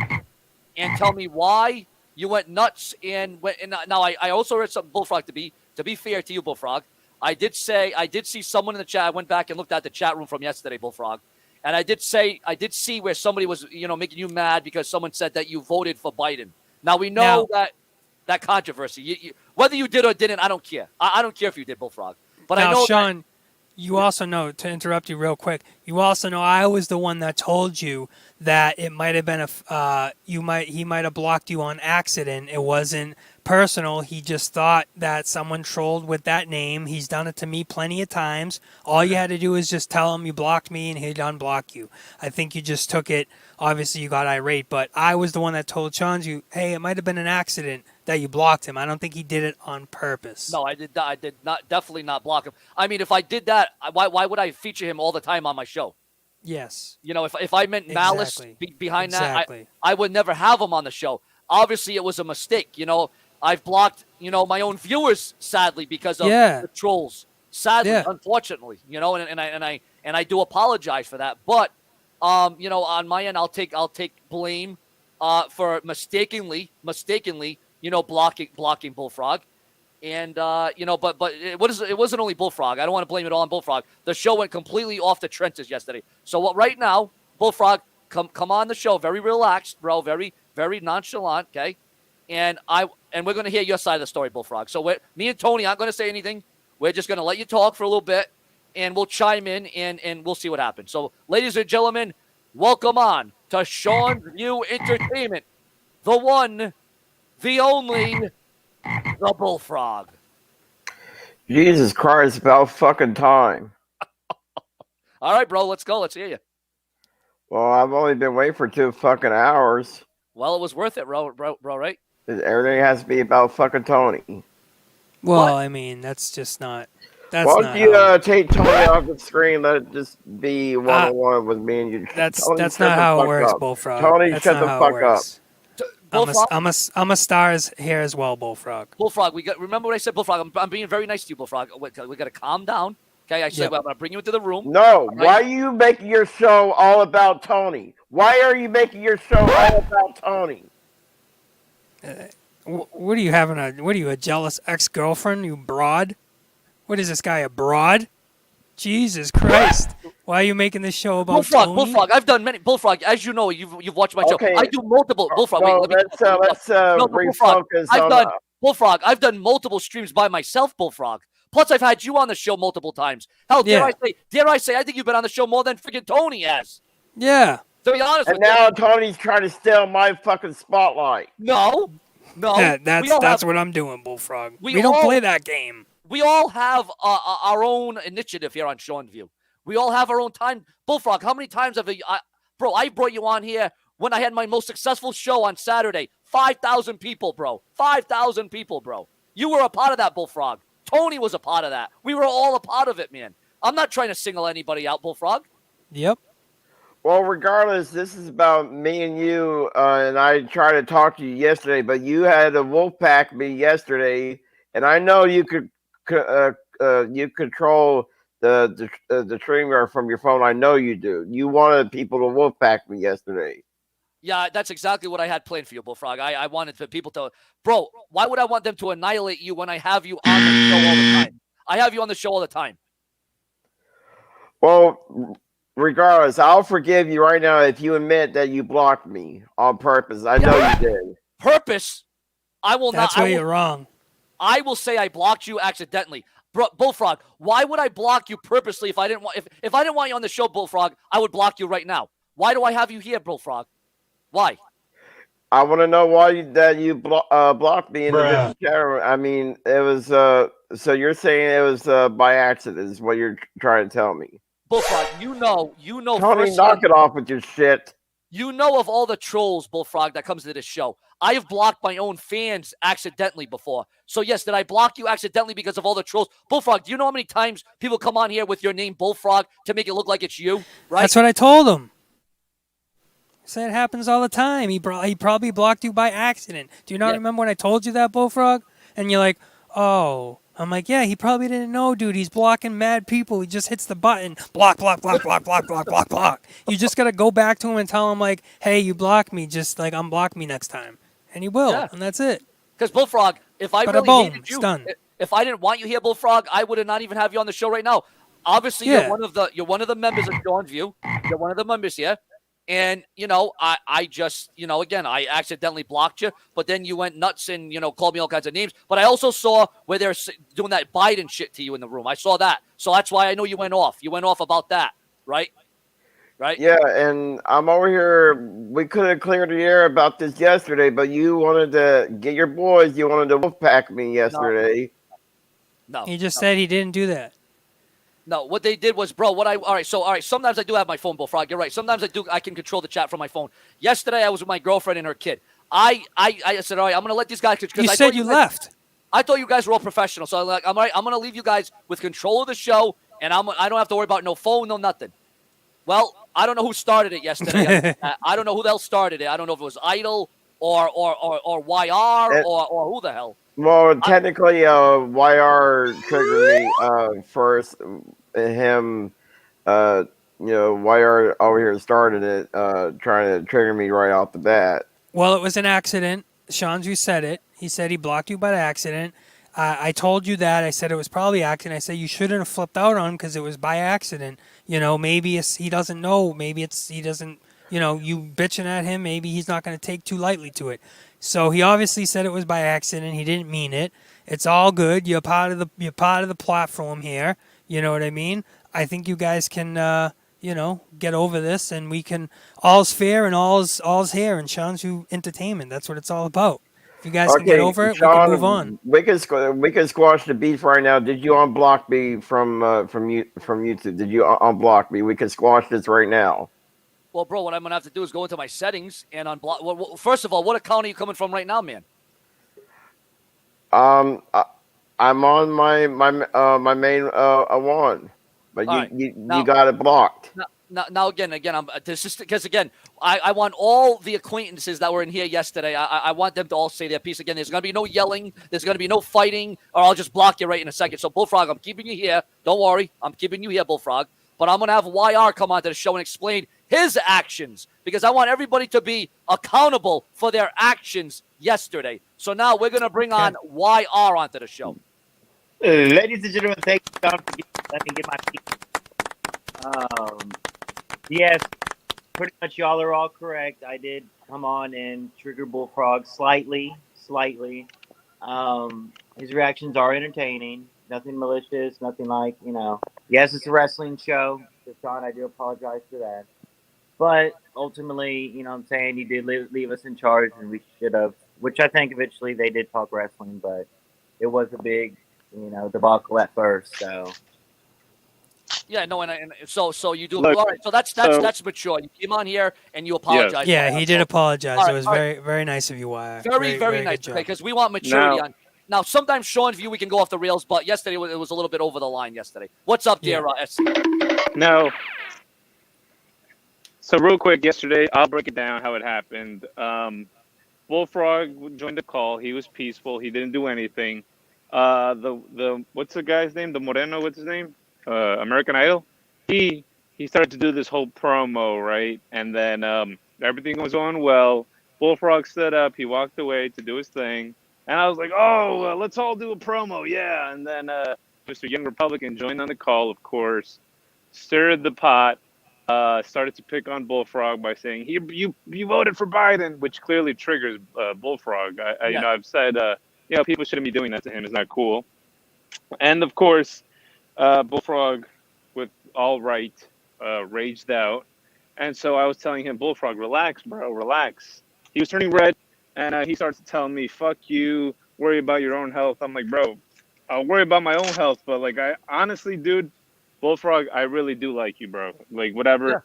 S2: and tell me why you went nuts. Now, I also heard something, Bullfrog, to be fair to you, Bullfrog. I did see someone in the chat. I went back and looked at the chat room from yesterday, Bullfrog. And I did see where somebody was, making you mad because someone said that you voted for Biden. Now, we know that controversy. Whether you did or didn't, I don't care. I don't care if you did, Bullfrog. But
S3: now,
S2: I know,
S3: Sean, you also know, to interrupt you real quick, you also know I was the one that told you that it might have been he might have blocked you on accident. It wasn't personal. He just thought that someone trolled with that name. He's done it to me plenty of times. All you had to do is just tell him you blocked me and he'd unblock you. I think you just took it. Obviously, you got irate, but I was the one that told Sean, hey, it might have been an accident that you blocked him. I don't think he did it on purpose.
S2: No, I did not. Definitely not block him. I mean, if I did that, why would I feature him all the time on my show?
S3: Yes.
S2: If I meant malice behind
S3: that,
S2: I would never have him on the show. Obviously, it was a mistake. I've blocked, my own viewers, sadly, because of the trolls. Sadly, unfortunately, and I do apologize for that. But, on my end, I'll take blame for mistakenly, blocking Bullfrog. And, but it wasn't only Bullfrog. I don't want to blame it all on Bullfrog. The show went completely off the trenches yesterday. So right now, Bullfrog, come on the show, very relaxed, bro, very, very nonchalant, okay? And we're going to hear your side of the story, Bullfrog. So me and Tony aren't going to say anything. We're just going to let you talk for a little bit, and we'll chime in, and we'll see what happens. So, ladies and gentlemen, welcome on to Sean's View Entertainment, the one, the only, the Bullfrog.
S7: Jesus Christ, about fucking time.
S2: All right, bro, let's go. Let's hear you.
S7: Well, I've only been waiting for 2 fucking hours.
S2: Well, it was worth it, bro, right?
S7: Everything has to be about fucking Tony.
S3: Well,
S2: What?
S3: I mean, that's just not.
S7: Why don't you take Tony off the screen? Let it just be one-on-one with me and you.
S3: That's
S7: Tony,
S3: not
S7: shut the
S3: how it
S7: fuck
S3: works,
S7: up.
S3: Bullfrog.
S7: Tony,
S3: That's
S7: shut
S3: not
S7: the
S3: how it
S7: fuck up.
S3: works.
S2: Bullfrog,
S3: I'm a stars here as well, Bullfrog.
S2: Bullfrog, remember what I said, Bullfrog? I'm being very nice to you, Bullfrog. We got to calm down. Okay, I said, well, I'm going to bring you into the room.
S7: No,
S2: right?
S7: why are you making your show all about Tony? Why are you making your show all about Tony?
S3: What are you having what are you, a jealous ex-girlfriend, you broad? What is this guy, a broad? Jesus Christ. Why are you making this show about Tony?
S2: Bullfrog. I've done many Bullfrog. As you know, you've watched my show.
S7: Okay.
S2: I do multiple Bullfrog.
S7: No,
S2: Wait, let me
S7: let's
S2: Bullfrog.
S7: refocus
S2: I've
S7: on
S2: done Bullfrog. I've done multiple streams by myself, Bullfrog. Plus, I've had you on the show multiple times. Hell, dare I say, I think you've been on the show more than freaking Tony has.
S3: Yeah.
S2: To be honest
S7: and
S2: with
S7: now Tony's trying to steal my fucking spotlight.
S2: No.
S3: That's what I'm doing, Bullfrog. We don't play that game.
S2: We all have our own initiative here on Sean View. We all have our own time. Bullfrog, how many times have bro, I brought you on here when I had my most successful show on Saturday. 5,000 people, bro. 5,000 people, bro. You were a part of that, Bullfrog. Tony was a part of that. We were all a part of it, man. I'm not trying to single anybody out, Bullfrog.
S3: Yep.
S7: Well, regardless, this is about me and you, and I tried to talk to you yesterday, but you had a wolf pack me yesterday, and I know you could you control the streamer from your phone. I know you do. You wanted people to wolf pack me yesterday.
S2: Yeah, that's exactly what I had planned for you, Bullfrog. I wanted for people to, bro, why would I want them to annihilate you when I have you on the show all the time? I have you on the show all the time.
S7: Well, regardless, I'll forgive you right now if you admit that you blocked me on purpose. I know you did.
S2: Purpose? I will
S3: That's
S2: not.
S3: where you're wrong.
S2: I will say I blocked you accidentally. Bullfrog, why would I block you purposely if I didn't want if I didn't want you on the show, Bullfrog, I would block you right now. Why do I have you here, Bullfrog? Why?
S7: I want to know why you blocked me in the different chat room. I mean, it was so you're saying it was by accident is what you're trying to tell me.
S2: Bullfrog, you know.
S7: Tony, knock it off with your shit.
S2: You know of all the trolls, Bullfrog, that comes to this show. I have blocked my own fans accidentally before. So, yes, did I block you accidentally because of all the trolls? Bullfrog, do you know how many times people come on here with your name, Bullfrog, to make it look like it's you? Right?
S3: That's what I told him. I said it happens all the time. He probably blocked you by accident. Do you not remember when I told you that, Bullfrog? And you're like, oh. I'm like, yeah, he probably didn't know, dude. He's blocking mad people. He just hits the button. Block, block, block, block, block, block, block, block. You just got to go back to him and tell him, like, hey, you blocked me. Just, like, unblock me next time. And he will, and that's it.
S2: Because, Bullfrog, if I really hated you, if I didn't want you here, Bullfrog, I would have not even have you on the show right now. Obviously, you're one of the members of Sean View. You're one of the members here. And, I just, again, I accidentally blocked you, but then you went nuts and, called me all kinds of names. But I also saw where they're doing that Biden shit to you in the room. I saw that. So that's why I know you went off. You went off about that, right? Right?
S7: Yeah, and I'm over here. We could have cleared the air about this yesterday, but you wanted to get your boys. You wanted to wolf pack me yesterday.
S2: No.
S3: He just said he didn't do that.
S2: No, what they did was, bro, all right, sometimes I do have my phone, Bullfrog. You're right. Sometimes I can control the chat from my phone. Yesterday, I was with my girlfriend and her kid. I said, all right, I'm going to let these guys.
S3: You said you left.
S2: I thought you guys were all professional. So I'm like, I'm all right, I'm going to leave you guys with control of the show, and I don't have to worry about no phone, no nothing. Well, I don't know who started it yesterday. I don't know who the hell started it. I don't know if it was Idol or YR or who the hell.
S7: Well, technically, YR triggered me first. Him, YR over here started it, trying to trigger me right off the bat.
S3: Well, it was an accident. Shanju said it. He said he blocked you by accident. I told you that. I said it was probably accident. I said you shouldn't have flipped out on him because it was by accident. Maybe he doesn't know. Maybe he doesn't. You bitching at him. Maybe he's not going to take too lightly to it. So he obviously said it was by accident. He didn't mean it. It's all good. You're part of the platform here. You know what I mean? I think you guys can, get over this, and we can. All's fair and all's here in Shanzu Entertainment. That's what it's all about. If you guys can get over it,
S7: Sean,
S3: we can move on.
S7: We can squash the beef right now. Did you unblock me from YouTube? Did you unblock me? We can squash this right now.
S2: Well, bro, what I'm gonna have to do is go into my settings and unblock. Well, first of all, what account are you coming from right now, man?
S7: I'm on my main one, but you got it blocked.
S2: Now again, I'm this is because again, I want all the acquaintances that were in here yesterday. I want them to all say their piece again. There's gonna be no yelling. There's gonna be no fighting, or I'll just block you right in a second. So Bullfrog, I'm keeping you here. Don't worry, I'm keeping you here, Bullfrog. But I'm gonna have YR come onto the show and explain his actions because I want everybody to be accountable for their actions yesterday. So now we're gonna bring on YR onto the show.
S8: Ladies and gentlemen, thank you for letting me get my piece. Yes, pretty much y'all are all correct. I did come on and trigger Bullfrog slightly. His reactions are entertaining. Nothing malicious, nothing like, yes, it's a wrestling show. So Sean, I do apologize for that. But ultimately, what I'm saying, he did leave us in charge and we should have, which I think eventually they did talk wrestling, but it was a big, debacle at first, so.
S2: Yeah, no, and so you do.
S6: Look,
S2: all right, so that's mature. You came on here and you apologize.
S3: Yeah, he did apologize.
S2: All
S3: it
S2: right,
S3: was very, very nice of you, Wire.
S2: very nice. Because we want maturity on. Now, sometimes Sean's view we can go off the rails, but yesterday it was a little bit over the line. Yesterday, what's up, dear?
S6: No. So real quick, yesterday I'll break it down how it happened. Bullfrog joined the call. He was peaceful. He didn't do anything. The what's the guy's name? The Moreno. What's his name? American Idol. He started to do this whole promo, right? And then everything was going well. Bullfrog stood up. He walked away to do his thing. And I was like, let's all do a promo. Yeah. And then Mr. Young Republican joined on the call, of course, stirred the pot, started to pick on Bullfrog by saying, you voted for Biden, which clearly triggers Bullfrog. I've said, people shouldn't be doing that to him. It's not cool. And, of course, Bullfrog, with all right, raged out. And so I was telling him, Bullfrog, relax, bro, relax. He was turning red, and he starts to tell me, fuck you, worry about your own health. I'm like, bro, I'll worry about my own health. But, I honestly, dude, Bullfrog, I really do like you, bro. Whatever. Yeah.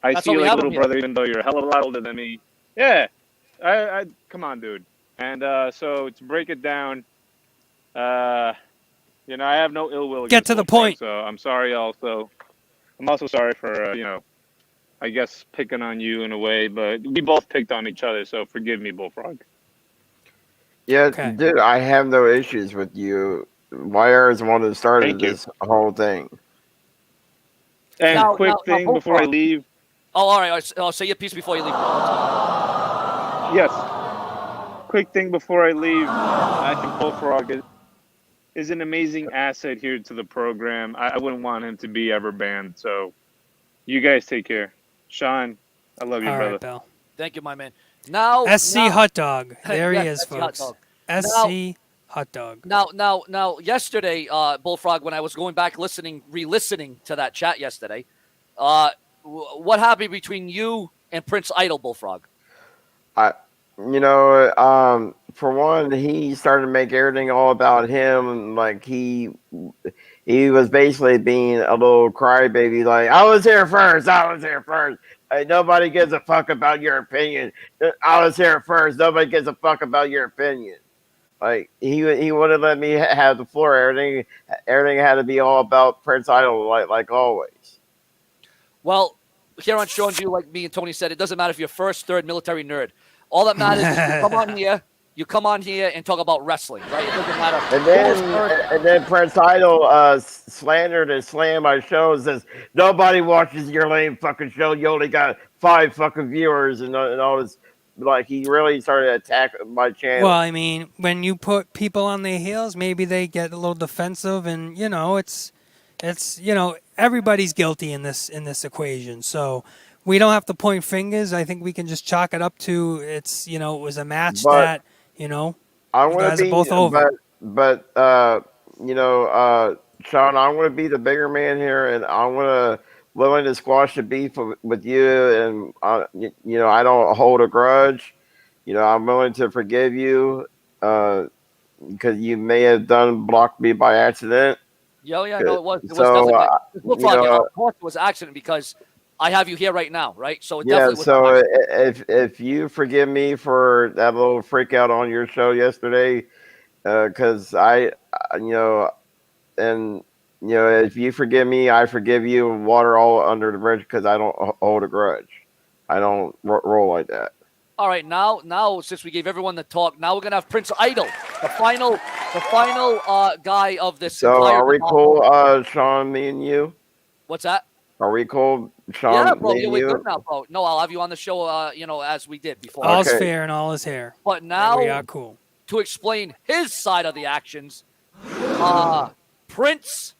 S6: I see you like a little brother, even though you're a hell of a lot older than me. Yeah. I come on, dude. And so to break it down, I have no ill will.
S3: Get to the point.
S6: So I'm sorry also. I'm also sorry for, I guess picking on you in a way, but we both picked on each other, so forgive me, Bullfrog.
S7: Yeah, dude, I have no issues with you. Wire is one that started this whole thing.
S6: And quick thing before I leave.
S2: Oh, all right. I'll say your piece before you leave.
S6: Yes. Quick thing before I leave. I think Bullfrog is an amazing asset here to the program. I wouldn't want him to be ever banned. So you guys take care. Sean, I love you, brother.
S3: Right, Bill.
S2: Thank you, my man. Now
S3: SC Hot Dog. There he is, folks. SC Hot Dog.
S2: Now, yesterday, Bullfrog, when I was going back re-listening to that chat yesterday, what happened between you and Prince Idol, Bullfrog?
S7: For one, he started to make everything all about him. Like he was basically being a little crybaby. Like, I was here first. Like, nobody gives a fuck about your opinion. I was here first. Nobody gives a fuck about your opinion. Like he wouldn't let me have the floor. Everything had to be all about Prince Idol, like always.
S2: Well, here on Sean's View, like me and Tony said, it doesn't matter if you're first, third, military nerd. All that matters is you come on here and talk about wrestling, right? It doesn't matter.
S7: And then Prince Idol slandered and slammed my show and says, nobody watches your lame fucking show. You only got 5 fucking viewers and all this. Like, he really started to attack my channel.
S3: Well, I mean, when you put people on their heels, maybe they get a little defensive, and it's everybody's guilty in this equation. So we don't have to point fingers. I think we can just chalk it up to it was a match that you guys are both over.
S7: But Sean, I'm going to be the bigger man here, and I'm willing to squash the beef with you, and I don't hold a grudge. I'm willing to forgive you because you may have blocked me by accident.
S2: Yeah, no, it was. It was definitely. Of course, it was accident because I have you here right now, right? So it definitely was.
S7: So if you forgive me for that little freak out on your show yesterday, because and if you forgive me, I forgive you. Water all under the bridge because I don't hold a grudge. I don't roll like that.
S2: All right, now since we gave everyone the talk, now we're gonna have Prince Idol, the final guy of this.
S7: So
S2: entire
S7: are we
S2: debacle.
S7: cool, Sean, me and you?
S2: What's that?
S7: Are we cool, Sean,
S2: Yeah, bro,
S7: me and
S2: we're
S7: you?
S2: good now, bro. No, I'll have you on the show, as we did before.
S3: All's
S7: Okay.
S3: fair and all is hair.
S2: But
S3: And
S2: now,
S3: we are cool.
S2: to explain his side of the actions, Prince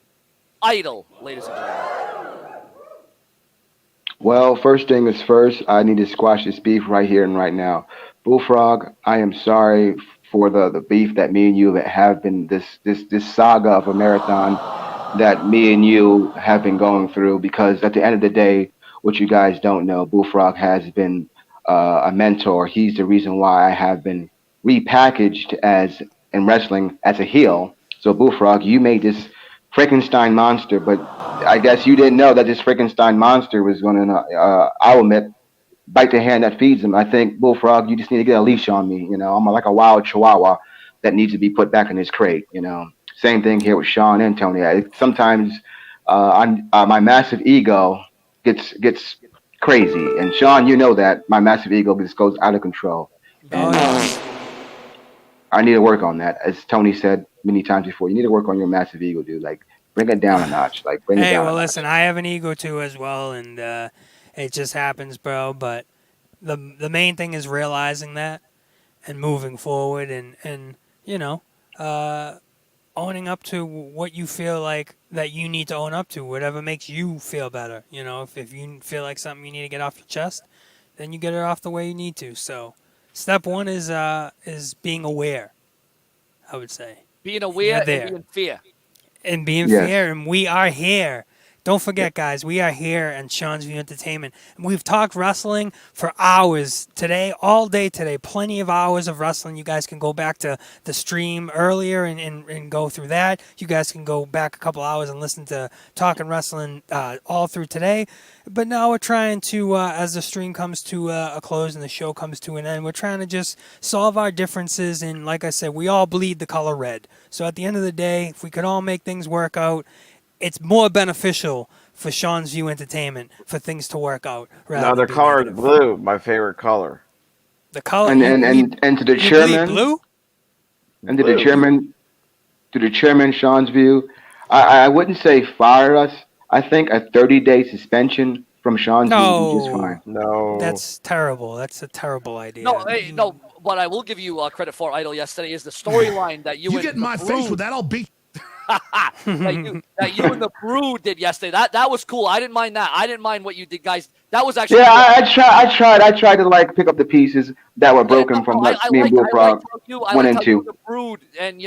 S2: Idol, ladies and gentlemen.
S9: Well, first thing is first, I need to squash this beef right here and right now. Bullfrog, I am sorry for the beef that me and you have been this saga of a marathon that me and you have been going through, because at the end of the day, what you guys don't know, Bullfrog has been a mentor. He's the reason why I have been repackaged as in wrestling as a heel. So Bullfrog, you made this Frankenstein monster, but I guess you didn't know that this Frankenstein monster was going to, I'll admit, bite the hand that feeds him. I think, Bullfrog, you just need to get a leash on me. I'm like a wild chihuahua that needs to be put back in his crate. Same thing here with Sean and Tony. Sometimes my massive ego gets crazy, and Sean, you know that my massive ego just goes out of control. And I need to work on that, as Tony said many times before. You need to work on your massive ego, dude. Like, bring it down a notch. Like, bring it down.
S3: Hey,
S9: a
S3: well,
S9: notch.
S3: listen, I have an ego too as well, and it just happens, bro. But the main thing is realizing that and moving forward, and owning up to what you feel like that you need to own up to, whatever makes you feel better. If you feel like something you need to get off your chest, then you get it off the way you need to. So, step one is being aware, I would say.
S2: Being aware and
S3: there.
S2: being fair.
S3: And being
S9: Yes.
S3: fair, and we are here. Don't forget, guys, we are here at Sean's View Entertainment. And we've talked wrestling for hours today, all day today. Plenty of hours of wrestling. You guys can go back to the stream earlier and go through that. You guys can go back a couple hours and listen to Talking Wrestling all through today. But now we're trying to, as the stream comes to a close and the show comes to an end, we're trying to just solve our differences. And like I said, we all bleed the color red. So at the end of the day, if we could all make things work out, it's more beneficial for Sean's View Entertainment for things to work out.
S7: No, the color is blue, my favorite color.
S3: The color
S9: And to the chairman,
S3: blue?
S9: and to the chairman, Sean's View, I wouldn't say fire us. I think a 30-day suspension from Sean's View would be just fine.
S7: No,
S3: That's terrible. That's a terrible idea.
S2: No, what I will give you credit for, Idol, yesterday is the storyline that you
S1: You
S2: and
S1: get in my
S2: the
S1: face
S2: Brood-
S1: with that, I'll beat.
S2: that you and the Brood did yesterday. That was cool. I didn't mind that. I didn't mind what you did, guys. That was actually
S9: Yeah, I tried to like pick up the pieces that were broken from what me and Bullfrog went into.
S2: The Brood and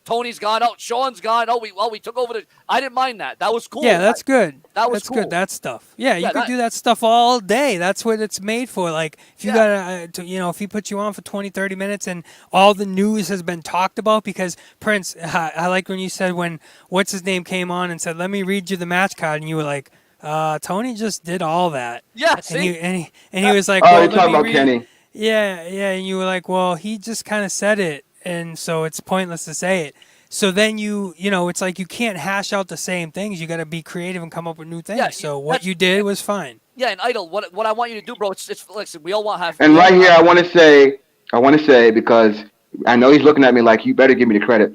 S2: Tony's gone. Oh, Sean's gone. We took over the. I didn't mind that. That was cool.
S3: Yeah, that's good.
S2: That was
S3: That's
S2: cool.
S3: good. That stuff. Yeah, you
S2: Yeah,
S3: could do that stuff all day. That's what it's made for. Like, if you if he puts you on for 20, 30 minutes and all the news has been talked about, because Prince, I like when you said when what's his name came on and said, "Let me read you the match card," and you were like, Tony just did all that.
S2: Yeah,
S3: And
S2: see?
S3: he was like,
S9: Oh,
S3: well,
S9: you're
S3: let
S9: talking
S3: me
S9: about
S3: read-
S9: Kenny.
S3: Yeah, and you were like, well, he just kind of said it, and so it's pointless to say it. So then it's like you can't hash out the same things. You got to be creative and come up with new things.
S2: Yeah,
S3: So what you did was fine.
S2: Yeah, and Idol, what I want you to do, bro, it's listen, we all want to have.
S9: And right here, I want to say, because I know he's looking at me like, you better give me the credit.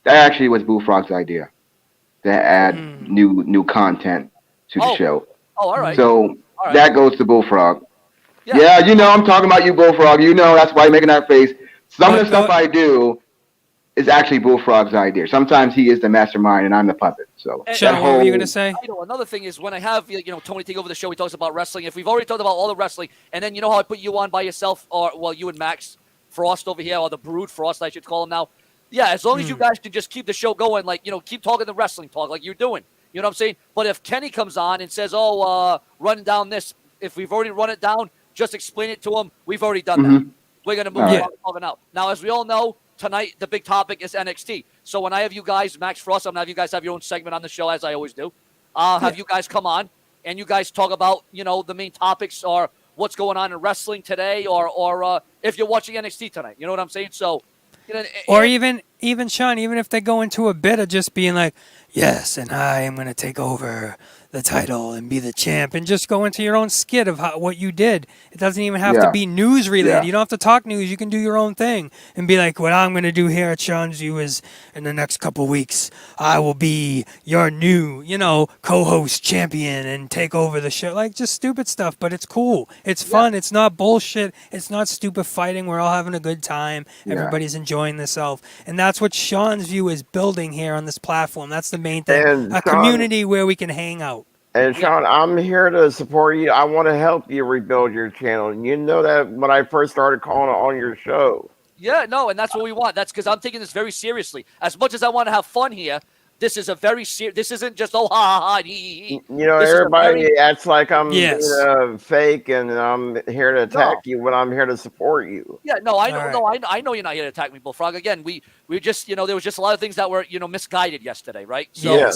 S9: That actually was Bullfrog's idea to add new content to the show.
S2: Oh, all right.
S9: So
S2: right.
S9: that goes to Bullfrog.
S2: Yeah.
S9: Yeah, I'm talking about you, Bullfrog. That's why you're making that face. Some of the stuff I do is actually Bullfrog's idea. Sometimes he is the mastermind and I'm the puppet. So
S3: Sean, what were you gonna say?
S2: Another thing is when I have Tony take over the show, he talks about wrestling. If we've already talked about all the wrestling, and then how I put you on by yourself, or you and Max Frost over here, or the Brood Frost, I should call him now. Yeah, as long as you guys can just keep the show going, keep talking the wrestling talk like you're doing. You know what I'm saying? But if Kenny comes on and says, run down this, if we've already run it down, just explain it to him. We've already done that. We're going to move on talking out. Now, as we all know, tonight the big topic is NXT. So when I have you guys, Max Frost, I'm going to have you guys have your own segment on the show, as I always do. I'll have you guys come on, and you guys talk about, the main topics or what's going on in wrestling today, or if you're watching NXT tonight. You know what I'm saying? So
S3: Or even Sean, even if they go into a bit of just being like, yes, and I am going to take over the title and be the champ, and just go into your own skit of what you did. It doesn't even have to be news related. You don't have to talk news. You can do your own thing and be like, what I'm going to do here at Sean's View is in the next couple weeks, I will be your new, co-host champion and take over the show. Like, just stupid stuff, but it's cool. It's fun. It's not bullshit. It's not stupid fighting. We're all having a good time. Everybody's enjoying themselves. And that's what Sean's View is building here on this platform. That's the main thing.
S7: And
S3: a community where we can hang out.
S7: And Sean, I'm here to support you. I want to help you rebuild your channel. And you know that when I first started calling on your show.
S2: Yeah, no, and that's what we want. That's because I'm taking this very seriously. As much as I want to have fun here, this is a very serious. This isn't just ha ha ha hee.
S7: Everybody acts like I'm fake, and I'm here to attack you when I'm here to support you.
S2: Yeah, no, I know, I know you're not here to attack me, Bullfrog. Again, we just, there was just a lot of things that were, misguided yesterday, right? So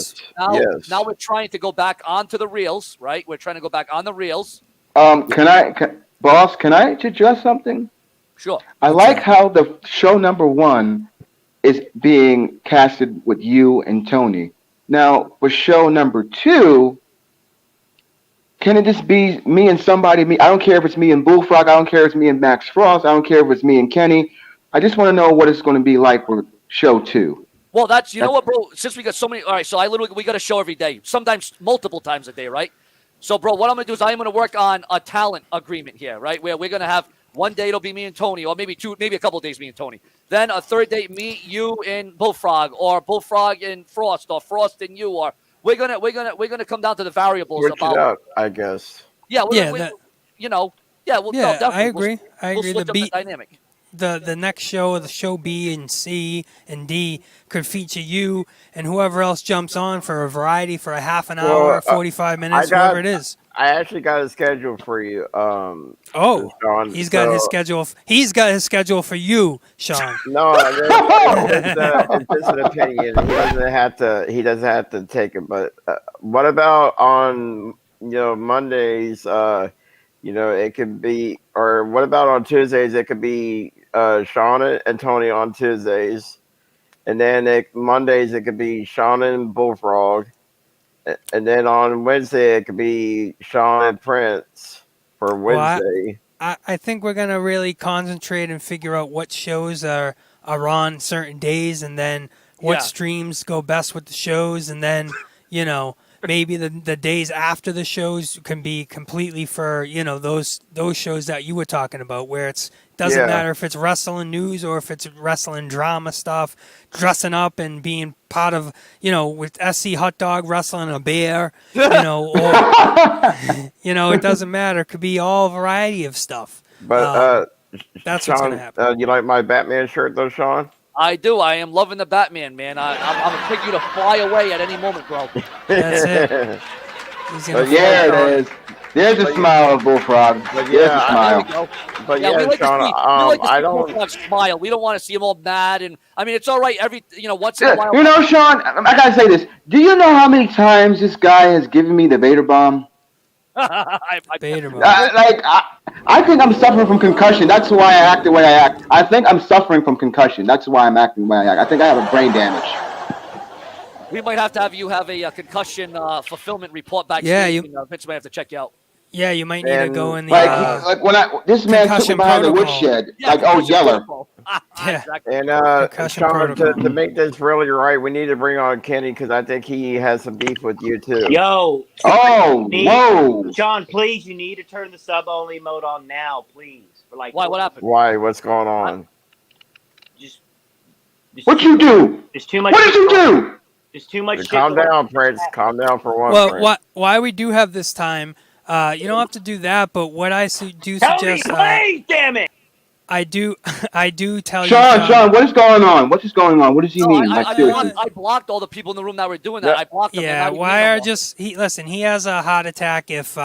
S2: now we're trying to go back onto the reels, right? We're trying to go back on the reels.
S9: Boss, can I address something?
S2: Sure.
S9: I like how the show number 1 is being casted with you and Tony. Now, for show number 2, can it just be me and somebody? I don't care if it's me and Bullfrog. I don't care if it's me and Max Frost. I don't care if it's me and Kenny. I just want to know what it's going to be like for show 2.
S2: Well, that's what, bro. Since we got so many, all right. So we got a show every day, sometimes multiple times a day, right? So, bro, what I'm gonna do is I'm gonna work on a talent agreement here, right? Where we're gonna have one day it'll be me and Tony, or maybe a couple of days me and Tony. Then a third day, me, you, and Bullfrog, or Bullfrog and Frost, or Frost and you, or we're gonna come down to the variables
S7: Switch it up, I guess.
S2: Yeah, definitely.
S3: I agree.
S2: We'll switch up the dynamic.
S3: The next show, the show B and C and D, could feature you and whoever else jumps on for a variety for a half an hour, 45 minutes, whatever it is.
S7: I actually got a schedule for you.
S3: Sean, he's got his schedule. He's got his schedule for you, Sean.
S7: No, it's just an opinion. He doesn't have to take it. But what about on Mondays? It could be, or what about on Tuesdays? It could be Sean and Tony on Tuesdays, and then Mondays it could be Sean and Bullfrog. And then on Wednesday, it could be Sean and Prince for Wednesday.
S3: I think we're going to really concentrate and figure out what shows are on certain days, and then what streams go best with the shows. And then, maybe the days after the shows can be completely for, those shows that you were talking about, where it doesn't matter if it's wrestling news or if it's wrestling drama stuff, dressing up and being part of, with SC Hot Dog wrestling a bear, or, it doesn't matter. It could be all variety of stuff.
S7: But
S3: that's
S7: Sean,
S3: what's going to happen.
S7: You like my Batman shirt, though, Sean?
S2: I do. I am loving the Batman, man. I'm going to pick you to fly away at any moment, bro.
S3: That's it.
S9: It is. There's a smile, Bullfrog. There's a smile.
S7: But Sean, I don't
S2: smile. We don't want to see him all mad, and I mean, it's all right. Once in a while.
S9: Sean, I gotta say this. Do you know how many times this guy has given me the Vader bomb?
S3: Vader bomb.
S9: I think I'm suffering from concussion. That's why I act the way I act. I think I'm suffering from concussion. That's why I'm acting the way I act. I think I have a brain damage.
S2: We might have to have you have a concussion fulfillment report back.
S3: Yeah,
S2: Vince might have to check you out.
S3: Yeah, you might need to go in the
S9: when this man took me behind the woodshed, Yeller.
S2: Exactly.
S7: And Sean, to make this really right, we need to bring on Kenny because I think he has some beef with you too.
S8: Yo.
S9: Whoa.
S8: John, please, you need to turn the sub only mode on now, please.
S2: Why? What happened?
S7: Why? What's going on?
S9: What you do?
S8: There's too much.
S9: What did you do?
S8: There's too much.
S7: Calm down, Prince. Calm down for one.
S3: Well, why we do have this time? You don't have to do that, but what I do suggest.
S8: Please, damn it!
S3: I do tell
S9: Sean,
S3: you.
S9: Sean, what is going on? What is going on? What does he mean?
S2: I blocked all the people in the room that were doing that. I blocked them.
S3: Yeah, he has a heart attack if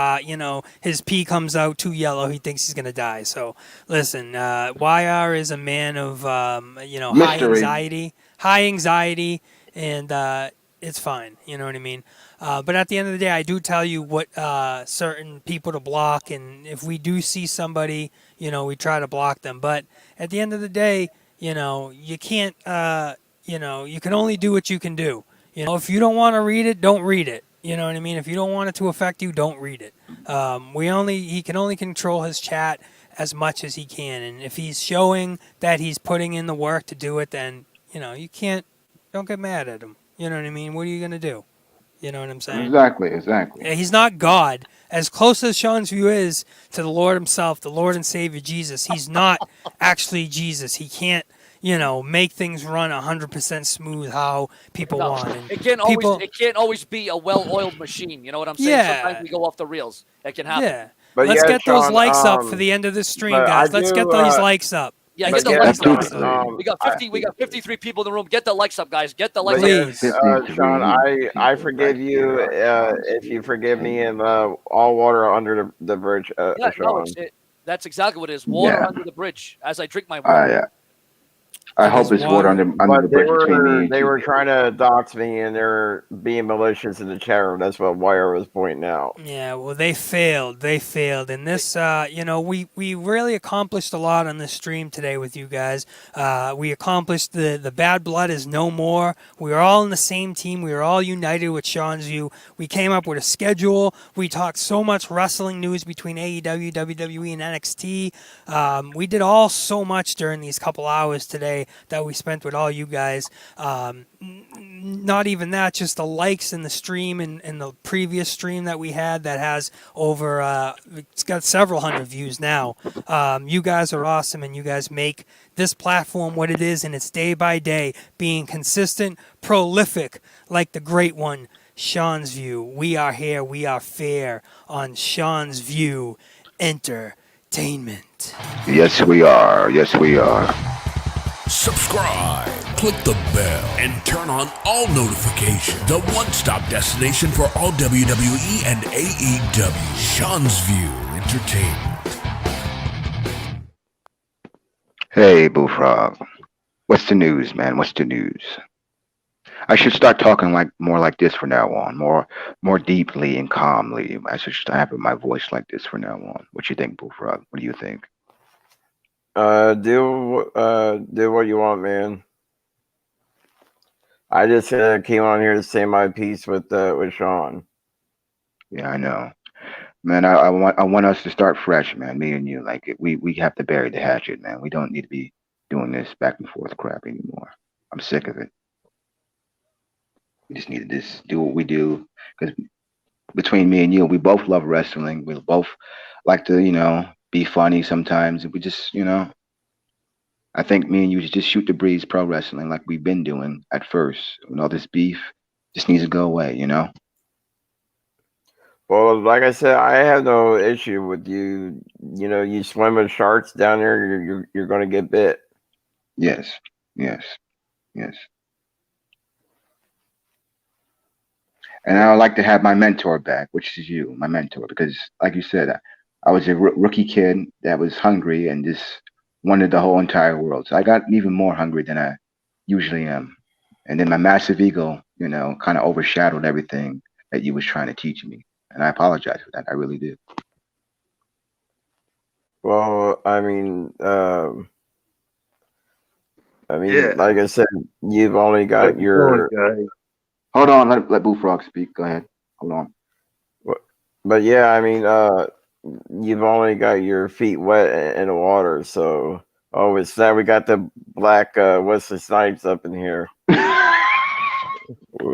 S3: his pee comes out too yellow. He thinks he's gonna die. So listen, YR is a man of high anxiety, and it's fine. You know what I mean? But at the end of the day, I do tell you what certain people to block, and if we do see somebody, we try to block them. But at the end of the day, you can't, you can only do what you can do. If you don't want to read it, don't read it. You know what I mean? If you don't want it to affect you, don't read it. He can only control his chat as much as he can. And if he's showing that he's putting in the work to do it, then, don't get mad at him. You know what I mean? What are you going to do? You know what I'm saying?
S9: Exactly.
S3: He's not God. As close as Sean's view is to the Lord himself, the Lord and Savior Jesus, he's not actually Jesus. He can't, make things run 100% smooth how people want. And
S2: it can't always be a well-oiled machine. You know what I'm saying?
S3: Yeah.
S2: Sometimes we go off the rails. It can happen.
S3: Yeah.
S7: But
S3: Let's
S7: yeah,
S3: get those
S7: Sean,
S3: likes up for the end of this stream,
S7: but
S3: guys.
S7: I
S3: Let's
S7: do,
S3: get these likes up.
S2: Yeah,
S3: Let's
S2: get the
S3: get
S2: likes
S3: those
S2: up.
S3: likes.
S2: We got 53 people in the room. Get the likes up, guys. Get the
S7: But
S2: likes up.
S3: Please.
S7: Sean, I forgive you if you forgive me and all water under the bridge,
S2: Yeah, no,
S7: Sean.
S2: that's exactly what it is. Water
S9: Yeah.
S2: under the bridge as I drink my water.
S9: I hope it's water under
S7: But
S9: the bridge between me and
S7: they
S9: you.
S7: were trying to dox me and they're being malicious in the chat room. That's what Wire was pointing out.
S3: Yeah, well, they failed. And this, we really accomplished a lot on this stream today with you guys. We accomplished the bad blood is no more. We were all in the same team. We were all united with Sean's view. We came up with a schedule. We talked so much wrestling news between AEW, WWE, and NXT. We did all so much during these couple hours today that we spent with all you guys. Not even that, just the likes in the stream and the previous stream that we had that has over, it's got several hundred views now. You guys are awesome, and you guys make this platform what it is, and it's day by day being consistent, prolific, like the great one, Sean's View. We are here, we are fair on Sean's View Entertainment.
S9: Yes, we are.
S1: Subscribe, click the bell, and turn on all notifications. The one-stop destination for all WWE and AEW. Sean's View Entertainment.
S9: Hey, Bullfrog. What's the news, man? What's the news? I should start talking more like this from now on, more deeply and calmly. I should start having my voice like this from now on. What you think, Bullfrog? What do you think?
S7: Do what you want, man. I just came on here to say my piece with Sean.
S9: Yeah, I know, man. I want us to start fresh, man. Me and you, we have to bury the hatchet, man. We don't need to be doing this back and forth crap anymore. I'm sick of it. We just need to just do what we do, because between me and you, we both love wrestling. We both like to, be funny sometimes. We just, I think me and you just shoot the breeze pro wrestling like we've been doing at first. All this beef just needs to go away,
S7: Well, like I said, I have no issue with you. You swim with sharks down there, you're going to get bit.
S9: Yes. And I would like to have my mentor back, which is you, my mentor, because like you said, I was a rookie kid that was hungry and just wanted the whole entire world. So I got even more hungry than I usually am. And then my massive ego, kind of overshadowed everything that you was trying to teach me. And I apologize for that. I really do.
S7: Well, I mean, like I said, you've only got your...
S9: Hold on, let Bullfrog speak. Go ahead. Hold on.
S7: But yeah, I mean, you've only got your feet wet in the water, so it's sad we got the black Wesley Snipes up in here.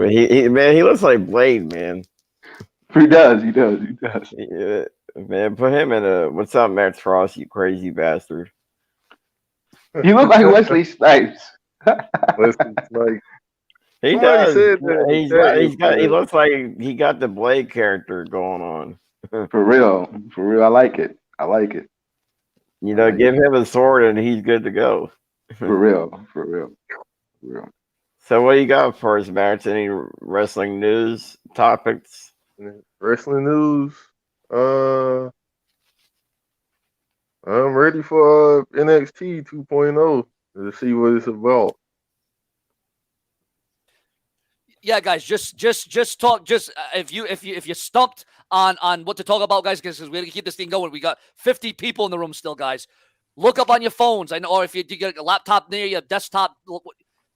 S7: he looks like Blade, man.
S9: He does.
S7: Yeah, man, put him in a what's up, Matt Frost, you crazy bastard.
S9: You look like Wesley Snipes.
S10: Wesley Snipes.
S7: He does. He looks like he got the Blade character going on.
S9: For real. I like it.
S7: Give him a sword and he's good to go.
S9: For real.
S7: So what you got for us, Matt? Any wrestling news topics?
S10: Wrestling news. I'm ready for NXT 2.0 to see what it's about.
S2: Yeah, guys, just talk. If you stumped on what to talk about, guys, because we're gonna keep this thing going. We got 50 people in the room still, guys. Look up on your phones. I know, or if you get a laptop near your desktop,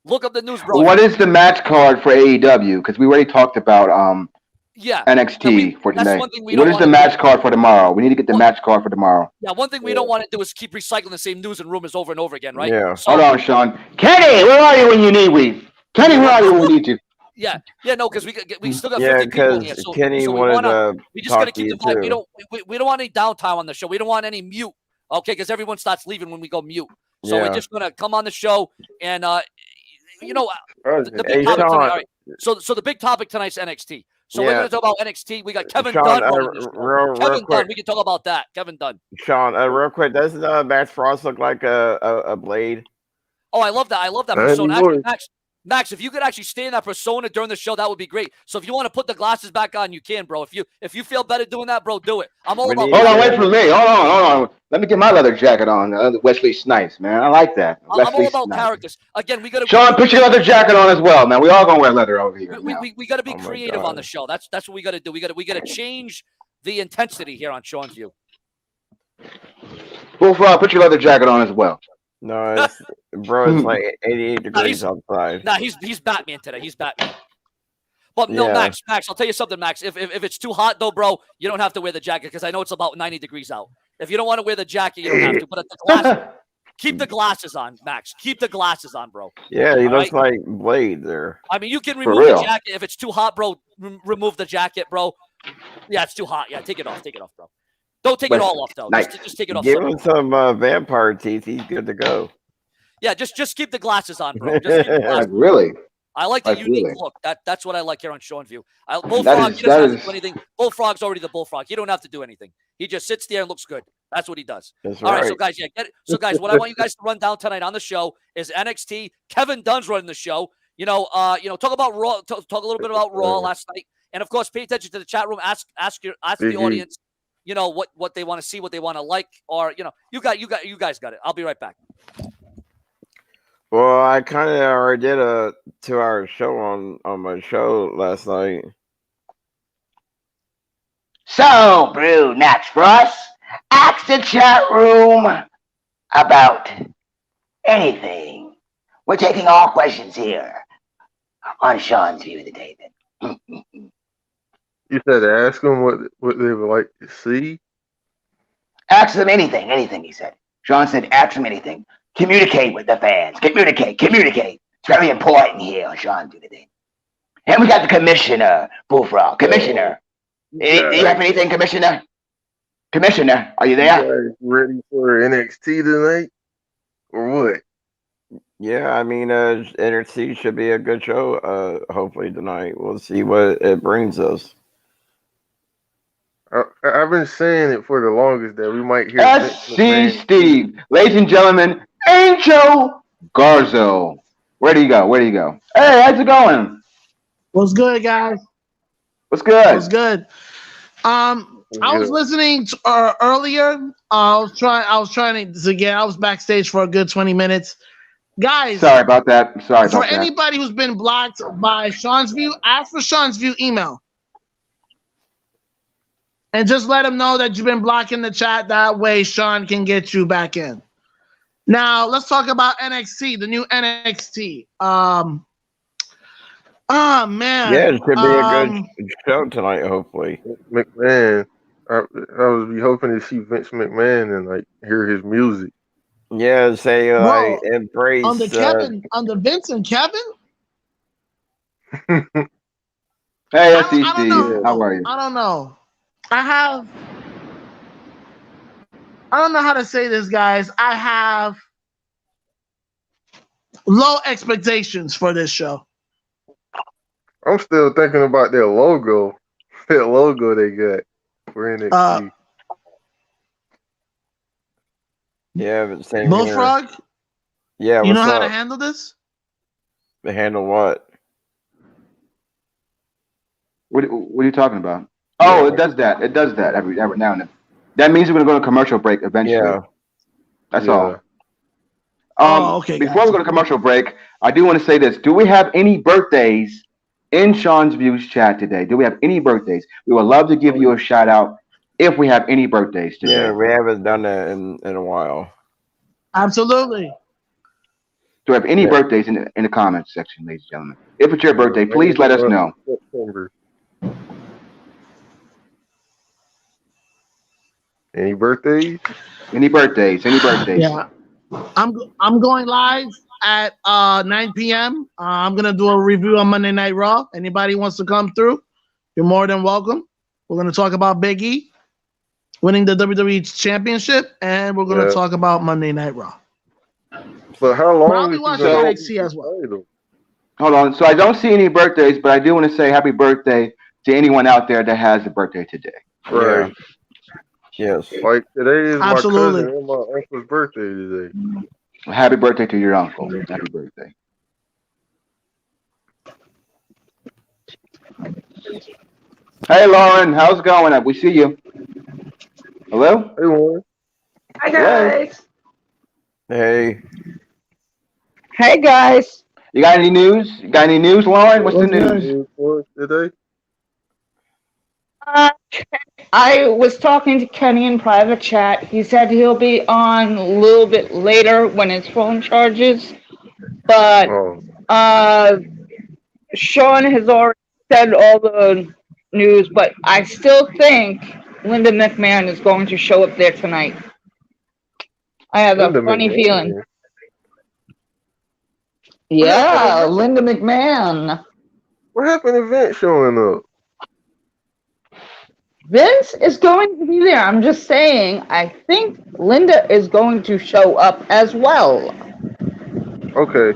S2: look up the news, bro.
S9: What is the match card for AEW? Because we already talked about NXT for today. What is the match card for tomorrow? We need to get the match card for tomorrow.
S2: Yeah, one thing we don't want to do is keep recycling the same news and rumors over and over again, right?
S7: Yeah.
S2: So,
S9: Hold on, Sean. Kenny, where are you when you need me? Kenny, where are you when we need you?
S2: Yeah, no, because we still got 50
S7: Yeah,
S2: people
S7: because
S2: here. So,
S7: Kenny
S2: so
S7: wanted to
S2: we just gotta
S7: talk to
S2: keep
S7: you
S2: the vibe.
S7: too.
S2: We don't want any downtime on the show. We don't want any mute. Okay, because everyone starts leaving when we go mute. So we're just gonna come on the show and the big topic tonight. All right. So the big topic tonight's NXT. So we're gonna talk about NXT. We got Kevin Dunn running the show. Kevin Dunn. We can talk about that. Kevin Dunn.
S7: Sean, real quick, doesn't Max Frost look like a blade?
S2: Oh, I love that. I love that persona. Actually, Max, if you could actually stay in that persona during the show, that would be great. So if you want to put the glasses back on, you can, bro. If you feel better doing that, bro, do it. I'm all about.
S9: Hold on, wait for me. Hold on. Let me get my leather jacket on. Wesley Snipes, man. I like that.
S2: I'm all about characters. Again, we got to.
S9: Sean, put your leather jacket on as well, man. We all gonna wear leather over here.
S2: We got to be creative on the show. That's what we got to do. We got to change the intensity here on Sean's View.
S9: Bullfrog, put your leather jacket on as well.
S7: No, it's like 88 degrees outside.
S2: Nah, he's Batman today. He's Batman. But no, Max, I'll tell you something, Max. If it's too hot though, bro, you don't have to wear the jacket because I know it's about 90 degrees out. If you don't want to wear the jacket, you don't have to. But the glasses, keep the glasses on, Max. Keep the glasses on, bro.
S7: Yeah, he looks like Blade there.
S2: I mean, you can remove the jacket if it's too hot, bro. Remove the jacket, bro. Yeah, it's too hot. Yeah, take it off, bro. Don't take it all off though. Just take it off.
S7: Give him some vampire teeth. He's good to go.
S2: Yeah, just keep the glasses on, bro. Just keep the glasses
S9: really?
S2: I like the unique look. That's what I like here on Sean View. Bullfrog, he doesn't have to do anything. Bullfrog's already the Bullfrog. He don't have to do anything. He just sits there and looks good. That's what he does.
S7: That's
S2: all right,
S7: right.
S2: so guys, what I want you guys to run down tonight on the show is NXT. Kevin Dunn's running the show. Talk about Raw. Talk a little bit about Raw last night, and of course, pay attention to the chat room. Ask the audience. What they want to see, what they want to like, or you guys got it. I'll be right back.
S7: Well, I kind of already did a 2-hour show on my show last night.
S11: So, Brew Max Frost, ask the chat room about anything. We're taking all questions here on Sean's View today. Then.
S10: You said ask them what they would like to see?
S11: Ask them anything, he said. Sean said ask them anything. Communicate with the fans. Communicate. It's very important here on Sean's View today. And we got the commissioner, Bullfrog. Commissioner. Do you have anything, Commissioner? Commissioner, are you there?
S10: You guys ready for NXT tonight? Or what?
S7: Yeah, I mean, NXT should be a good show. Hopefully tonight. We'll see what it brings us.
S10: I've been saying it for the longest that we might hear
S9: SC Steve. Ladies and gentlemen, Angel Garzo. Where do you go? Hey, how's it going?
S12: What's good, guys?
S9: What's good?
S12: What's good? I was listening to, earlier. I was trying to get. I was backstage for a good 20 minutes. Guys,
S9: sorry about that.
S12: For anybody who's been blocked by Sean's View, ask for Sean's View email. And just let him know that you've been blocking the chat. That way Sean can get you back in. Now, let's talk about NXT, the new NXT. Oh, man.
S7: Yeah, it should be a good show tonight, hopefully.
S10: McMahon. I was hoping to see Vince McMahon and hear his music.
S7: Yeah, say embrace
S12: on the Vince and Kevin.
S9: Hey, SC Steve. How are you?
S12: I don't know. I don't know how to say this, guys. I have low expectations for this show.
S10: I'm still thinking about their logo. That logo they got for NXT.
S7: Yeah, but same
S12: Bullfrog?
S7: Yeah,
S12: you know how to handle this?
S7: To handle what?
S9: What are you talking about? Oh, it does that. It does that every now and then. That means we're going to go to commercial break eventually. Yeah. That's all.
S12: Okay.
S9: Before we go to commercial break, I do want to say this. Do we have any birthdays in Sean's Views chat today? Do we have any birthdays? We would love to give you a shout out if we have any birthdays today.
S7: Yeah, we haven't done that in a while.
S12: Absolutely.
S9: Do we have any birthdays in the comments section, ladies and gentlemen? If it's your birthday, please let us know.
S10: September. Any birthdays?
S9: Any birthdays? Any birthdays?
S12: Yeah. I'm going live at 9 p.m. I'm gonna do a review on Monday Night Raw. Anybody wants to come through, you're more than welcome. We're gonna talk about Big E winning the WWE Championship, and we're gonna talk about Monday Night Raw.
S10: But how long?
S12: I'll be watching NXT as well.
S9: Hold on. So I don't see any birthdays, but I do want to say happy birthday to anyone out there that has a birthday today.
S10: Right.
S7: Yes.
S10: Like today is
S12: Absolutely.
S10: my cousin and my uncle's birthday today.
S9: Happy birthday to your uncle. Happy birthday. Hey, Lauren. How's it going? We see you. Hello?
S10: Hey, Lauren.
S13: Hi, guys.
S7: Hey.
S13: Hey, guys.
S9: You got any news? You got any news, Lauren? What's the news?
S10: Today?
S13: I was talking to Kenny in private chat. He said he'll be on a little bit later when his phone charges. But Sean has already said all the news, but I still think Linda McMahon is going to show up there tonight. I have a funny feeling. Yeah, Linda McMahon.
S10: What happened to Vince showing up?
S13: Vince is going to be there. I'm just saying, I think Linda is going to show up as well.
S10: Okay.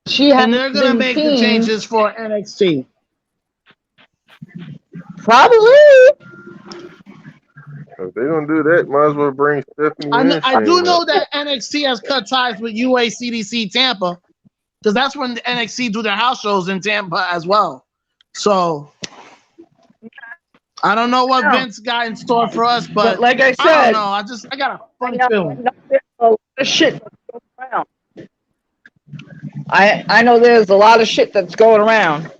S13: She
S12: And they're going to make the changes for NXT.
S13: Probably.
S10: If they don't do that, might as well bring Stephanie in.
S12: I do know that NXT has cut ties with UACDC Tampa, because that's when the NXT do their house shows in Tampa as well. So I don't know what Vince got in store for us, but
S13: like I said,
S12: I don't know. I got a funny feeling.
S13: There's a lot of shit that's going around. I know there's a lot of shit that's going around.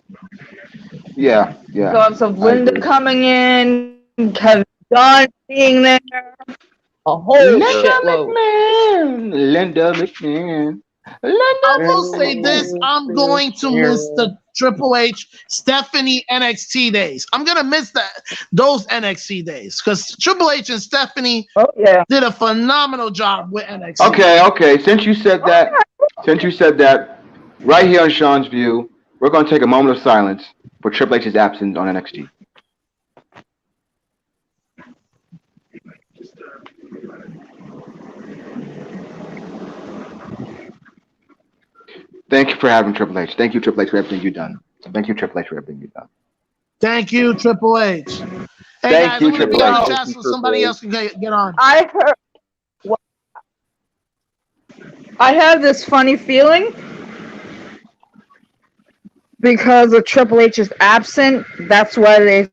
S9: Yeah.
S13: Because of Linda coming in, Kevin Dunn being there, a whole shitload.
S9: Linda McMahon.
S12: I will say this: I'm going to miss the Triple H, Stephanie NXT days. I'm gonna miss those NXT days because Triple H and Stephanie did a phenomenal job with NXT.
S9: Okay. Since you said that, right here on Sean's View, we're going to take a moment of silence for Triple H's absence on NXT. Thank you for having Triple H. Thank you, Triple H, for everything you've done. Thank you, Triple H, for everything you've done.
S12: Thank you, Triple H. Hey,
S9: Thank
S12: guys,
S9: you,
S12: I'm going to be on the
S9: Triple H.
S12: chat so somebody else can get on.
S13: I have this funny feeling because of Triple H is absent. That's why they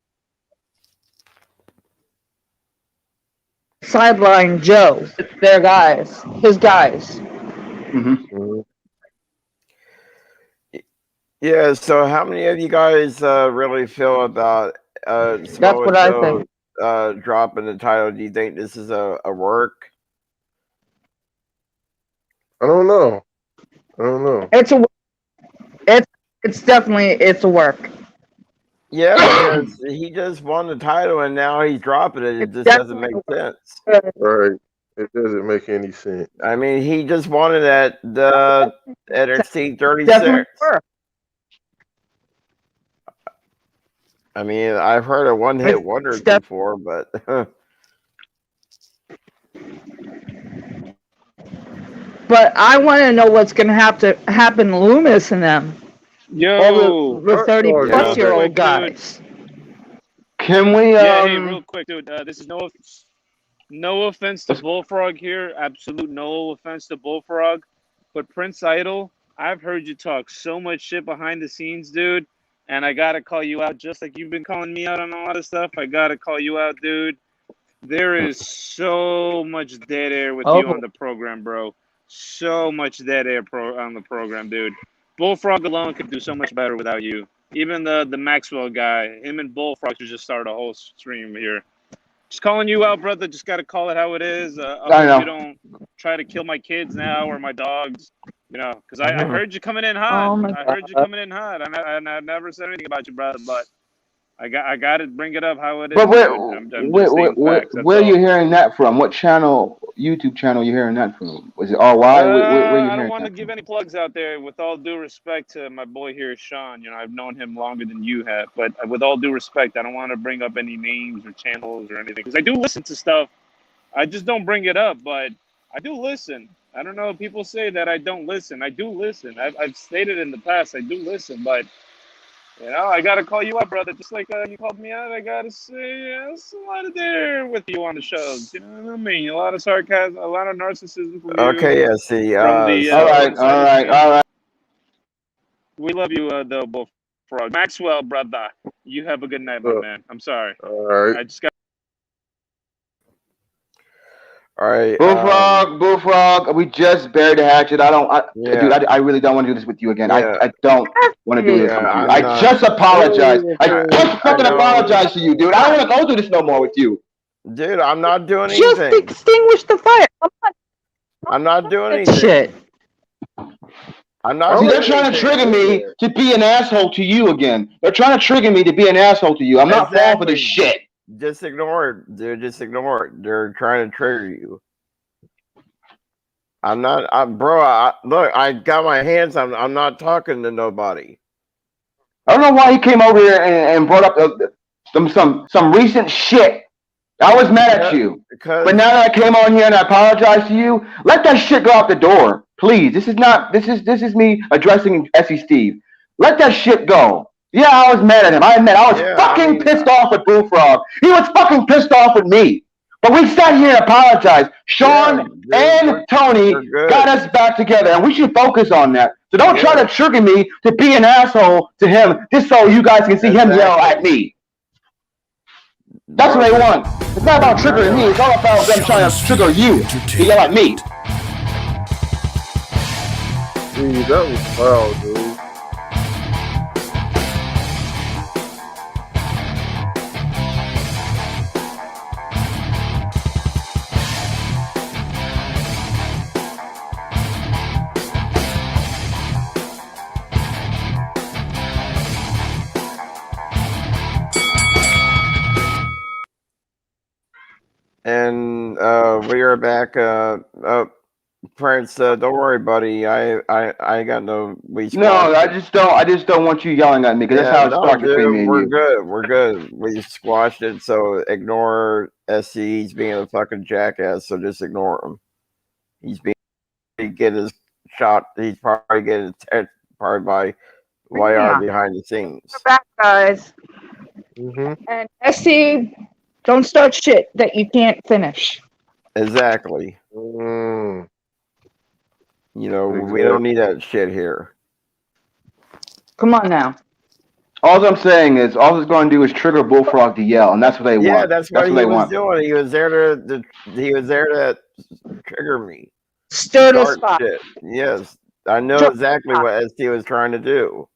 S13: sideline Joe. Their guys, his guys.
S9: Mm-hmm.
S7: Yeah, so how many of you guys really feel about
S13: That's what I think.
S7: Dropping the title? Do you think this is a work?
S10: I don't know.
S13: It's definitely a work.
S7: Yeah, because he just won the title and now he's dropping it. It just doesn't make sense.
S10: Right. It doesn't make any sense.
S7: I mean, he just won it at the NXT 36. I mean, I've heard of one-hit wonders before, but
S13: but I want to know what's going to have to happen to Loomis and them.
S6: Yo,
S13: the 30-plus-year-old guys.
S9: Can we?
S6: Hey, real quick, dude. This is no offense to Bullfrog here. Absolute no offense to Bullfrog, but Prince Idol, I've heard you talk so much shit behind the scenes, dude. And I gotta call you out, just like you've been calling me out on a lot of stuff. I gotta call you out, dude. There is so much dead air with you on the program, bro. So much dead air on the program, dude. Bullfrog alone could do so much better without you. Even the Maxwell guy, him and Bullfrog should just start a whole stream here. Just calling you out, brother. Just gotta call it how it is. I hope you don't try to kill my kids now or my dogs. You know, because I heard you coming in hot.
S13: Oh my
S6: I
S13: God.
S6: heard you coming in hot, and I never said anything about you, brother. But I got to bring it up how it is.
S9: But where,
S6: Dude. I'm just stating facts. That's
S9: where are you
S6: all.
S9: hearing that from? What channel, YouTube channel, you hearing that from? Was it RY? Where you
S6: I don't
S9: hearing
S6: want to
S9: that
S6: give
S9: from?
S6: any plugs out there. With all due respect to my boy here, Sean, you know, I've known him longer than you have. But with all due respect, I don't want to bring up any names or channels or anything because I do listen to stuff. I just don't bring it up, but I do listen. I don't know. People say that I don't listen. I do listen. I've stated in the past I do listen, but you know, I gotta call you up, brother. Just like you called me out, I gotta say, yeah, it's a lot of there with you on the shows. You know what I mean? A lot of sarcasm, a lot of narcissism from you.
S7: Okay, yeah, see,
S6: From the
S9: All right, all right, all right.
S6: We love you, though, Bullfrog. Maxwell, brother. You have a good night, my man. I'm sorry.
S10: All right.
S6: I just got.
S7: All right.
S9: Bullfrog, we just buried the hatchet. Dude, I really don't want to do this with you again.
S7: Yeah.
S9: I don't want to do this with you.
S7: I'm
S9: I
S7: not-
S9: just apologize. I just fucking
S7: know.
S9: apologize to you, dude. I don't want to go through this no more with you.
S7: Dude, I'm not doing
S13: Just
S7: anything.
S13: extinguish the fire.
S7: I'm not doing anything.
S13: Shit.
S7: I'm not.
S9: See,
S7: doing
S9: they're trying to
S7: anything.
S9: trigger me to be an asshole to you again. They're trying to trigger me to be an asshole to you. I'm not falling for this shit.
S7: Just ignore it, dude. Just ignore it. They're trying to trigger you. I'm not, look, I got my hands. I'm not talking to nobody.
S9: I don't know why he came over here and brought up some recent shit. I was mad at you, but now that I came on here and I apologize to you, let that shit go out the door, please. This is me addressing SE Steve. Let that shit go. Yeah, I was mad at him. I admit I was fucking pissed off with Bullfrog. He was fucking pissed off with me. But we sat here and apologized. Sean and Tony got us back together, and we should focus on that. So don't try to trigger me to be an asshole to him just so you guys can see him yell at me. That's what they want. It's not about triggering me. It's all about them trying to trigger you to yell at me.
S10: Dude, that was foul, dude.
S7: And we are back. Prince, don't worry, buddy. I got no.
S9: No, I just don't want you yelling at me because that's how it starts between me and
S7: we're
S9: you.
S7: good. We're good. We squashed it. So ignore SC. He's being a fucking jackass. So just ignore him. He get his shot. He's probably getting attacked probably by YR behind the scenes.
S13: We're back, guys. And SC, don't start shit that you can't finish.
S7: Exactly. You know, we don't need that shit here.
S13: Come on now.
S9: All I'm saying is, all it's going to do is trigger Bullfrog to yell, and that's what they want.
S7: Yeah, that's what he
S9: they
S7: was
S9: want.
S7: doing. He was there to trigger me.
S13: Stir the spot.
S7: Shit. Yes, I know exactly what ST was trying to do.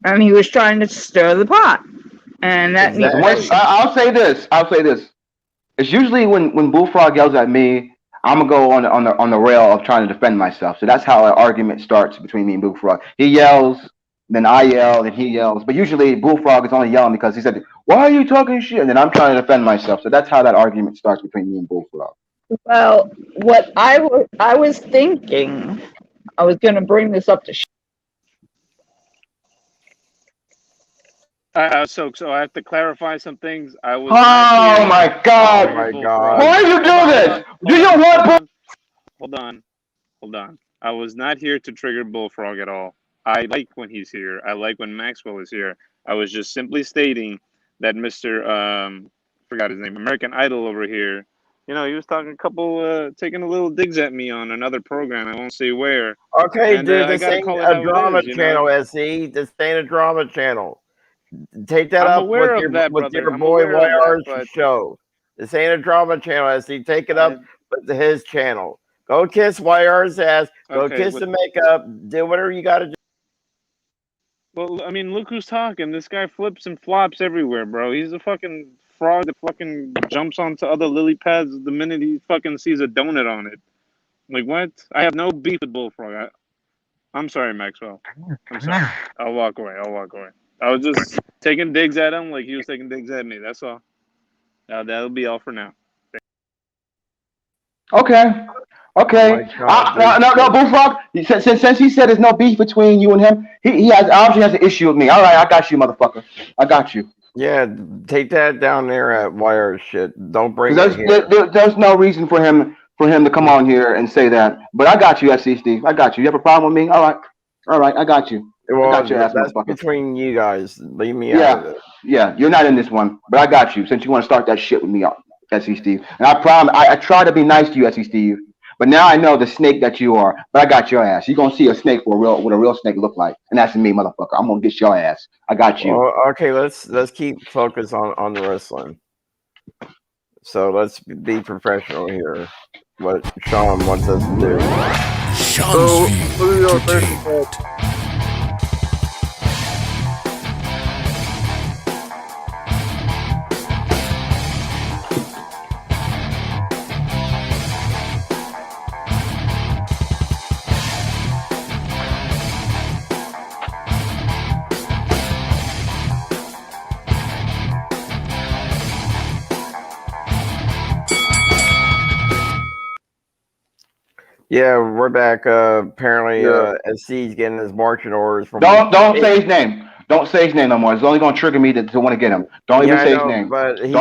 S13: And he was trying to stir the pot. And that means...
S9: I'll say this. It's usually when Bullfrog yells at me, I'm gonna go on the rail of trying to defend myself. So that's how an argument starts between me and Bullfrog. He yells, then I yell, then he yells. But usually Bullfrog is only yelling because he said, "Why are you talking shit?" And then I'm trying to defend myself. So that's how that argument starts between me and Bullfrog.
S13: Well, what I was thinking, I was gonna bring this up to.
S6: So I have to clarify some things. I was.
S9: Oh my God!
S7: Oh my God!
S9: Why you do this? Do you want?
S6: Hold on. I was not here to trigger Bullfrog at all. I like when he's here. I like when Maxwell is here. I was just simply stating that Mr. Forgot his name, American Idol over here. You know, he was talking taking a little digs at me on another program. I won't say where.
S7: Okay,
S6: and,
S7: dude, this ain't a drama channel, SE. This ain't a drama channel. Take that up with your boy YR's show. This ain't a drama channel, SE. Take it up with his channel. Go kiss YR's ass. Go kiss the makeup. Do whatever you got to do.
S6: Well, I mean, look who's talking. This guy flips and flops everywhere, bro. He's a fucking frog that fucking jumps onto other lily pads the minute he fucking sees a donut on it. Like what? I have no beef with Bullfrog. I'm sorry, Maxwell. I'm sorry. I'll walk away. I was just taking digs at him like he was taking digs at me. That's all. That'll be all for now.
S11: Okay. Okay. No, Bullfrog. Since he said there's no beef between you and him, he obviously has an issue with me. All right, I got you, motherfucker. I got you.
S7: Yeah, take that down there at Wire shit. Don't bring it here.
S11: There's no reason for him to come on here and say that. But I got you, SC Steve. I got you. You have a problem with me? All right. I got you.
S7: Well,
S11: I got your ass,
S7: that's
S11: motherfucker.
S7: between you guys. Leave me out of it.
S11: Yeah. You're not in this one, but I got you. Since you want to start that shit with me, SC Steve. And I promise, I try to be nice to you, SC Steve. But now I know the snake that you are. But I got your ass. You're gonna see a snake what a real snake look like, and that's me, motherfucker. I'm gonna get your ass. I got you.
S7: Well, okay, let's keep focus on the wrestling. So let's be professional here. What Sean wants us to do.
S1: Sean's View Entertainment.
S7: Yeah, we're back. Apparently, SC's getting his marching orders from.
S11: Don't say his name. Don't say his name no more. It's only gonna trigger me to want to get him. Don't even say his name.
S7: But he's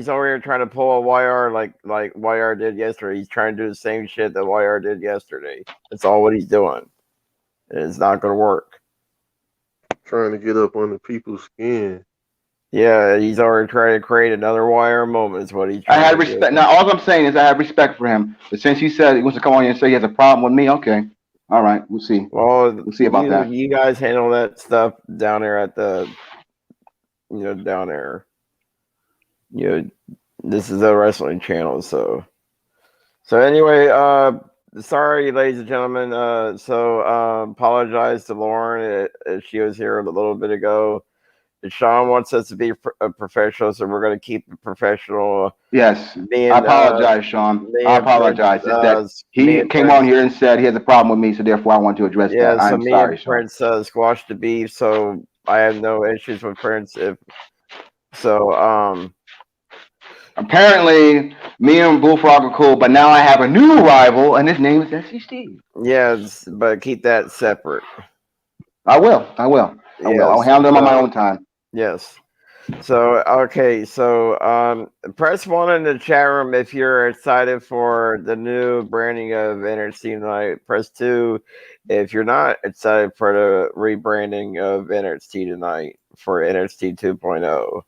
S7: over here trying to pull a YR like YR did yesterday. He's trying to do the same shit that YR did yesterday. That's all what he's doing. It's not gonna work.
S10: Trying to get up under people's skin.
S7: Yeah, he's already trying to create another wire moment. Is what he's.
S11: I had respect. Now, all I'm saying is I have respect for him. But since he said he wants to come on here and say he has a problem with me, okay, all right, we'll see.
S7: Well,
S11: we'll see about that.
S7: You guys handle that stuff down there at the, down there. This is a wrestling channel, so anyway, sorry, ladies and gentlemen. Apologize to Lauren. She was here a little bit ago. Sean wants us to be a professional, so we're going to keep it professional.
S11: Yes, I apologize, Sean. I apologize. It's that he came on here and said he has a problem with me, so therefore I want to address that. I'm sorry, Sean.
S7: Prince squashed the beef, so I have no issues with Prince.
S11: Apparently, me and Bullfrog are cool, but now I have a new rival, and his name is SC Steve.
S7: Yes, but keep that separate.
S11: I will. I'll handle them on my own time.
S7: Yes. So, okay. So, press 1 in the chat room if you're excited for the new branding of NXT tonight. Press 2 if you're not excited for the rebranding of NXT tonight for NXT 2.0.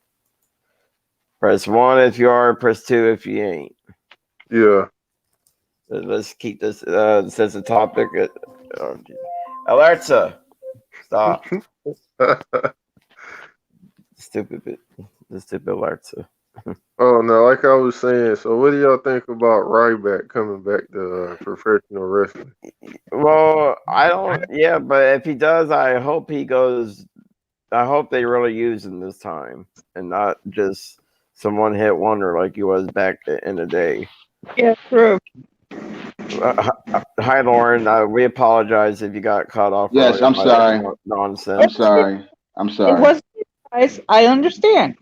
S7: Press 1 if you are. Press 2 if you ain't.
S10: Yeah.
S7: Let's keep this. Since the topic. Alexa, stop. Stupid Alexa.
S10: Oh no, like I was saying. So, what do y'all think about Ryback coming back to professional wrestling?
S7: Well, I don't. Yeah, but if he does, I hope he goes. I hope they really use him this time, and not just some one-hit wonder like he was back in the day.
S13: Yeah, true.
S7: Hi, Lauren. We apologize if you got cut off.
S11: Yes, I'm sorry.
S7: Nonsense.
S11: I'm sorry.
S13: It wasn't, guys. I understand.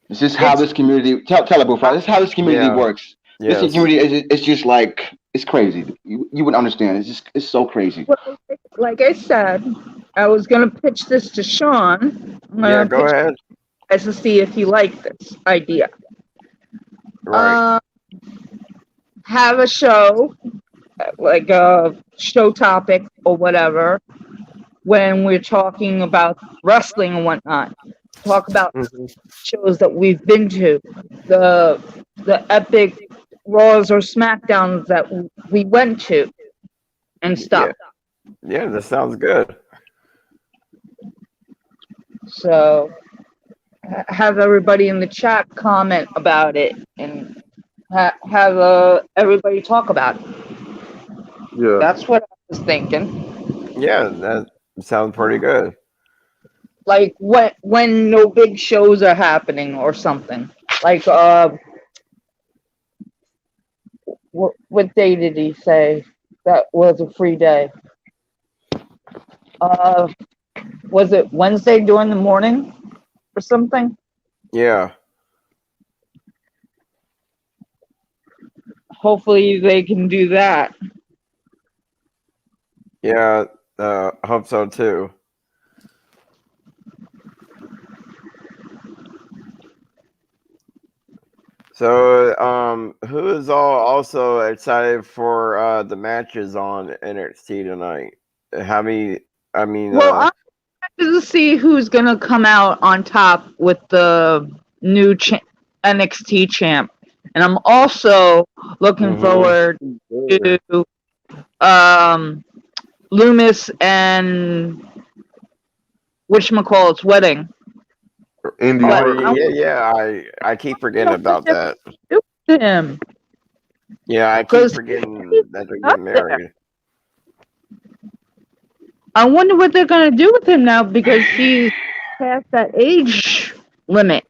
S11: This is how this community. Tell it, Bullfrog. This is how this community works.
S7: Yes.
S11: This community is just like it's crazy. You wouldn't understand. It's so crazy.
S13: Well, like I said, I was gonna pitch this to Sean.
S7: Yeah, go ahead.
S13: As to see if he liked this idea.
S7: Right.
S13: Have a show, like a show topic or whatever, when we're talking about wrestling and whatnot. Talk about shows that we've been to, the epic Raws or SmackDowns that we went to, and stuff.
S7: Yeah, that sounds good.
S13: So, have everybody in the chat comment about it and have everybody talk about it.
S10: Yeah,
S13: that's what I was thinking.
S7: Yeah, that sounds pretty good.
S13: Like when no big shows are happening or something. Like What day did he say that was a free day? Was it Wednesday during the morning or something?
S7: Yeah.
S13: Hopefully they can do that.
S7: Yeah. Hope so too. So, who is also excited for the matches on NXT tonight? How many? I mean,
S13: Well, I'm excited to see who's gonna come out on top with the new NXT champ, and I'm also looking forward to Loomis and whatchamacallit's wedding.
S7: I keep forgetting about that.
S13: Him.
S7: Yeah, I keep forgetting that they're getting married.
S13: I wonder what they're gonna do with him now because he's past that age limit.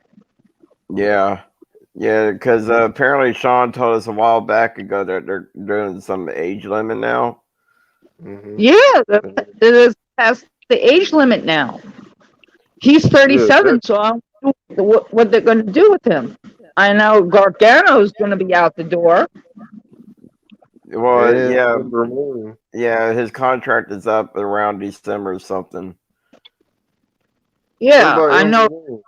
S7: Yeah, because apparently Sean told us a while back ago that they're doing some age limit now.
S13: Yeah, it is past the age limit now. He's 37, so I don't know what they're going to do with him. I know Gargano's going to be out the door.
S7: Well, yeah, his contract is up around December or something.
S13: Yeah, I know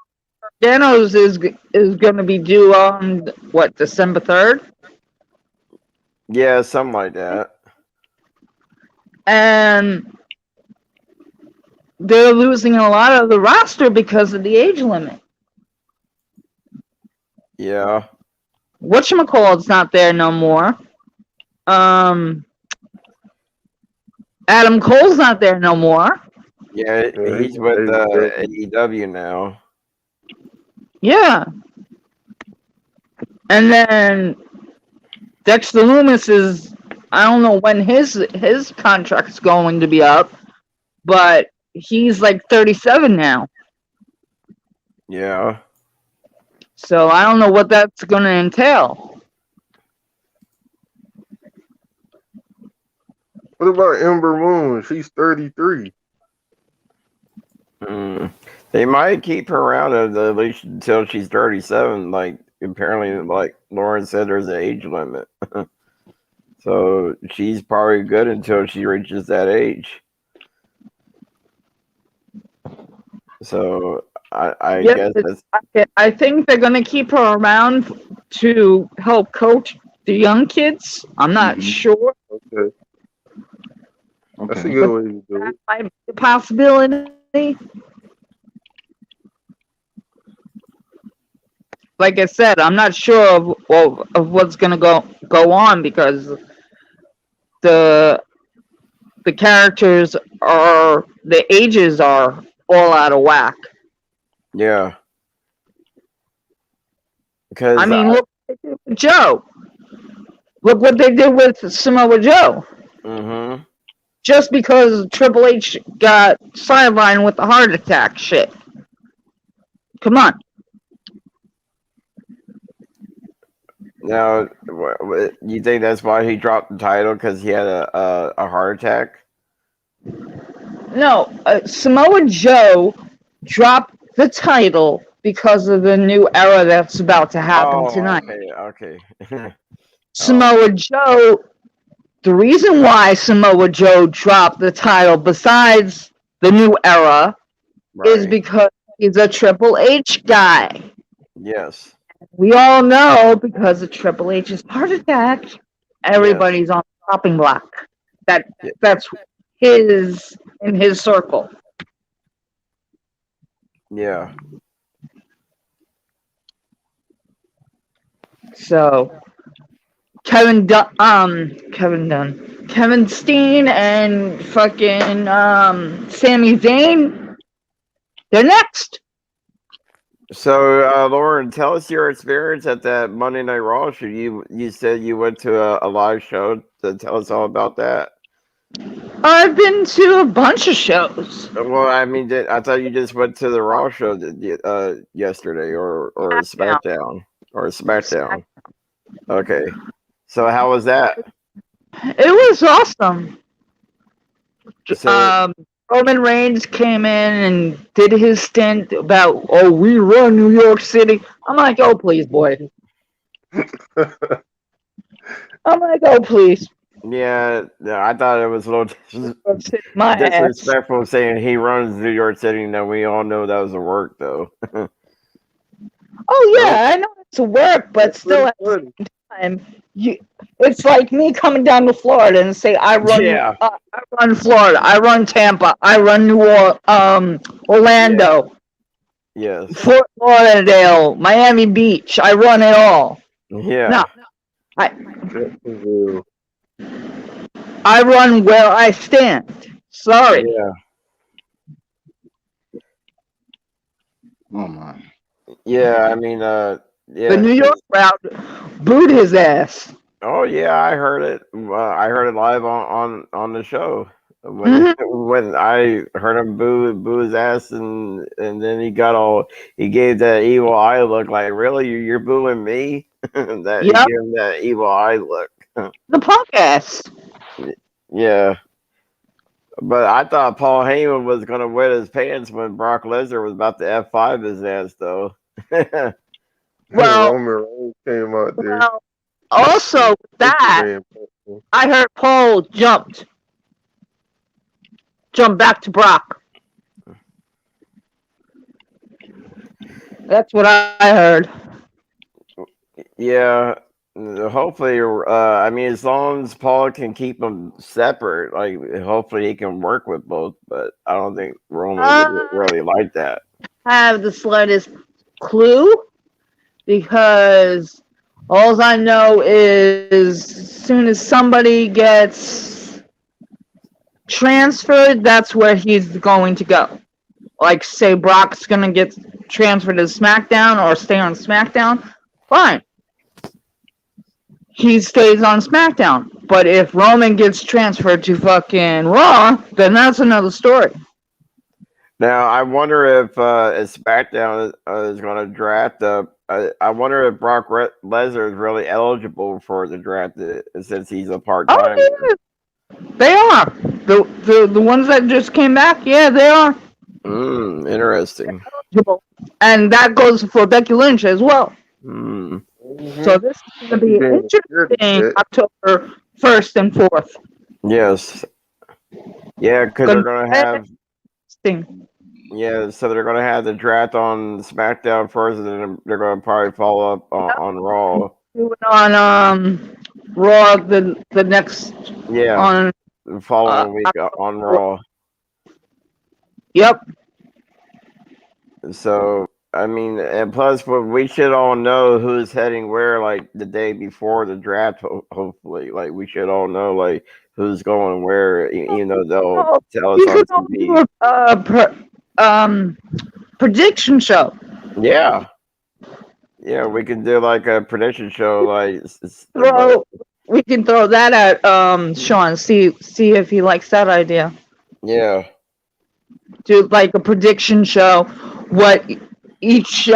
S13: Gargano's is going to be due on, what, December 3rd?
S7: Yeah, something like that.
S13: And they're losing a lot of the roster because of the age limit.
S7: Yeah.
S13: Whatchamacallit's not there no more. Adam Cole's not there no more.
S7: Yeah, he's with AEW now.
S13: Yeah. And then Dexter Loomis is, I don't know when his contract's going to be up, but he's like 37 now.
S7: Yeah.
S13: So I don't know what that's going to entail.
S10: What about Ember Moon? She's 33.
S7: They might keep her around at least until she's 37. Like, apparently, like Lauren said, there's an age limit. So she's probably good until she reaches that age. So I guess that's...
S13: I think they're going to keep her around to help coach the young kids. I'm not sure.
S10: Okay. That's a good way to do it.
S13: That might be a possibility. Like I said, I'm not sure of what's going to go on because the characters are, the ages are all out of whack.
S7: Yeah. Because
S13: I mean, look what they did with Joe. Look what they did with Samoa Joe.
S7: Mm-hmm.
S13: Just because Triple H got sidelined with the heart attack shit. Come on.
S7: Now, you think that's why he dropped the title? Because he had a heart attack?
S13: No, Samoa Joe dropped the title because of the new era that's about to happen tonight.
S7: Okay.
S13: Samoa Joe, the reason why Samoa Joe dropped the title besides the new era is because he's a Triple H guy.
S7: Yes.
S13: We all know because of Triple H's heart attack, everybody's on the chopping block. That's his in his circle.
S7: Yeah.
S13: So Kevin Steen and fucking Sami Zayn, they're next.
S7: So, Lauren, tell us your experience at that Monday Night Raw show. You said you went to a live show. To tell us all about that.
S13: I've been to a bunch of shows.
S7: Well, I mean, I thought you just went to the Raw show yesterday, or SmackDown, or SmackDown. Okay. So how was that?
S13: It was awesome.
S7: So,
S13: Roman Reigns came in and did his stint about, oh, we run New York City. I'm like, oh, please, boy. I'm like, oh, please.
S7: yeah, I thought it was a little
S13: My ass.
S7: disrespectful saying he runs New York City. Now we all know that was a work, though.
S13: Oh, yeah, I know it's a work, but still at the same time, it's like me coming down to Florida and say, I run Florida, I run Tampa, I run Orlando,
S7: Yes.
S13: Fort Lauderdale, Miami Beach, I run it all.
S7: Yeah.
S13: No, I run where I stand. Sorry.
S7: Yeah.
S9: Oh my.
S7: Yeah, I mean, yeah.
S13: The New York crowd booed his ass.
S7: Oh yeah, I heard it. I heard it live on the show when when I heard him boo his ass, and then he gave that evil eye look. Like, really, you're booing me? That he gave him that evil eye look.
S13: The punk ass.
S7: Yeah. But I thought Paul Heyman was gonna wet his pants when Brock Lesnar was about to F5 his ass, though.
S13: Well,
S10: Roman Reigns came out there.
S13: Well, also that I heard Paul jumped back to Brock. That's what I heard.
S7: Yeah, hopefully. I mean, as long as Paul can keep them separate, like hopefully he can work with both. But I don't think Roman would really like that.
S13: Have the slightest clue, because all I know is as soon as somebody gets transferred, that's where he's going to go. Like, say Brock's going to get transferred to SmackDown or stay on SmackDown, fine. He stays on SmackDown. But if Roman gets transferred to fucking Raw, then that's another story.
S7: Now, I wonder if SmackDown is going to draft I wonder if Brock Lesnar is really eligible for the draft since he's a part-timer.
S13: Oh, yeah. They are. The ones that just came back, yeah, they are.
S7: Interesting.
S13: And that goes for Becky Lynch as well. So this is going to be interesting October 1st and 4th.
S7: Yes. Yeah, because they're going to have... Yeah, so they're going to have the draft on SmackDown first, and then they're going to probably follow up on Raw.
S13: On Raw the next...
S7: Yeah,
S13: on
S7: the following week on Raw.
S13: Yep.
S7: So, I mean, and plus, we should all know who's heading where, like, the day before the draft, hopefully. Like, we should all know, like, who's going where, even though they'll tell us on TV.
S13: Prediction show.
S7: Yeah. Yeah, we can do, like, a prediction show, like...
S13: We can throw that at Sean, see if he likes that idea.
S7: Yeah.
S13: Do, like, a prediction show, what each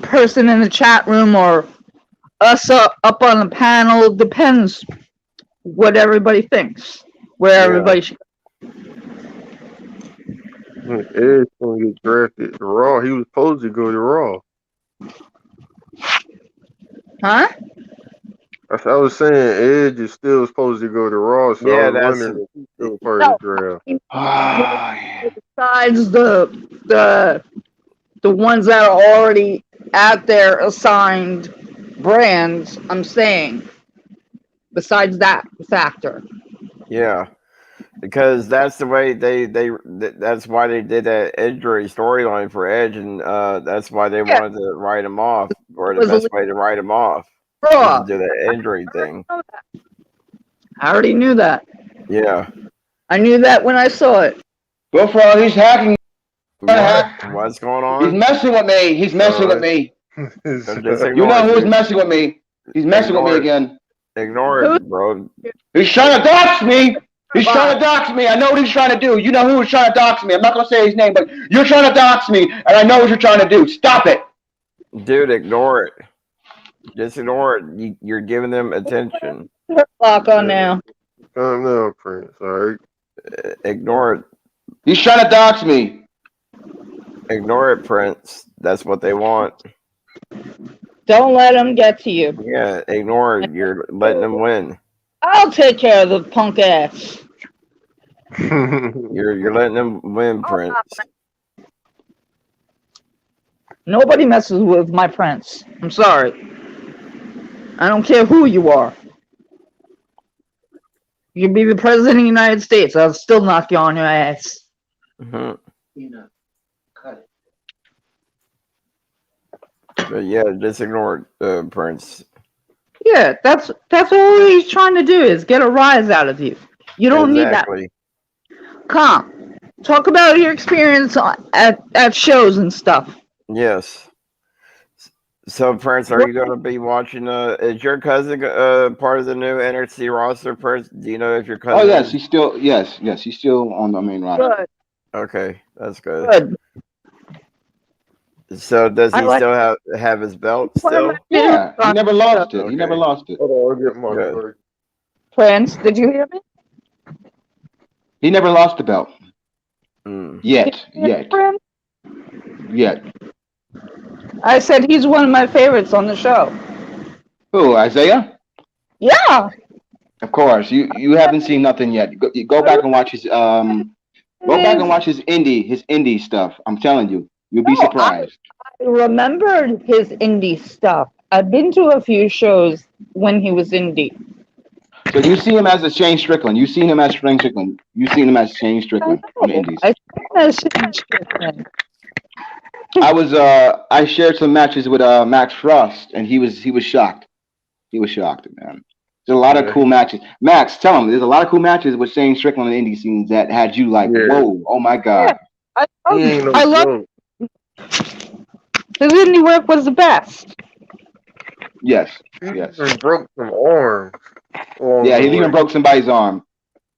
S13: person in the chat room or us up on the panel, depends what everybody thinks, where everybody should go.
S10: Edge gonna get drafted to Raw. He was supposed to go to Raw.
S13: Huh?
S10: I was saying Edge is still supposed to go to Raw, so
S7: yeah,
S10: I was wondering if he's still part of the draft.
S13: Besides the ones that are already at their assigned brands, I'm saying. Besides that factor.
S7: Yeah. Because that's the way that's why they did that injury storyline for Edge, and that's why they wanted to write him off, or the best way to write him off. To do that injury thing.
S13: I already knew that.
S7: Yeah.
S13: I knew that when I saw it.
S11: Bullfrog, he's hacking.
S7: What's going on?
S11: He's messing with me. He's messing with me. You know who's messing with me. He's messing with me again.
S7: Ignore it, bro.
S11: He's trying to dox me. He's trying to dox me. I know what he's trying to do. You know who was trying to dox me. I'm not going to say his name, but you're trying to dox me, and I know what you're trying to do. Stop it.
S7: Dude, ignore it. Just ignore it. You're giving them attention.
S13: Lock on now.
S10: Calm down, Prince. All right.
S7: Ignore it.
S9: He's trying to dox me.
S7: Ignore it, Prince. That's what they want.
S13: Don't let him get to you.
S7: Yeah, ignore it. You're letting them win.
S13: I'll take care of the punk ass.
S7: You're letting them win, Prince.
S13: Nobody messes with my Prince. I'm sorry. I don't care who you are. You can be the president of the United States. I'll still knock you on your ass.
S7: Mm-hmm.
S11: You know, cut it.
S7: But yeah, just ignore it, Prince.
S13: Yeah, that's all he's trying to do is get a rise out of you. You don't
S7: Exactly.
S13: need that. Come, talk about your experience at shows and stuff.
S7: Yes. So, Prince, are you going to be watching? Is your cousin part of the new NXT roster, Prince? Do you know if your cousin?
S9: Oh yes, he's still he's still on the main roster.
S13: Good.
S7: Okay, that's good.
S13: Good.
S7: So, does he still have his belt still?
S9: Yeah, he never lost it. He never lost it.
S10: Hold on, I'll get my
S7: Good.
S10: break.
S13: Prince, did you hear me?
S9: He never lost the belt.
S7: Mm.
S9: Yet.
S13: I said he's one of my favorites on the show.
S9: Who, Isaiah?
S13: Yeah.
S9: Of course. You haven't seen nothing yet. Go back and watch his indie stuff. I'm telling you. You'll be surprised.
S13: I remembered his indie stuff. I've been to a few shows when he was indie.
S9: So you see him as a Shane Strickland. You've seen him as Shane Strickland. You've seen him as Shane Strickland on the indies.
S13: I see him as Shane Strickland.
S9: I shared some matches with Max Frost, and he was shocked. He was shocked, man. There's a lot of cool matches. Max, tell him there's a lot of cool matches with Shane Strickland in the indie scenes that had you like, whoa, oh my god.
S13: Yeah, I love his indie work was the best.
S9: Yes.
S10: He even broke some arms.
S9: Yeah, he even broke somebody's arm.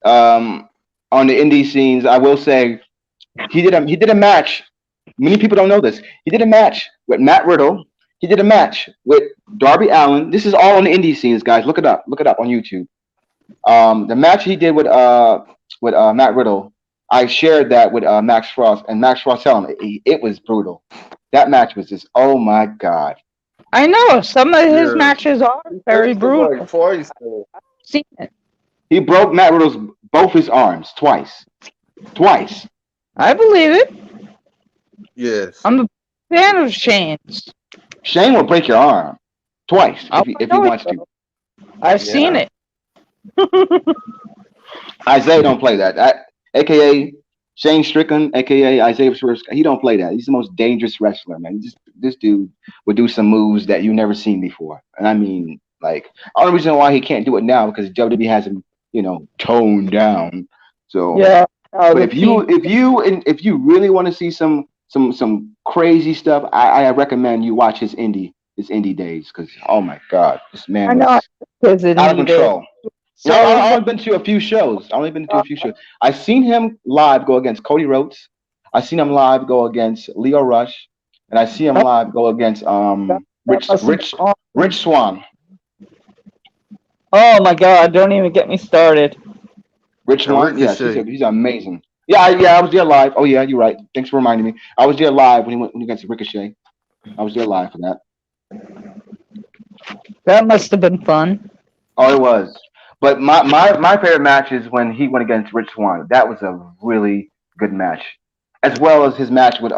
S9: On the indie scenes, I will say he did a match. Many people don't know this. He did a match with Matt Riddle. He did a match with Darby Allin. This is all on the indie scenes, guys. Look it up. Look it up on YouTube. The match he did with Matt Riddle, I shared that with Max Frost, and Max Frost told him it was brutal. That match was just, oh my god.
S13: I know some of his matches are very brutal.
S10: Like twice,
S13: I've seen it.
S9: He broke Matt Riddle's both his arms twice. Twice.
S13: I believe it.
S10: Yes.
S13: I'm a fan of Shane's.
S9: Shane will break your arm twice if he wants to.
S13: I've seen it.
S9: Isaiah don't play that. AKA Shane Strickland, AKA Isaiah Swerve. He don't play that. He's the most dangerous wrestler, man. This dude would do some moves that you never seen before. And I mean, like, the only reason why he can't do it now because WWE has him, toned down. So
S13: yeah.
S9: But if you really want to see some crazy stuff, I recommend you watch his indie days because oh my god, this man was out of control. So I've only been to a few shows. I've seen him live go against Cody Rhodes. I've seen him live go against Leo Rush, and I see him live go against Rich Swann.
S13: Oh my god! Don't even get me started.
S9: Rich Swann, yes, he's amazing. Yeah, I was there live. Oh yeah, you're right. Thanks for reminding me. I was there live when he went against Ricochet. I was there live for that.
S13: That must have been fun.
S9: Oh, it was. But my favorite match is when he went against Rich Swann. That was a really good match, as well as his match with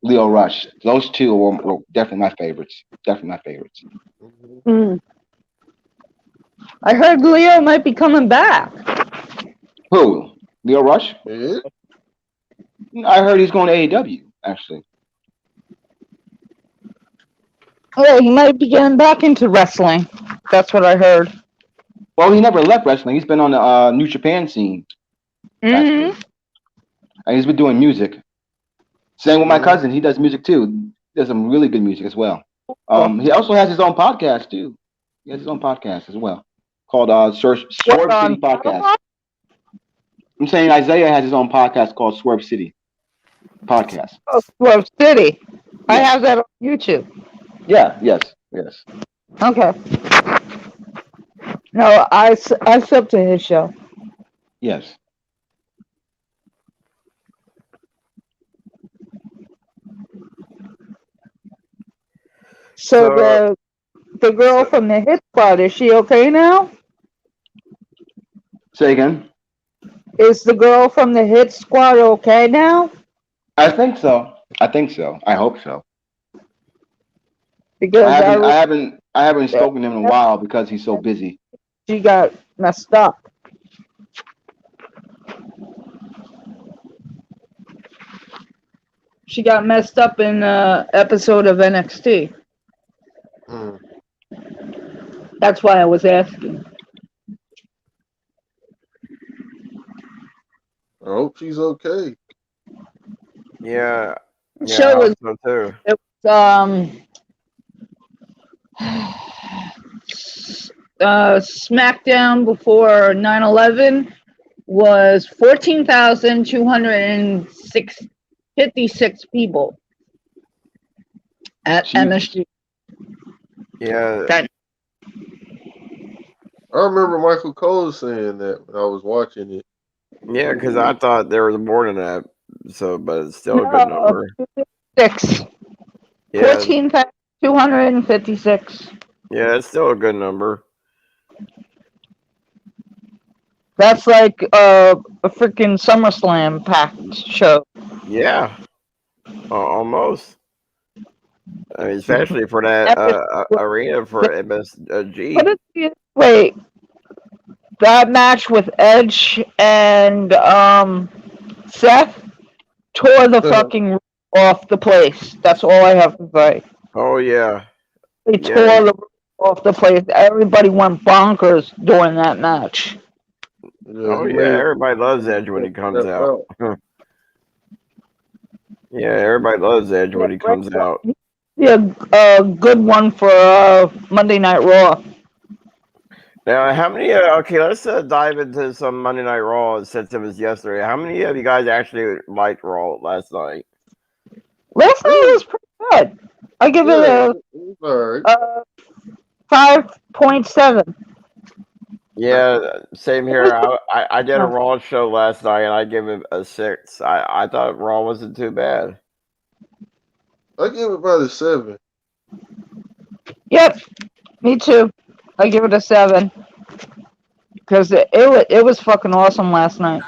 S9: Leo Rush. Those two were definitely my favorites.
S13: Mm. I heard Leo might be coming back.
S9: Who? Leo Rush?
S10: Yeah.
S9: I heard he's going to AEW, actually.
S13: Yeah, he might be getting back into wrestling. That's what I heard.
S9: Well, he never left wrestling. He's been on the New Japan scene.
S13: Mm-hmm.
S9: And he's been doing music. Same with my cousin. He does music, too. He does some really good music as well. He also has his own podcast, too. He has his own podcast as well, called Swerve City Podcast. I'm saying Isaiah has his own podcast called Swerve City Podcast.
S13: Oh, Swerve City. I have that on YouTube.
S9: Yeah, yes.
S13: Okay. No, I sub to his show.
S9: Yes.
S13: So the girl from the Hit Squad, is she okay now?
S9: Say again.
S13: Is the girl from the Hit Squad okay now?
S9: I think so. I hope so.
S13: Because
S9: I haven't spoken to him in a while because he's so busy.
S13: she got messed up. She got messed up in an episode of NXT. That's why I was asking.
S10: I hope she's okay.
S7: Yeah. Yeah,
S13: Show
S7: I
S13: was
S7: hope so too.
S13: it was SmackDown before 9/11 was 14,256 people at MSG.
S7: Yeah.
S10: I remember Michael Cole saying that when I was watching it.
S7: Yeah, because I thought there was more than that. So, but it's still a good number.
S13: 6.
S7: Yeah.
S13: 14,256.
S7: Yeah, it's still a good number.
S13: That's like a freaking SummerSlam packed show.
S7: Yeah. Almost. I mean, especially for that arena for MSG.
S13: Wait, that match with Edge and Seth tore the fucking roof off the place. That's all I have to say.
S7: Oh yeah.
S13: They tore the roof off the place. Everybody went bonkers during that match.
S7: Oh yeah, everybody loves Edge when he comes out. Yeah, everybody loves Edge when he comes out.
S13: Yeah, a good one for Monday Night Raw.
S7: Now, how many? Okay, let's dive into some Monday Night Raw since it was yesterday. How many of you guys actually liked Raw last night?
S13: Last night was pretty good. I give it a 5.7.
S7: Yeah, same here. I did a Raw show last night and I gave it a 6. I thought Raw wasn't too bad.
S10: I give it about a 7.
S13: Yep, me too. I give it a 7 because it was fucking awesome last night.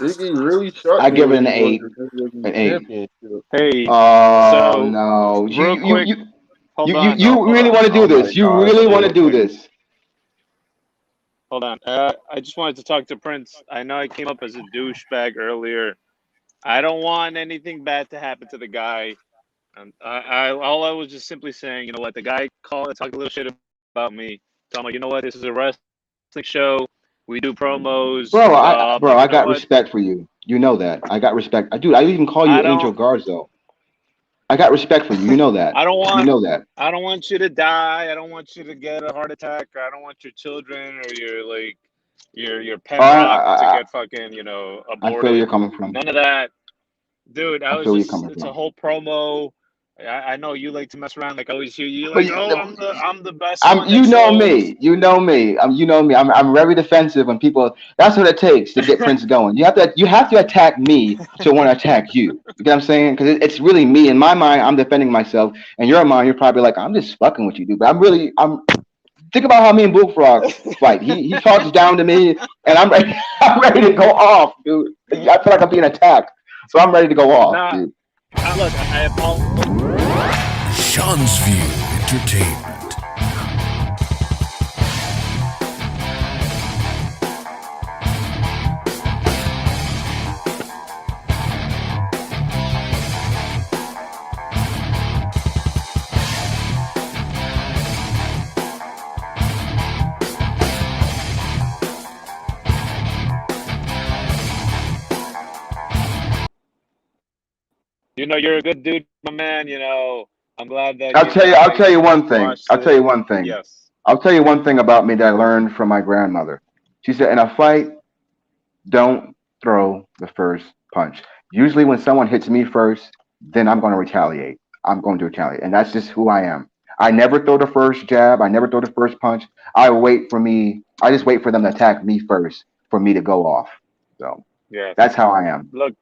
S10: Really shocked
S9: I give it an
S10: me
S9: 8.
S10: when he won the
S9: An 8.
S10: championship.
S6: Hey.
S9: Oh
S6: so,
S9: no!
S6: real quick.
S9: You really want to do this? You really want to do this?
S6: Hold on. I just wanted to talk to Prince. I know I came up as a douchebag earlier. I don't want anything bad to happen to the guy. All I was just simply saying, you know what, the guy called and talked a little shit about me. Tell him, you know what, this is a wrestling show. We do promos.
S9: Bro, I got respect for you. You know that. I got respect. Dude, I even call you Angel Garzo. I got respect for you. You know that. You know that.
S6: I don't want you to die. I don't want you to get a heart attack. I don't want your children or your pet rock to get fucking, aborted.
S9: I feel where you're coming from.
S6: None of that. Dude,
S9: I feel where you're coming from.
S6: A whole promo. I know you like to mess around. Like I always hear you like, I'm the best.
S9: You know me. You know me. I'm very defensive when people. That's what it takes to get Prince going. You have to attack me to want to attack you. You get what I'm saying? Because it's really me. In my mind, I'm defending myself. In your mind, you're probably like, I'm just fucking with you, dude. But think about how me and Bullfrog fight. He talks down to me, and I'm ready to go off, dude. I feel like I'm being attacked, so I'm ready to go off, dude.
S6: Look, I apologize.
S1: Sean's View Entertainment.
S6: You're a good dude, my man. I'm glad that.
S9: I'll tell you one thing. I'll tell you one thing.
S6: Yes.
S9: I'll tell you one thing about me that I learned from my grandmother. She said, in a fight, don't throw the first punch. Usually when someone hits me first, then I'm going to retaliate. And that's just who I am. I never throw the first jab. I never throw the first punch. I just wait for them to attack me first for me to go off. So
S6: Yeah.
S9: that's how I am.
S6: Look,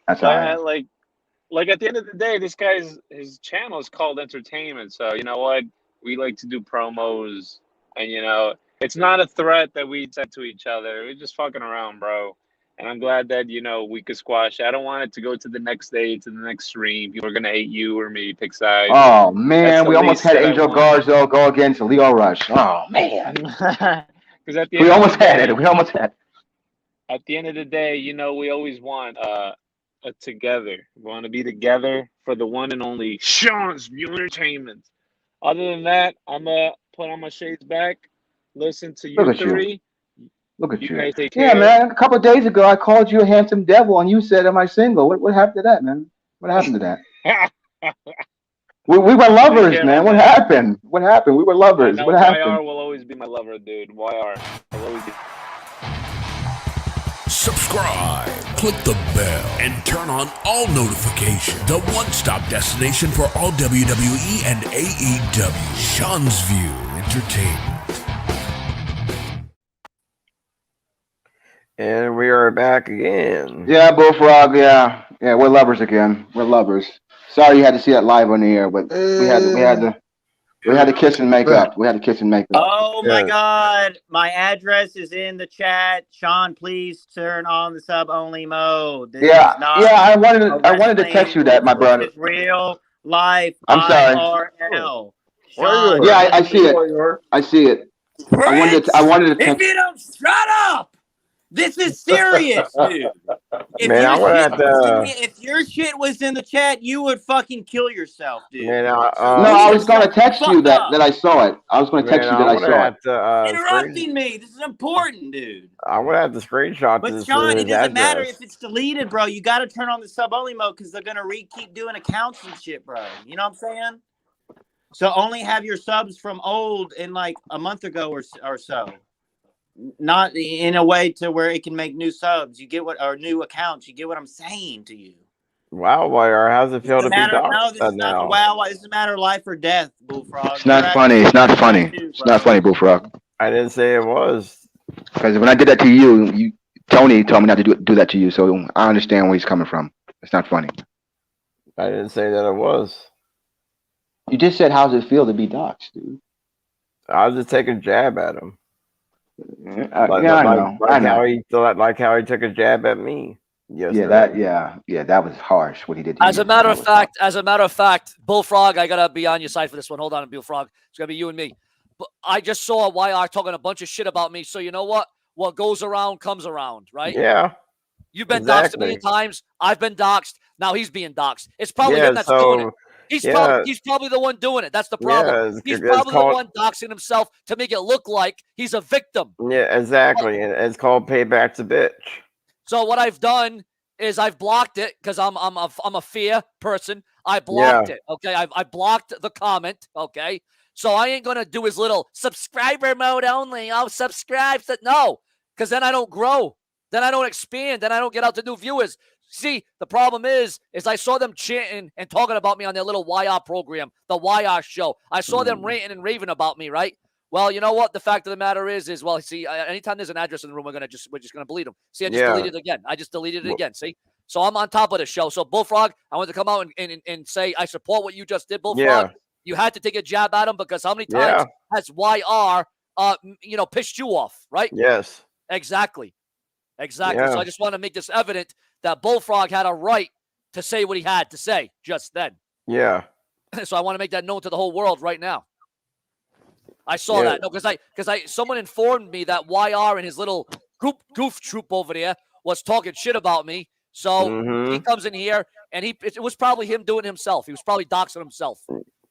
S9: That's how I am.
S6: like at the end of the day, this guy's his channel is called entertainment. So you know what? We like to do promos, and it's not a threat that we said to each other. We're just fucking around, bro. And I'm glad that we could squash it. I don't want it to go to the next day, to the next stream. People are gonna hate you or maybe pick sides.
S9: Oh man, we almost had
S6: least that I
S9: Angel
S6: want.
S9: Garza go against Leo Rush. Oh man,
S6: Because at the
S9: we
S6: end of
S9: almost
S6: the
S9: had
S6: day,
S9: it. We almost had it.
S6: at the end of the day, we always want a together. We want to be together for the one and only Sean's View Entertainment. Other than that, I'm gonna put on my shades back, listen to
S9: Look
S6: you
S9: at you.
S6: three.
S9: Look at
S6: You
S9: you.
S6: guys take
S9: Yeah,
S6: care.
S9: man. A couple of days ago, I called you a handsome devil, and you said, "Am I single?" What happened to that, man? What happened to that? We were
S6: Take
S9: lovers,
S6: care,
S9: man.
S6: my
S9: What
S6: man.
S9: happened? What happened? We were
S6: I
S9: lovers.
S6: know
S9: What happened?
S6: YR will always be my lover, dude. YR will always be.
S1: Subscribe, click the bell, and turn on all notifications. The one-stop destination for all WWE and AEW. Sean's View Entertainment.
S7: And we are back again.
S9: Yeah, Bullfrog. Yeah, we're lovers again. We're lovers. Sorry you had to see that live on the air, but we had to kiss and make up. We had to kiss and make up.
S8: Oh my God. My address is in the chat. Sean, please turn on the sub only mode. This is not
S9: I wanted to text you that, my brother.
S8: This is real life.
S9: I'm sorry.
S8: IRL.
S7: Sean,
S9: Yeah, I see it. I see it. I wanted to
S8: If
S9: text.
S8: you don't shut up, this is serious, dude. If your shit was in the chat, you would fucking kill yourself, dude.
S7: Man,
S9: I was going to text you that I saw it. I was going to text you that I saw it.
S8: Interrupting me. This is important, dude.
S7: I'm gonna have to screenshot this.
S8: But Sean, it doesn't matter if it's deleted, bro. You got to turn on the sub only mode because they're gonna keep doing accounts and shit, bro. You know what I'm saying? So only have your subs from old in like a month ago or so. Not in a way to where it can make new subs. You get or new accounts. You get what I'm saying to you.
S7: Wow, YR, how's it feel to be doxxed now?
S8: Wow, this is a matter of life or death, Bullfrog.
S9: It's not funny. It's not funny. It's not funny, Bullfrog.
S7: I didn't say it was.
S9: Because when I did that to you, Tony told me not to do that to you. So I understand where he's coming from. It's not funny.
S7: I didn't say that it was.
S9: You just said, "How's it feel to be doxxed, dude?"
S7: I was just taking a jab at him.
S9: I know.
S7: Like how he took a jab at me.
S9: Yesterday. That was harsh what he did to
S2: As a matter of fact, Bullfrog, I gotta be on your side for this one. Hold on, Bullfrog. It's gonna be you and me. But I just saw YR talking a bunch of shit about me. So you know what? What goes around comes around, right?
S7: Yeah.
S2: You've been doxxed a million times. I've been doxxed. Now he's being doxxed. It's probably him that's doing it. He's probably the one doing it. That's the problem. He's probably the one doxing himself to make it look like he's a victim.
S7: Yeah, exactly. And it's called payback's a bitch.
S2: So what I've done is I've blocked it because I'm a fear person. I blocked it. Okay, I blocked the comment. Okay, so I ain't gonna do his little subscriber mode only. I'll subscribe. No, because then I don't grow. Then I don't expand. Then I don't get out to new viewers. See, the problem is I saw them chanting and talking about me on their little YR program, the YR show. I saw them ranting and raving about me, right? Well, you know what? The fact of the matter is see, anytime there's an address in the room, we're just gonna delete them. See, I just deleted it again. I just deleted it again. See, so I'm on top of the show. So Bullfrog, I want to come out and say I support what you just did, Bullfrog.
S7: Yeah.
S2: You had to take a jab at him because how many times has YR, pissed you off, right?
S7: Yes.
S2: Exactly.
S7: Yeah.
S2: So I just want to make this evident that Bullfrog had a right to say what he had to say just then.
S7: Yeah.
S2: So I want to make that known to the whole world right now. I saw that. No, because someone informed me that YR and his little goof troop over there was talking shit about me. So he comes in here and it was probably him doing it himself. He was probably doxing himself.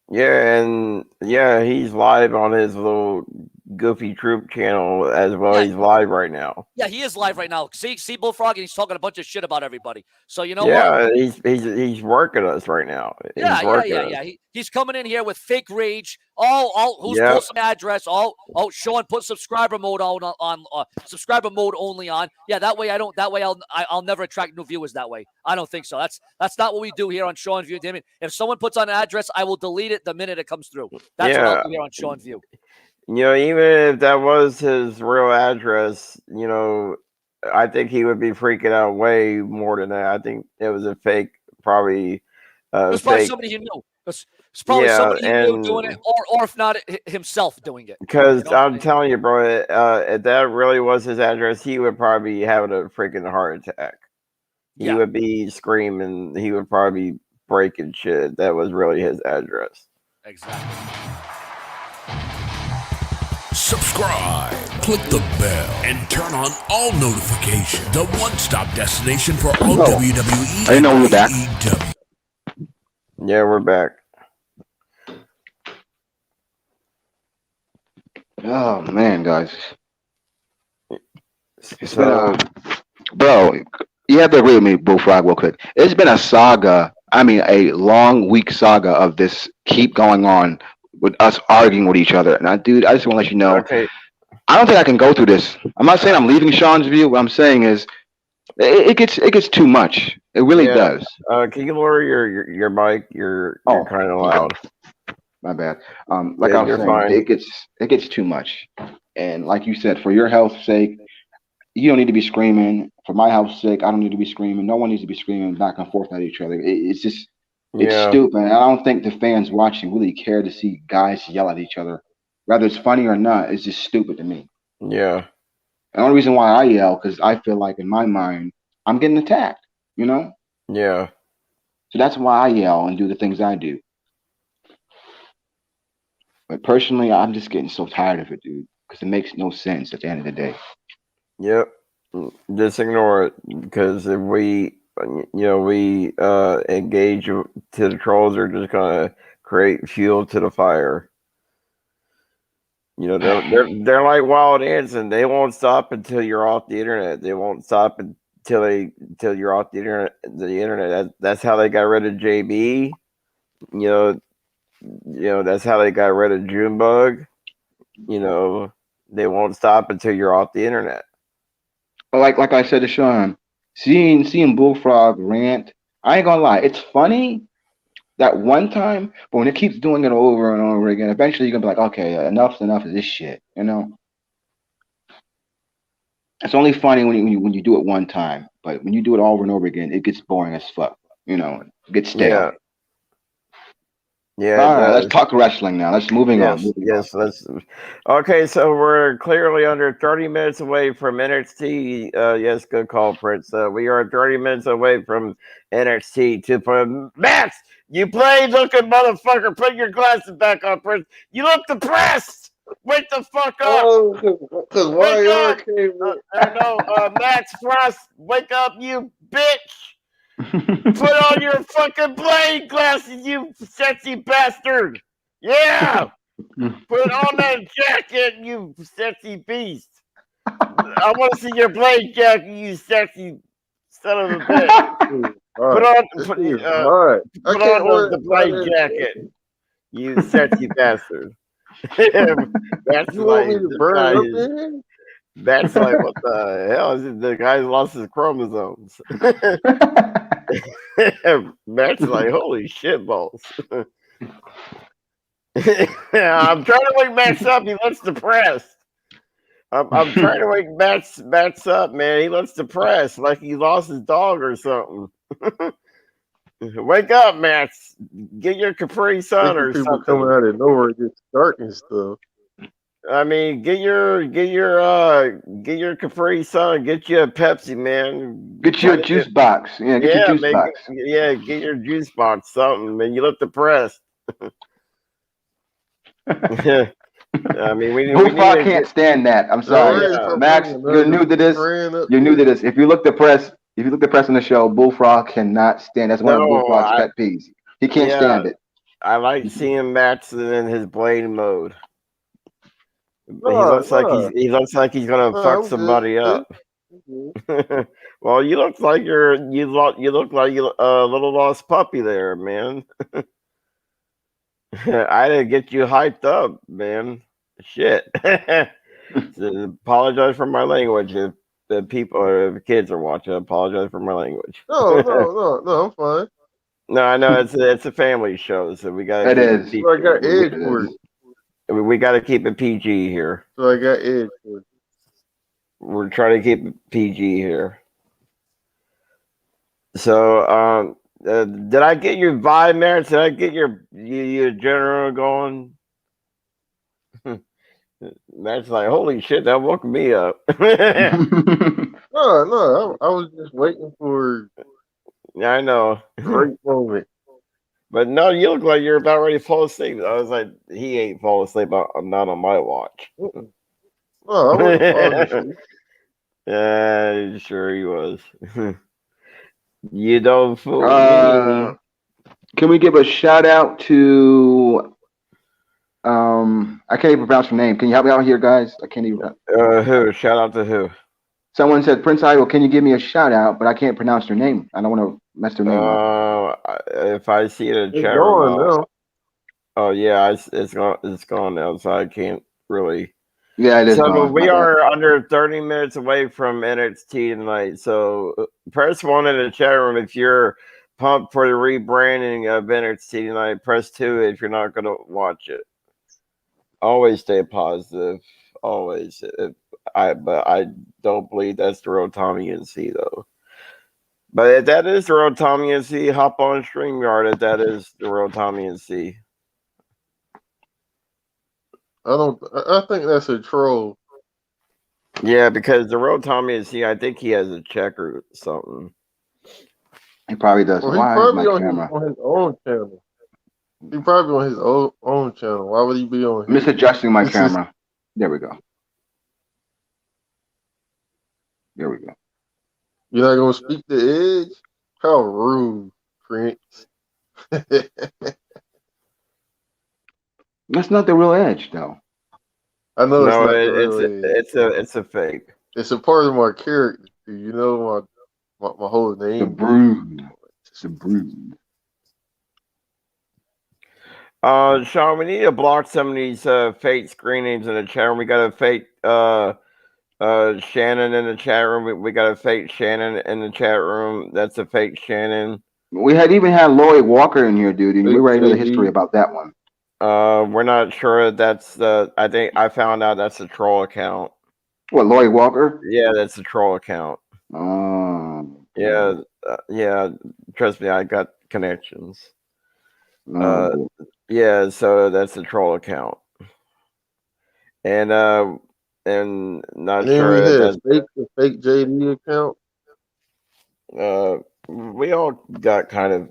S7: Yeah, and he's live on his little Goofy Troop channel as well.
S2: Yeah.
S7: He's live right now.
S2: Yeah, he is live right now. See Bullfrog, and he's talking a bunch of shit about everybody. So you know
S7: Yeah,
S2: what?
S7: he's working us right now.
S2: Yeah. He's coming in here with fake rage. Who's posting address? Sean, put subscriber mode on subscriber mode only on. Yeah, that way I'll never attract new viewers that way. I don't think so. That's not what we do here on Sean View. Damn it. If someone puts on an address, I will delete it the minute it comes through. That's what I'll do here on Sean View.
S7: You know, even if that was his real address, you know, I think he would be freaking out way more than that. I think it was a fake, probably.
S2: It was probably somebody he knew. It's probably somebody he knew doing it, or if not, himself doing it.
S7: Because I'm telling you, bro, if that really was his address, he would probably be having a freaking heart attack. He would be screaming. He would probably be breaking shit. That was really his address.
S2: Exactly.
S1: Subscribe, click the bell, and turn on all notifications. The one-stop destination for all WWE
S9: I know we're back.
S1: AEW.
S7: Yeah, we're back.
S9: Oh man, guys. It's been bro, you have to agree with me, Bullfrog, real quick. It's been a saga. I mean, a long week saga of this keep going on with us arguing with each other. And I just want to let you know, I don't think I can go through this. I'm not saying I'm leaving Sean's view. What I'm saying is, it gets too much. It really does.
S7: Can you lower your mic? You're kind of loud.
S9: My bad. Like I was saying, fine. It gets too much. And like you said, for your health's sake, you don't need to be screaming. For my health's sake, I don't need to be screaming. No one needs to be screaming back and forth at each other. It's just. It's stupid. And I don't think the fans watching really care to see guys yell at each other. Whether it's funny or not, it's just stupid to me.
S7: Yeah.
S9: The only reason why I yell, because I feel like in my mind, I'm getting attacked, you know?
S7: Yeah.
S9: So that's why I yell and do the things I do. But personally, I'm just getting so tired of it, dude. Because it makes no sense at the end of the day.
S7: Yep. Just ignore it. Because if we engage to the trolls, are just gonna create fuel to the fire. You know, they're like wild ants, and they won't stop until you're off the internet. They won't stop until you're off the internet. That's how they got rid of JB. You know that's how they got rid of Junebug. You know, they won't stop until you're off the internet.
S9: Like I said to Sean. Seeing Bullfrog rant, I ain't gonna lie, it's funny that one time, but when it keeps doing it over and over again, eventually you're gonna be like, okay, enough's enough of this shit, you know? It's only funny when you do it one time, but when you do it over and over again, it gets boring as fuck, you know? It gets stale.
S7: Yeah.
S9: All right, let's talk wrestling now. Let's moving on.
S7: Let's. Okay, so we're clearly under 30 minutes away from NXT. Yes, good call, Prince. We are 30 minutes away from NXT 2.0. Max, you play looking motherfucker. Put your glasses back on, Prince. You look depressed. Wake the fuck up.
S10: Oh, because why came
S7: I know, Max Frost, wake up, you bitch. Put on your fucking blade glasses, you sexy bastard. Yeah. Put on that jacket, you sexy beast. I want to see your blade jacket, you sexy son of a bitch. Put on the blade jacket, you sexy bastard. That's
S10: you want me to burn up in?
S7: That's like, what the hell? The guy's lost his chromosomes. Matt's like, holy shit balls. I'm trying to wake Max up. He looks depressed. I'm trying to wake Max up, man. He looks depressed, like he lost his dog or something. Wake up, Max. Get your Capri Sun or
S10: people
S7: something.
S10: Coming out of nowhere, it gets dark and stuff.
S7: I mean, get your Capri Sun, get you a Pepsi, man.
S9: Get you a juice box. Yeah, get your juice box.
S7: Get your juice box, something, man. You look depressed. I mean,
S9: Bullfrog can't stand that. I'm sorry, Max. You're new to this. You're new to this. If you look depressed on the show, Bullfrog cannot stand. That's one of Bullfrog's pet peeves. He can't stand it.
S7: I like seeing Max in his blade mode. He looks like he's gonna fuck somebody up. Well, you look like you look like a little lost puppy there, man. I didn't get you hyped up, man. Shit. Apologize for my language if the people or if the kids are watching. I apologize for my language.
S10: No, I'm fine.
S7: No, I know it's a family show, so we gotta.
S10: It is. So I got edge for it.
S7: We got to keep it PG here.
S10: So I got edge for it.
S7: We're trying to keep it PG here. So, did I get your vibe, man? Did I get your general going? That's like, holy shit, that woke me up.
S10: No, I was just waiting for.
S7: Yeah, I know.
S10: Great moment.
S7: But no, you look like you're about ready to fall asleep. I was like, he ain't fall asleep. I'm not on my watch.
S10: Oh, I wasn't falling asleep.
S7: Yeah, sure he was. You don't fool me.
S9: Can we give a shout out to I can't even pronounce her name. Can you help me out here, guys? I can't even.
S7: Who? Shout out to who?
S9: Someone said, Prince Idol, can you give me a shout out? But I can't pronounce their name. I don't want to mess their name up.
S7: If I see it in the chat room, oh yeah, it's gone now, so I can't really.
S9: Yeah, it is.
S7: So we are under 30 minutes away from NXT tonight. So press 1 in the chat room if you're pumped for the rebranding of NXT tonight. Press 2 if you're not going to watch it. Always stay positive. Always. But I don't believe that's the real Tommy NC though. But if that is the real Tommy NC, hop on StreamYard if that is the real Tommy NC.
S10: I think that's a troll.
S7: Yeah, because the real Tommy NC, I think he has a check or something.
S9: He probably does.
S10: Well,
S9: Why is my camera?
S10: on his own channel. He probably on his own channel. Why would he be on?
S9: Misadjusting my camera. There we go. There we go.
S10: You're not gonna speak the edge? How rude, Prince.
S9: That's not the real edge, though.
S10: I know
S7: No,
S10: it's
S7: a fake.
S10: It's a part of my character. You know my whole name.
S9: The Brood. It's a Brood.
S7: Sean, we need to block some of these fake screen names in the chat room. We got a fake Shannon in the chat room. We got a fake Shannon in the chat room. That's a fake Shannon.
S9: We had even had Lloyd Walker in here, dude, and we were into the history about that one.
S7: We're not sure that's the. I think I found out that's a troll account.
S9: What, Lloyd Walker?
S7: Yeah, that's a troll account. Yeah, yeah. Trust me, I got connections. Yeah, so that's a troll account, and not sure.
S10: The fake JD account.
S7: We all got a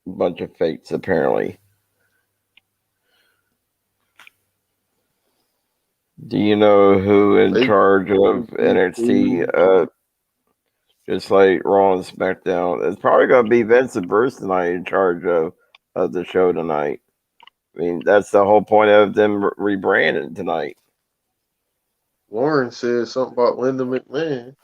S7: bunch of fakes apparently. Do you know who in charge of NXT? Just like Raw and SmackDown, it's probably gonna be Vince and Bruce tonight in charge of the show tonight. I mean, that's the whole point of them rebranding tonight.
S10: Lauren said something about Linda McMahon.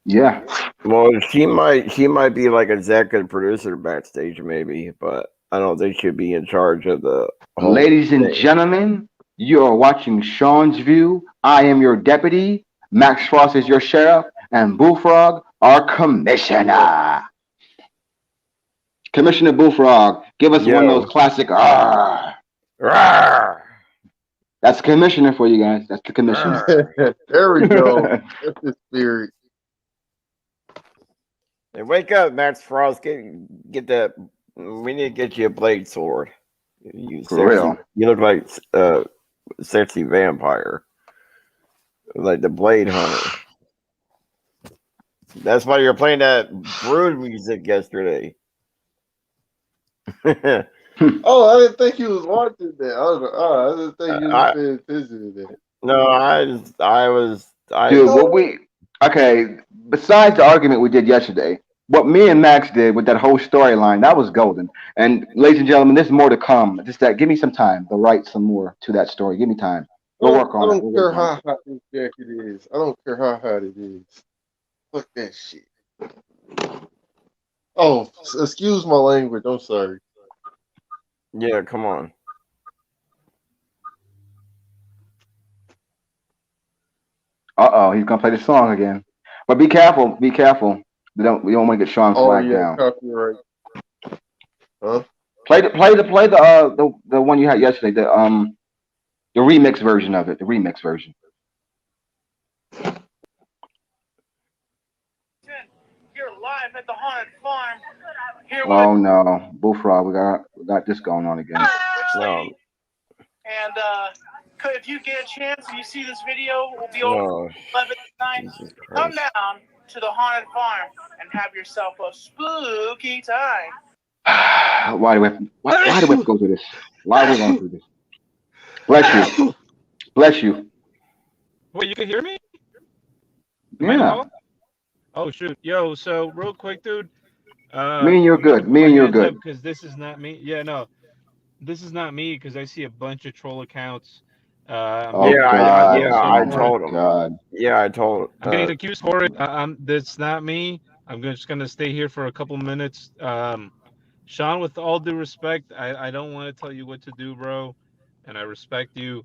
S9: Yeah.
S7: Well, she might be like executive producer backstage, maybe, but I don't think she'd be in charge of the whole
S9: Ladies and
S7: thing.
S9: gentlemen, you are watching Sean's View. I am your deputy. Max Frost is your sheriff, and Bullfrog, our commissioner. Commissioner Bullfrog, give us one of those classic. Rawr.
S7: Rawr.
S9: That's the commissioner for you guys. That's the commissioner.
S10: There we go. That's the spirit.
S7: Hey, wake up, Max Frost. Get that. We need to get you a blade sword. You
S9: For real.
S7: You look like sexy vampire, like the Blade Hunter. That's why you're playing that Brood music yesterday.
S10: Oh, I didn't think he was watching that. I didn't think he was paying attention to that.
S7: No, I was.
S9: Dude, okay, besides the argument we did yesterday, what me and Max did with that whole storyline, that was golden. And ladies and gentlemen, there's more to come. Just that, give me some time to write some more to that story. Give me time. We'll work
S10: I
S9: on it.
S10: don't
S9: We'll
S10: care
S9: work on it.
S10: how hot this jacket is. I don't care how hot it is. Fuck that shit. Oh, excuse my language. I'm sorry.
S7: Yeah, come on.
S9: He's gonna play the song again. But be careful. Be careful. We don't want to get Sean
S10: Oh
S9: flagged
S10: yeah,
S9: down.
S10: copyright. Huh?
S9: Play the one you had yesterday. The remix version of it. The remix version.
S14: You're live at the haunted farm. Here with
S9: Oh no, Bullfrog. We got this going on again.
S7: No.
S14: and if you get a chance, if you see this video, we'll be over
S7: No.
S14: 11 tonight.
S7: Jesus
S14: Come
S7: Christ.
S14: down to the haunted farm and have yourself a spooky time.
S9: Why do we have to go through this? Why are we going through this? Bless you. Bless you.
S15: Wait, you can hear me?
S9: Yeah.
S15: Oh shoot, yo. So real quick, dude.
S9: Me and you're good. Me and you're good.
S15: Because this is not me. Yeah, no, this is not me. Because I see a bunch of troll accounts.
S9: Oh God.
S7: I
S9: Oh
S7: told
S9: my
S7: him.
S9: God.
S7: Yeah, I told him.
S15: I'm getting accused for it. That's not me. I'm just gonna stay here for a couple minutes. Sean, with all due respect, I don't want to tell you what to do, bro, and I respect you,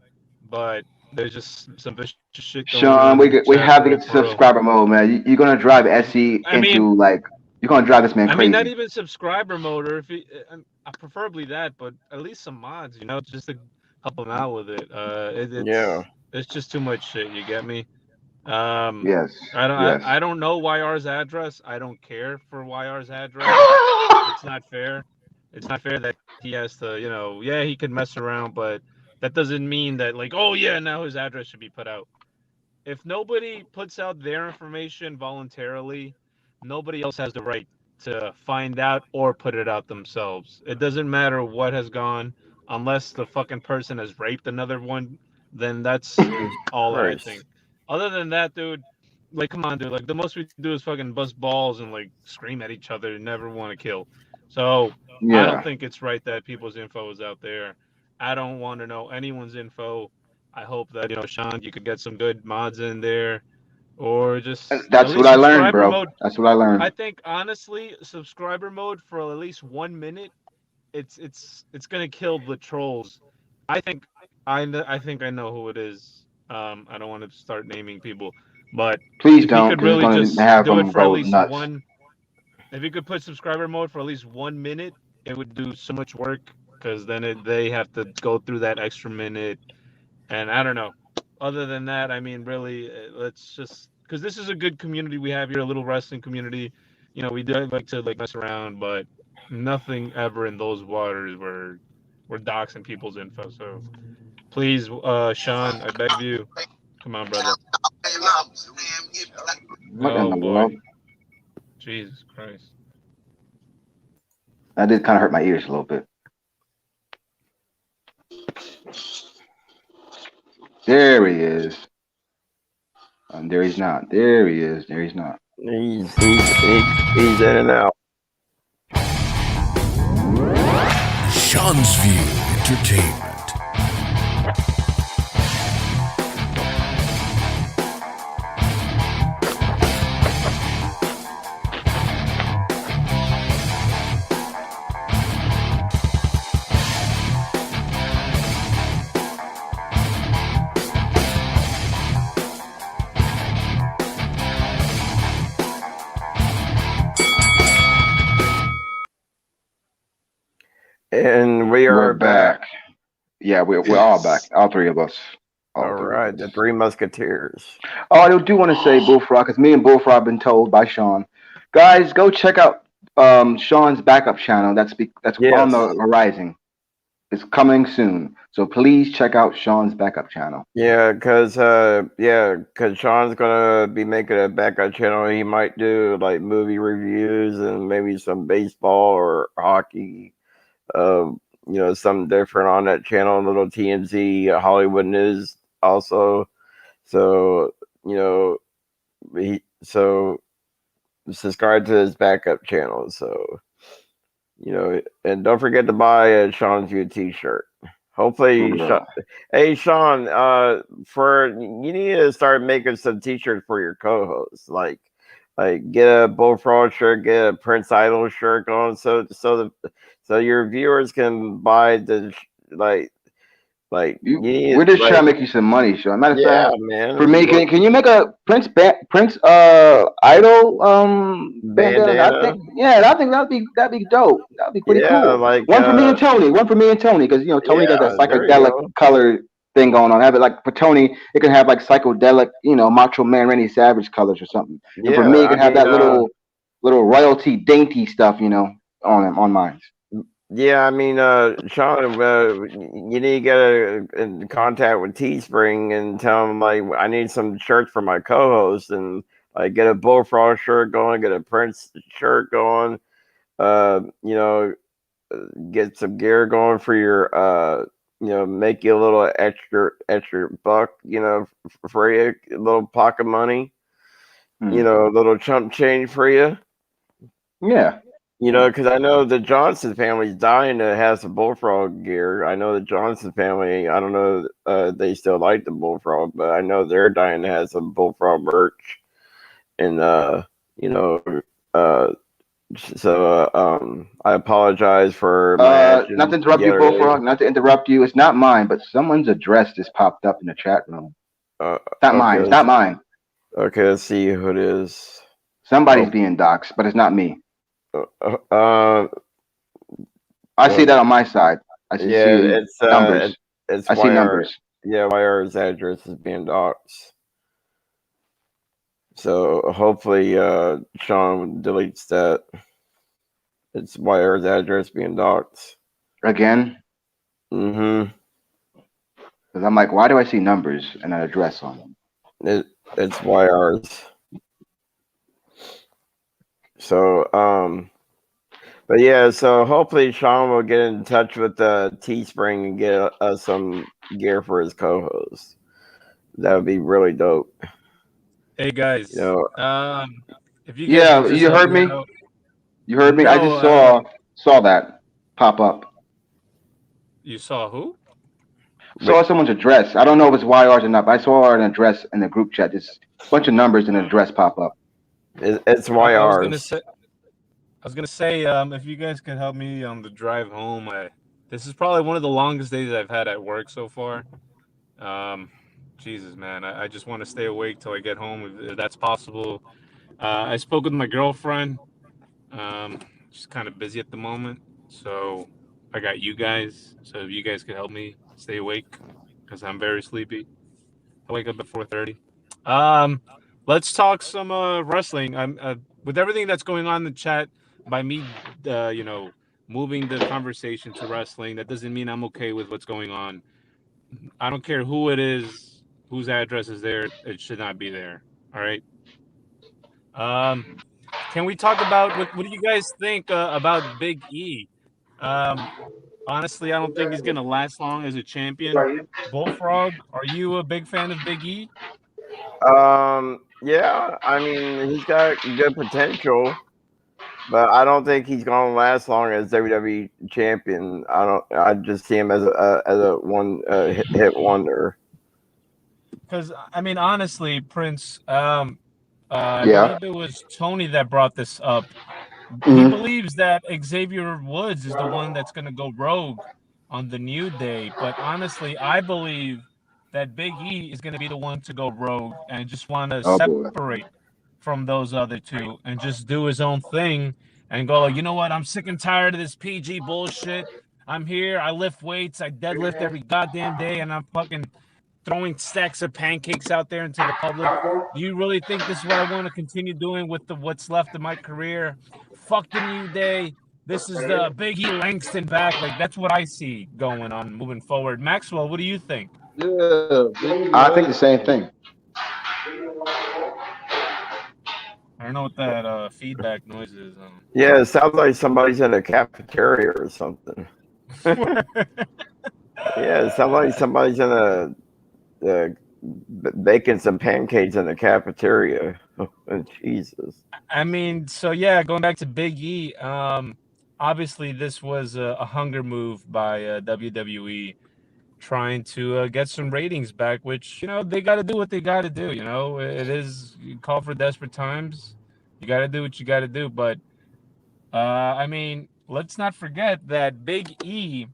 S15: but there's just some vicious shit going
S9: Sean,
S15: on.
S9: we have to get to subscriber mode, man. You're gonna drive SE into like you're gonna drive this man crazy.
S15: I mean, not even subscriber mode, or if he, preferably that, but at least some mods, just to help him out with it. It's just too much shit. You get me?
S9: Yes.
S15: I don't know YR's address. I don't care for YR's address. It's not fair. It's not fair that he has to, he can mess around, but that doesn't mean that now his address should be put out. If nobody puts out their information voluntarily, nobody else has the right to find out or put it out themselves. It doesn't matter what has gone, unless the fucking person has raped another one, then that's all I think. Other than that, dude, come on, dude. The most we do is fucking bust balls and scream at each other and never want to kill. So I don't think it's right that people's info is out there. I don't want to know anyone's info. I hope that Sean, you could get some good mods in there, or just
S9: that's what I learned, bro.
S15: Mode.
S9: That's what I learned.
S15: I think honestly, subscriber mode for at least 1 minute, it's gonna kill the trolls. I think I know who it is. I don't want to start naming people, but
S9: please
S15: if
S9: don't.
S15: you could really just
S9: have
S15: do
S9: them
S15: it for at
S9: go
S15: least
S9: nuts.
S15: if you could put subscriber mode for at least 1 minute, it would do so much work, because then they have to go through that extra minute, and I don't know. Other than that, I mean, really, let's just, because this is a good community we have here, a little wrestling community. We do like to mess around, but nothing ever in those waters where we're doxing people's info. So please, Sean, I beg of you, come on, brother.
S9: What in the world?
S15: Jesus Christ.
S9: That did kind of hurt my ears a little bit. There he is. And there he's not. There he is. There he's not.
S7: He's in and out.
S1: Sean's View Entertainment.
S7: And we're back.
S9: Yeah, we're all back. All three of us.
S7: All right, the Three Musketeers.
S9: Oh, I do want to say Bullfrog, because me and Bullfrog have been told by Sean, guys, go check out Sean's backup channel. That's on the horizon. It's coming soon, so please check out Sean's backup channel.
S7: Yeah, because Sean's gonna be making a backup channel. He might do movie reviews and maybe some baseball or hockey. Something different on that channel, a little TMZ, Hollywood news also. So, subscribe to his backup channel. So, and don't forget to buy a Sean's View t-shirt. Hopefully,
S9: For real.
S7: hey Sean, you need to start making some T-shirts for your co-hosts. Like get a Bullfrog shirt, get a Prince Idol shirt going, so your viewers can buy
S9: We're just trying to make you some money, Sean. Matter of
S7: yeah,
S9: fact,
S7: man.
S9: for me, can you make a Prince Idol bandana?
S7: Bandana.
S9: I think that'd be dope. That'd be pretty
S7: Yeah,
S9: cool.
S7: like
S9: One for me and Tony. One for me and Tony, because Tony got that
S7: yeah, there you
S9: psychedelic
S7: go.
S9: color thing going on. Have it like for Tony, it can have like psychedelic, Macho Man Randy Savage colors or something. And for
S7: Yeah,
S9: me, it
S7: I
S9: can have
S7: mean,
S9: that little royalty dainty stuff, on mine.
S7: yeah, I mean, Sean, you need to get in contact with Teespring and tell them like I need some shirts for my co-host and like get a Bullfrog shirt going, get a Prince shirt going, you know, get some gear going for your, make you a little extra buck, for you, a little pocket money, a little chump change for you.
S9: Yeah.
S7: Because I know the Johnson family's dying to have some Bullfrog gear. I know the Johnson family, I don't know they still like the Bullfrog, but I know they're dying to have some Bullfrog merch. And, I apologize for my actions.
S9: Not to interrupt you, Bullfrog. Not to interrupt you. It's not mine, but someone's address just popped up in the chat room. Not mine. It's not mine.
S7: Okay, let's see who it is.
S9: Somebody's being doxxed, but it's not me.
S7: I
S9: see that on my side. I see
S7: it's
S9: numbers.
S7: It's
S9: I see numbers.
S7: Yeah, YR's address is being doxxed. So hopefully Sean deletes that. It's YR's address being doxxed.
S9: Again?
S7: Mm-hmm.
S9: Because I'm like, why do I see numbers and an address on them?
S7: It's YR's. So, but yeah, so hopefully Sean will get in touch with Teespring and get some gear for his co-host. That would be really dope.
S15: Hey guys, if you guys
S9: yeah,
S15: could just
S9: you
S15: help
S9: heard me.
S15: out.
S9: You heard me.
S15: No,
S9: I just saw that pop up.
S15: You saw who?
S9: Saw someone's address. I don't know if it's YR's or not, but I saw an address in the group chat. Just a bunch of numbers and an address pop up.
S7: It's YR's.
S15: I was gonna say, if you guys could help me on the drive home. This is probably one of the longest days I've had at work so far. Jesus, man, I just want to stay awake till I get home, if that's possible. I spoke with my girlfriend. She's kind of busy at the moment, so I got you guys. So if you guys could help me stay awake, because I'm very sleepy. I wake up at 4:30. Let's talk some wrestling. I'm with everything that's going on in the chat. By me, moving the conversation to wrestling, that doesn't mean I'm okay with what's going on. I don't care who it is, whose address is there. It should not be there. All right. Can we talk about what do you guys think about Big E? Honestly, I don't think he's gonna last long as a champion. Bullfrog, are you a big fan of Big E?
S7: Yeah, I mean he's got good potential, but I don't think he's gonna last long as WWE champion. I just see him as a one hit wonder.
S15: Because I mean, honestly, Prince, I believe it was Tony that brought this up. He believes that Xavier Woods is the one that's going to go rogue on the New Day. But honestly, I believe that Big E is going to be the one to go rogue and just want to separate from those other two and just do his own thing and go, you know what? I'm sick and tired of this PG bullshit. I'm here. I lift weights. I deadlift every goddamn day, and I'm fucking throwing stacks of pancakes out there into the public. Do you really think this is what I want to continue doing with what's left of my career? Fuck the New Day. This is the Big E Langston back. Like, that's what I see going on moving forward. Maxwell, what do you think?
S9: Yeah, I think the same thing.
S15: I don't know what that feedback noise is.
S7: Yeah, it sounds like somebody's in a cafeteria or something. Yeah, it sounds like somebody's in baking some pancakes in the cafeteria. Oh, Jesus.
S15: I mean, so yeah, going back to Big E, obviously this was a hunger move by WWE. trying to get some ratings back, which, they got to do what they got to do. It is call for desperate times. You got to do what you got to do. But, let's not forget that Big E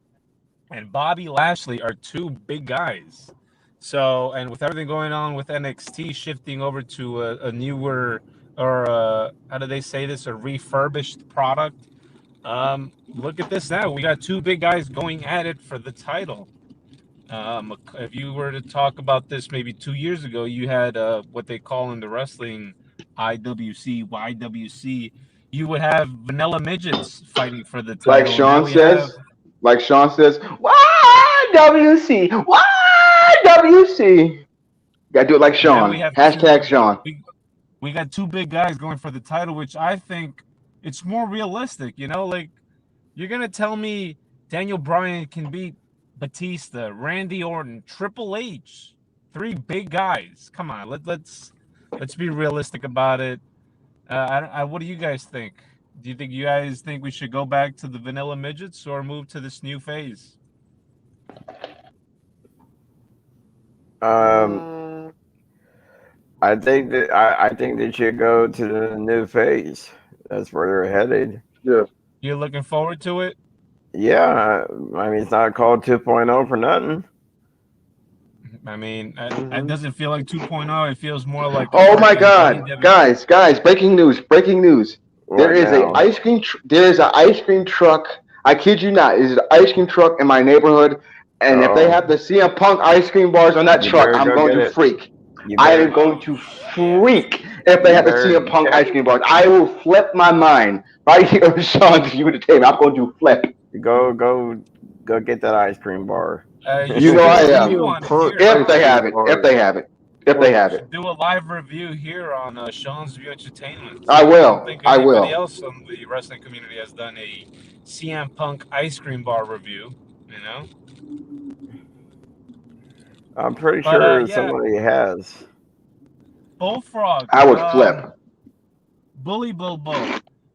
S15: and Bobby Lashley are two big guys. So, and with everything going on with NXT shifting over to a newer, or how do they say this, a refurbished product, look at this now. We got two big guys going at it for the title. If you were to talk about this maybe 2 years ago, you had what they call in the wrestling IWC, YWC. You would have vanilla midgets fighting for the title.
S9: Like Sean says, YWC, YWC. Gotta do it like Sean. Hashtag Sean.
S15: We got two big guys going for the title, which I think it's more realistic. Like, you're gonna tell me Daniel Bryan can beat Batista, Randy Orton, Triple H, three big guys. Come on, let's be realistic about it. What do you guys think? Do you guys think we should go back to the vanilla midgets or move to this new phase?
S7: I think they should go to the new phase. That's where they're headed.
S10: Yeah.
S15: You're looking forward to it?
S7: Yeah, it's not called 2.0 for nothing.
S15: It doesn't feel like 2.0. It feels more like.
S9: Oh my God, guys! Breaking news! There is an ice cream. There is an ice cream truck. I kid you not. There's an ice cream truck in my neighborhood, and if they have the CM Punk ice cream bars on that truck, I'm going to freak. I am going to freak if they have the CM Punk ice cream bars. I will flip my mind right here on Sean's Entertainment. I'm going to flip.
S7: Go get that ice cream bar.
S9: I am. If they have it.
S15: Do a live review here on Sean's View Entertainment.
S9: I will.
S15: don't think anybody else in the wrestling community has done a CM Punk ice cream bar review.
S7: I'm pretty sure somebody has.
S15: Bullfrog.
S9: I would flip.
S15: Bully Bilbo.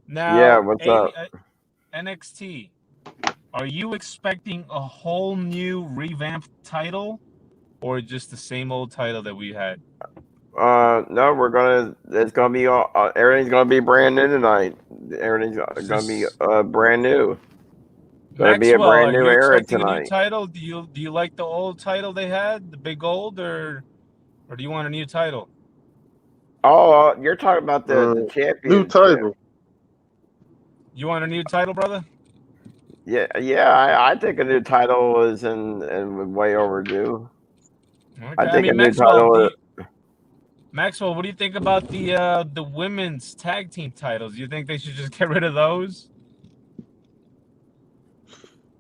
S15: Now,
S7: yeah, what's up?
S15: NXT. Are you expecting a whole new revamped title, or just the same old title that we had?
S7: No, it's gonna be everything's gonna be brand new tonight. Everything's gonna be brand new. Gonna be a brand new era tonight.
S15: A new title? Do you like the old title they had, the big gold, or do you want a new title?
S7: Oh, you're talking about the champion.
S10: New title.
S15: You want a new title, brother?
S7: Yeah. I think a new title is in way overdue.
S15: Okay.
S7: I think a new title.
S15: Maxwell, what do you think about the women's tag team titles? You think they should just get rid of those?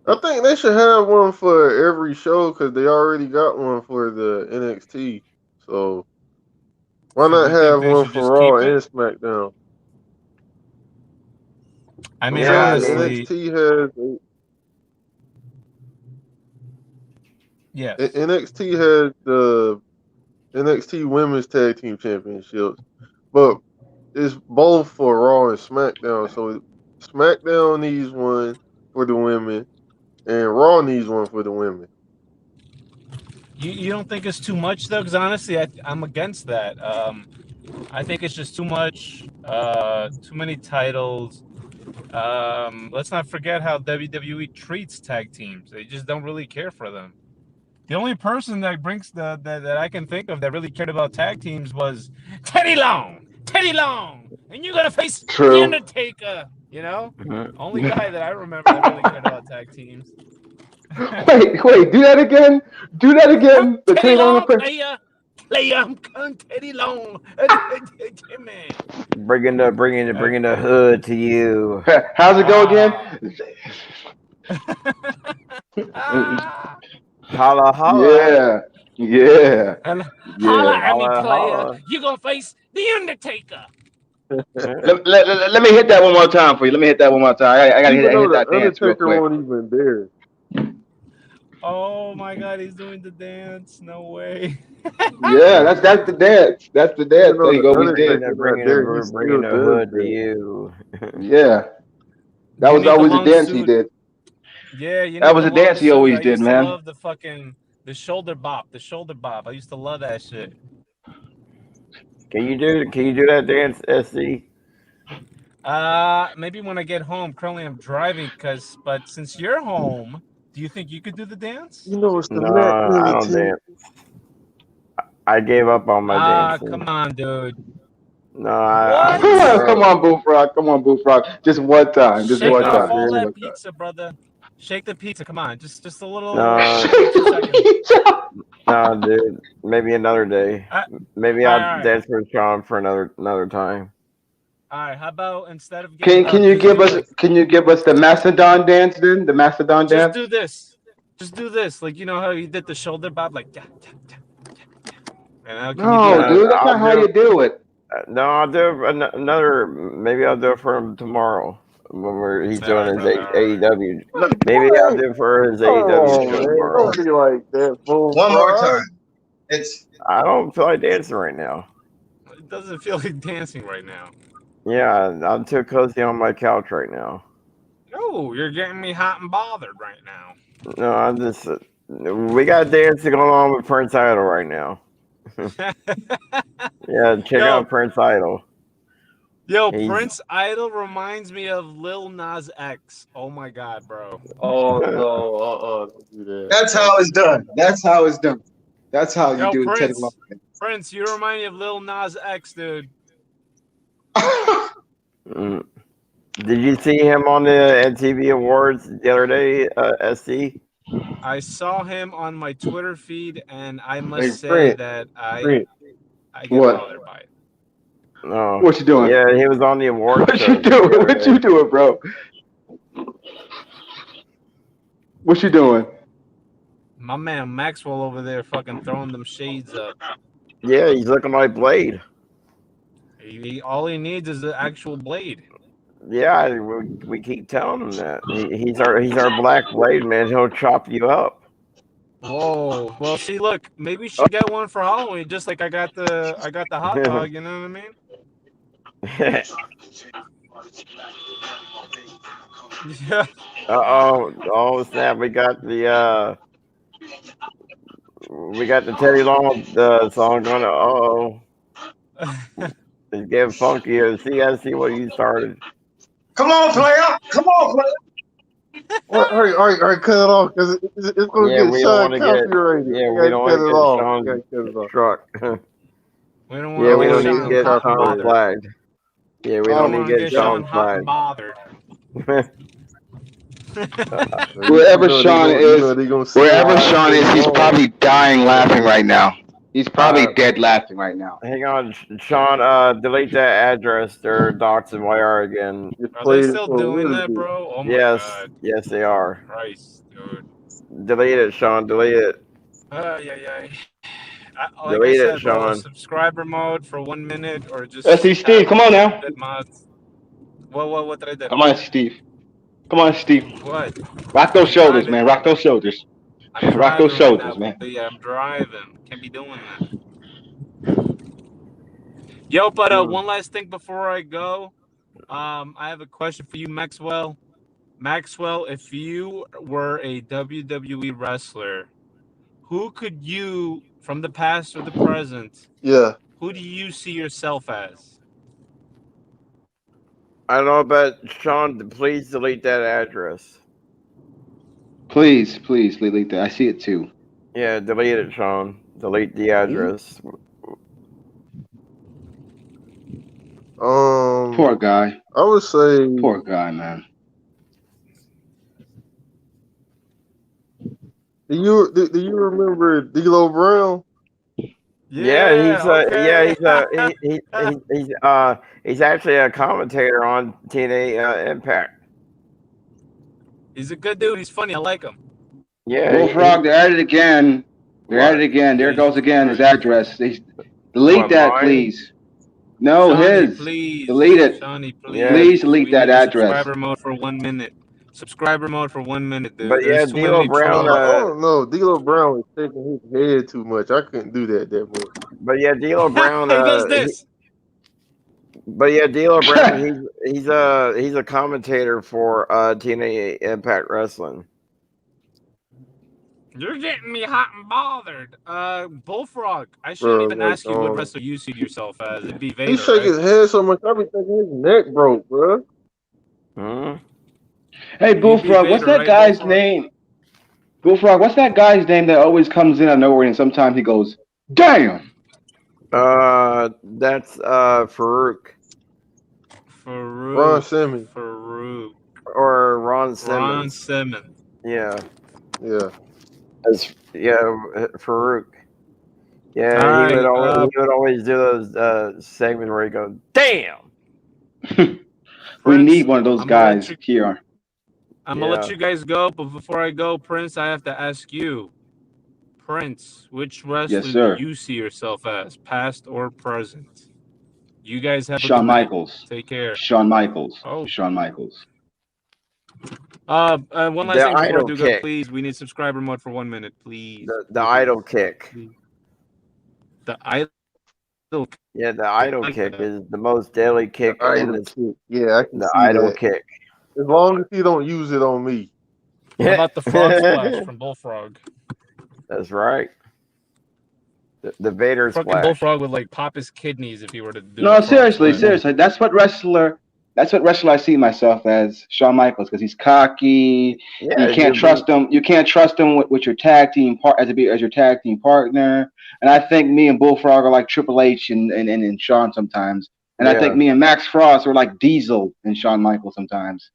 S10: I think they should have one for every show because they already got one for the NXT. So why not have one for Raw and SmackDown?
S15: Honestly,
S10: NXT has.
S15: Yes.
S10: NXT has the NXT Women's Tag Team Championships, but it's both for Raw and SmackDown. So SmackDown needs one for the women, and Raw needs one for the women.
S15: You don't think it's too much though? Because honestly, I'm against that. I think it's just too much. Too many titles. Let's not forget how WWE treats tag teams. They just don't really care for them. The only person that brings that I can think of that really cared about tag teams was Teddy Long, and you're gonna face The Undertaker. Only guy that I remember that really cared about tag teams.
S9: Wait, do that again. The
S15: Teddy Long, player, I'm Teddy Long.
S7: Bringing the hood to you.
S9: How's it go again?
S7: Holla, holla.
S9: Yeah.
S15: Holla at me, player. You're gonna face The Undertaker.
S9: Let me hit that one more time for you. I gotta hit that dance real quick.
S10: Undertaker won't even there.
S15: Oh my God, he's doing the dance. No way.
S9: Yeah, that's the dance. That's the dance. There you go. We did.
S7: Bringing the hood to you.
S9: Yeah. That was always the dance he did.
S15: Yeah,
S9: that was a dance he always did, man.
S15: I love the fucking The shoulder bop. I used to love that shit.
S7: Can you do that dance, SC?
S15: Maybe when I get home. Currently, I'm driving. But since you're home, do you think you could do the dance?
S10: You know, it's the
S7: No,
S10: Mac
S7: I
S10: Miller
S7: don't
S10: team.
S7: dance. I gave up on my dancing.
S15: Come on, dude.
S7: No, I
S9: Come on, Bullfrog. Come on, Bullfrog. Just one time. Just
S15: Shake
S9: one
S15: off
S9: time.
S15: all
S9: Just
S15: that
S9: one time.
S15: pizza, brother. Shake the pizza. Come on, just a little.
S7: No.
S15: 2 seconds.
S7: No, dude. Maybe another day. Maybe
S15: all
S7: I'll
S15: right.
S7: dance with Sean for another time.
S15: All right. How about instead of
S9: Can you give us the Macedon dance then? The Macedon
S15: just
S9: dance?
S15: do this. Just do this. Like you know how you did the shoulder bob, like yeah. And can you do
S9: No,
S15: that?
S9: dude, that's not how you do it.
S7: No, I'll do another. Maybe I'll do it for him tomorrow when he's doing his AEW. Maybe I'll do it for his AEW show tomorrow.
S10: Don't be like that, Bullfrog.
S16: One more time.
S7: I don't feel like dancing right now.
S15: It doesn't feel like dancing right now.
S7: Yeah, I'm too cozy on my couch right now.
S15: Oh, you're getting me hot and bothered right now.
S7: No, I'm just. We got dancing going on with Prince Idol right now. Yeah, check out Prince Idol.
S15: Yo, Prince Idol reminds me of Lil Nas X. Oh my god, bro.
S10: Oh no, don't do that.
S16: That's how it's done. That's how it's done. That's how you
S15: Yo,
S16: do
S15: Prince,
S16: it.
S15: Prince, you remind me of Lil Nas X, dude.
S7: Did you see him on the MTV Awards the other day, SC?
S15: I saw him on my Twitter feed, and I must
S9: Hey,
S15: say
S9: Fred,
S15: that I
S9: Fred.
S15: get
S9: What?
S15: bothered by it.
S7: No.
S9: What you doing?
S7: Yeah, he was on the awards
S9: What
S7: show.
S9: you doing? What you doing, bro? What you doing?
S15: My man Maxwell over there fucking throwing them shades up.
S7: Yeah, he's looking like Blade.
S15: All he needs is the actual blade.
S7: Yeah, we keep telling him that. He's our Black Blade, man. He'll chop you up.
S15: Whoa. Well, see, look, maybe you should get one for Halloween, just like I got the hot dog. You know what I mean? Yeah.
S7: Oh snap! We got the Teddy Long song going. It's getting funkier. See what you started.
S16: Come on, player. Come on, player.
S10: All right, cut it off because it's going to get Sean copyrighted.
S7: We don't want to get Sean struck.
S15: We don't
S7: want
S15: to
S7: need to get Sean flagged. Yeah, we don't need to get Sean flagged.
S15: Bothered.
S9: Wherever Sean is, he's probably dying laughing right now. He's probably dead laughing right now.
S7: Hang on, Sean. Delete that address. They're doxing YR again.
S15: Are they still doing that, bro? Oh my god.
S7: Yes, they are.
S15: Christ, dude.
S7: Delete it, Sean. Delete it.
S15: Like
S7: Delete
S15: I said,
S7: it, Sean.
S15: bro, subscriber mode for 1 minute or just.
S9: See, Steve, come on now.
S15: What did I do?
S9: Come on, Steve. Come on, Steve.
S15: What?
S9: Rock those shoulders, man. Rock those shoulders. Rock those shoulders, man.
S15: Yeah, I'm driving. Can't be doing that. Yo, but one last thing before I go. I have a question for you, Maxwell. Maxwell, if you were a WWE wrestler, who could you, from the past or the present, who do you see yourself as?
S7: I don't know, but Sean, please delete that address.
S9: Please delete that. I see it too.
S7: Yeah, delete it, Sean. Delete the address.
S9: Poor guy.
S10: I would say
S9: poor guy, man.
S10: Do you remember D'Lo Brown?
S7: He's actually a commentator on TNA Impact.
S15: He's a good dude. He's funny. I like him.
S7: Yeah.
S9: Bullfrog, they're at it again. They're at it again. There goes again his address. Delete that, please. No,
S15: Shawnee,
S9: his.
S15: Please.
S9: Delete it.
S15: Shawnee,
S9: please delete that address.
S15: Subscriber mode for 1 minute. Subscriber mode for 1 minute, dude.
S7: But yeah, D'Lo Brown.
S10: I don't know. D'Lo Brown was shaking his head too much. I couldn't do that much.
S7: But yeah, D'Lo Brown.
S15: He does this.
S7: D'Lo Brown. He's a commentator for TNA Impact Wrestling.
S15: You're getting me hot and bothered. Bullfrog, I shouldn't
S10: bro.
S15: even
S10: Like,
S15: ask you what wrestler you see yourself as. It'd be
S10: he
S15: Vader,
S10: shake
S15: right?
S10: his head so much, I be thinking his neck broke, bro.
S9: Hey,
S15: You'd be
S9: Bullfrog, what's
S15: Vader,
S9: that
S15: right,
S9: guy's
S15: Bullfrog?
S9: name? Bullfrog, what's that guy's name that always comes in out of nowhere and sometimes he goes, damn?
S7: That's Farouk
S10: Ron
S15: Farouk.
S10: Simmons.
S15: Farouk.
S7: or Ron
S15: Ron
S7: Simmons.
S15: Simmons.
S7: Yeah,
S10: Yeah.
S7: Farouk. Yeah,
S15: All right.
S7: he would always do those segments where he goes, "Damn."
S9: We
S15: Prince,
S9: need one of those
S15: I'm gonna let
S9: guys
S15: you.
S9: here.
S15: I'm gonna let you guys go, but before I go, Prince, I have to ask you, Prince, which
S9: Yes,
S15: wrestler do
S9: sir.
S15: you see yourself as, past or present? You guys have a
S9: Shawn
S15: good night.
S9: Michaels.
S15: Take care.
S9: Shawn Michaels.
S15: Oh.
S9: Shawn Michaels.
S15: One last
S7: The
S15: thing before I
S7: idol
S15: do go,
S7: kick.
S15: please. We need subscriber mode for 1 minute, please.
S7: The idol kick.
S15: The idol.
S7: Yeah, the idol kick is the most deadly kick
S10: The
S7: in
S10: idol
S7: this.
S10: kick. Yeah, I can
S7: The
S10: see
S7: idol
S10: that.
S7: kick.
S10: As long as he don't use it on me.
S15: How about the frog splash from Bullfrog?
S7: That's right. The Vader
S15: Fucking
S7: splash.
S15: Bullfrog would like pop his kidneys if he were to do
S9: No,
S15: the frog
S9: seriously,
S15: splash.
S9: seriously. That's what wrestler I see myself as, Shawn Michaels, because he's cocky.
S7: Yeah,
S9: You can't trust him. You can't trust him with your tag team as your tag team partner. And I think me and Bullfrog are like Triple H and Shawn sometimes. And I think me and Max Frost are like Diesel and Shawn Michaels sometimes.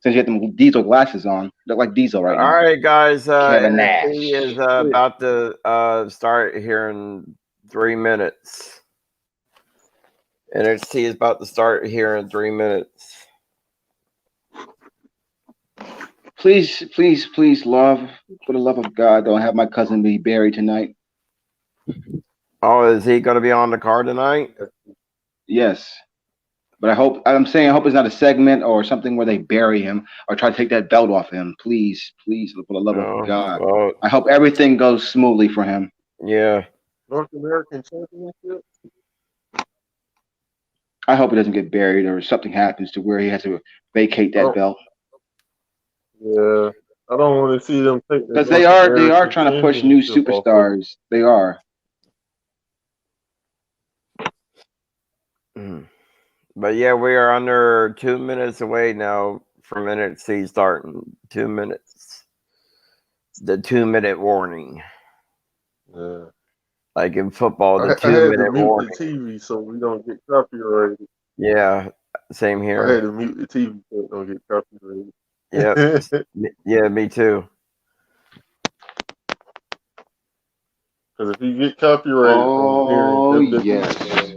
S9: Since you have them Diesel glasses on, look like Diesel right now.
S7: All right, guys.
S9: Kevin
S7: NXT
S9: Nash.
S7: is about to start here in 3 minutes. NXT is about to start here in 3 minutes.
S9: Please, please, please, love, for the love of God, don't have my cousin be buried tonight.
S7: Oh, is he going to be on the card tonight?
S9: Yes. But I hope it's not a segment or something where they bury him or try to take that belt off him. Please, please, for the love of God.
S7: Well,
S9: I hope everything goes smoothly for him.
S7: Yeah.
S10: North American Championship?
S9: I hope he doesn't get buried or something happens to where he has to vacate that belt.
S10: Yeah. I don't want to see them take
S9: Because they are trying to push new superstars. They are.
S7: But yeah, we are under 2 minutes away now from NXT starting. 2 minutes. The 2-minute warning.
S10: Yeah.
S7: Like in football, the
S10: I had
S7: 2-minute
S10: to mute
S7: warning.
S10: the TV so we don't get copyrighted.
S7: Yeah, same
S10: I
S7: here.
S10: had to mute the TV so we don't get copyrighted.
S7: Yep. Yeah, me too.
S10: Because if you get copyrighted from hearing WWE,
S9: yes.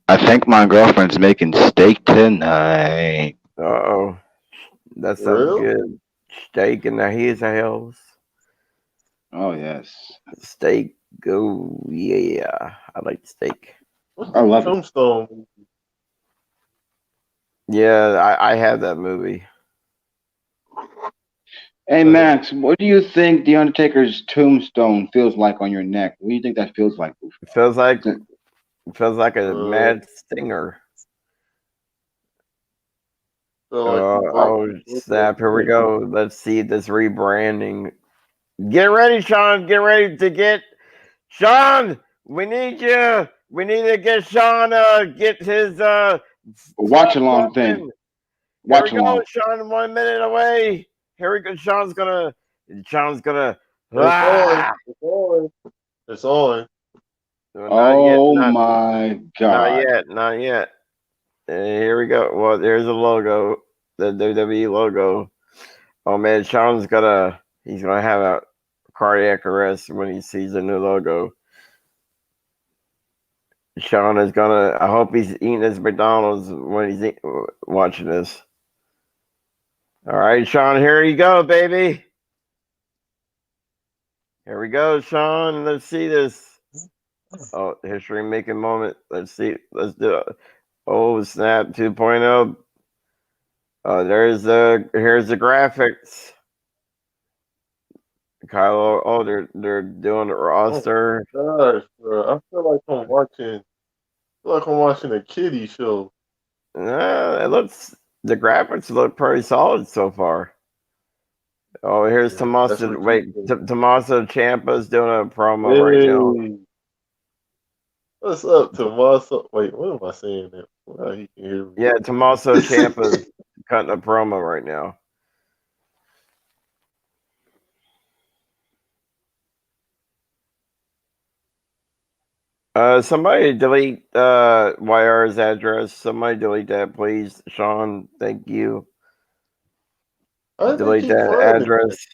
S9: I think my girlfriend's making steak tonight.
S7: Uh-oh. That sounds
S10: Real?
S7: good. Steak in the his house.
S9: Oh, yes.
S7: Steak, go. Yeah, I like steak.
S9: I love it.
S10: Tombstone.
S7: Yeah, I have that movie.
S9: Hey, Max, what do you think The Undertaker's tombstone feels like on your neck? What do you think that feels like?
S7: It feels like a mad stinger. Oh, snap. Here we go. Let's see this rebranding. Get ready, Sean. Get ready to get Sean. We need you. We need to get Sean get his
S9: watch along thing.
S7: Watch Here we go, Sean. 1 minute away. Here we go. Sean's gonna.
S10: It's on. It's on. It's on.
S9: Oh my God!
S7: Not yet. Here we go. Well, there's the logo, the WWE logo. Oh man, he's gonna have a cardiac arrest when he sees the new logo. Sean is gonna. I hope he's eating his McDonald's when he's watching this. All right, Sean. Here you go, baby. Here we go, Sean. Let's see this. Oh, history making moment. Let's see. Let's do it. Oh, snap 2.0. Oh, here's the graphics. Kyle, oh, they're doing the roster.
S10: Oh, gosh, bro. I feel like I'm watching a kiddie show.
S7: The graphics look pretty solid so far. Oh, here's
S10: That's
S7: Tommaso.
S10: what
S7: Wait,
S10: you said.
S7: Tommaso Ciampa's doing a promo right now.
S10: Hey, what's up, Tommaso? Wait, what am I saying now? Well, he can hear me.
S7: Yeah, Tommaso Ciampa's cutting a promo right now. Somebody delete YR's address. Somebody delete that, please. Sean, thank you.
S10: How did they
S7: Delete
S10: keep
S7: that
S10: finding it?
S7: address.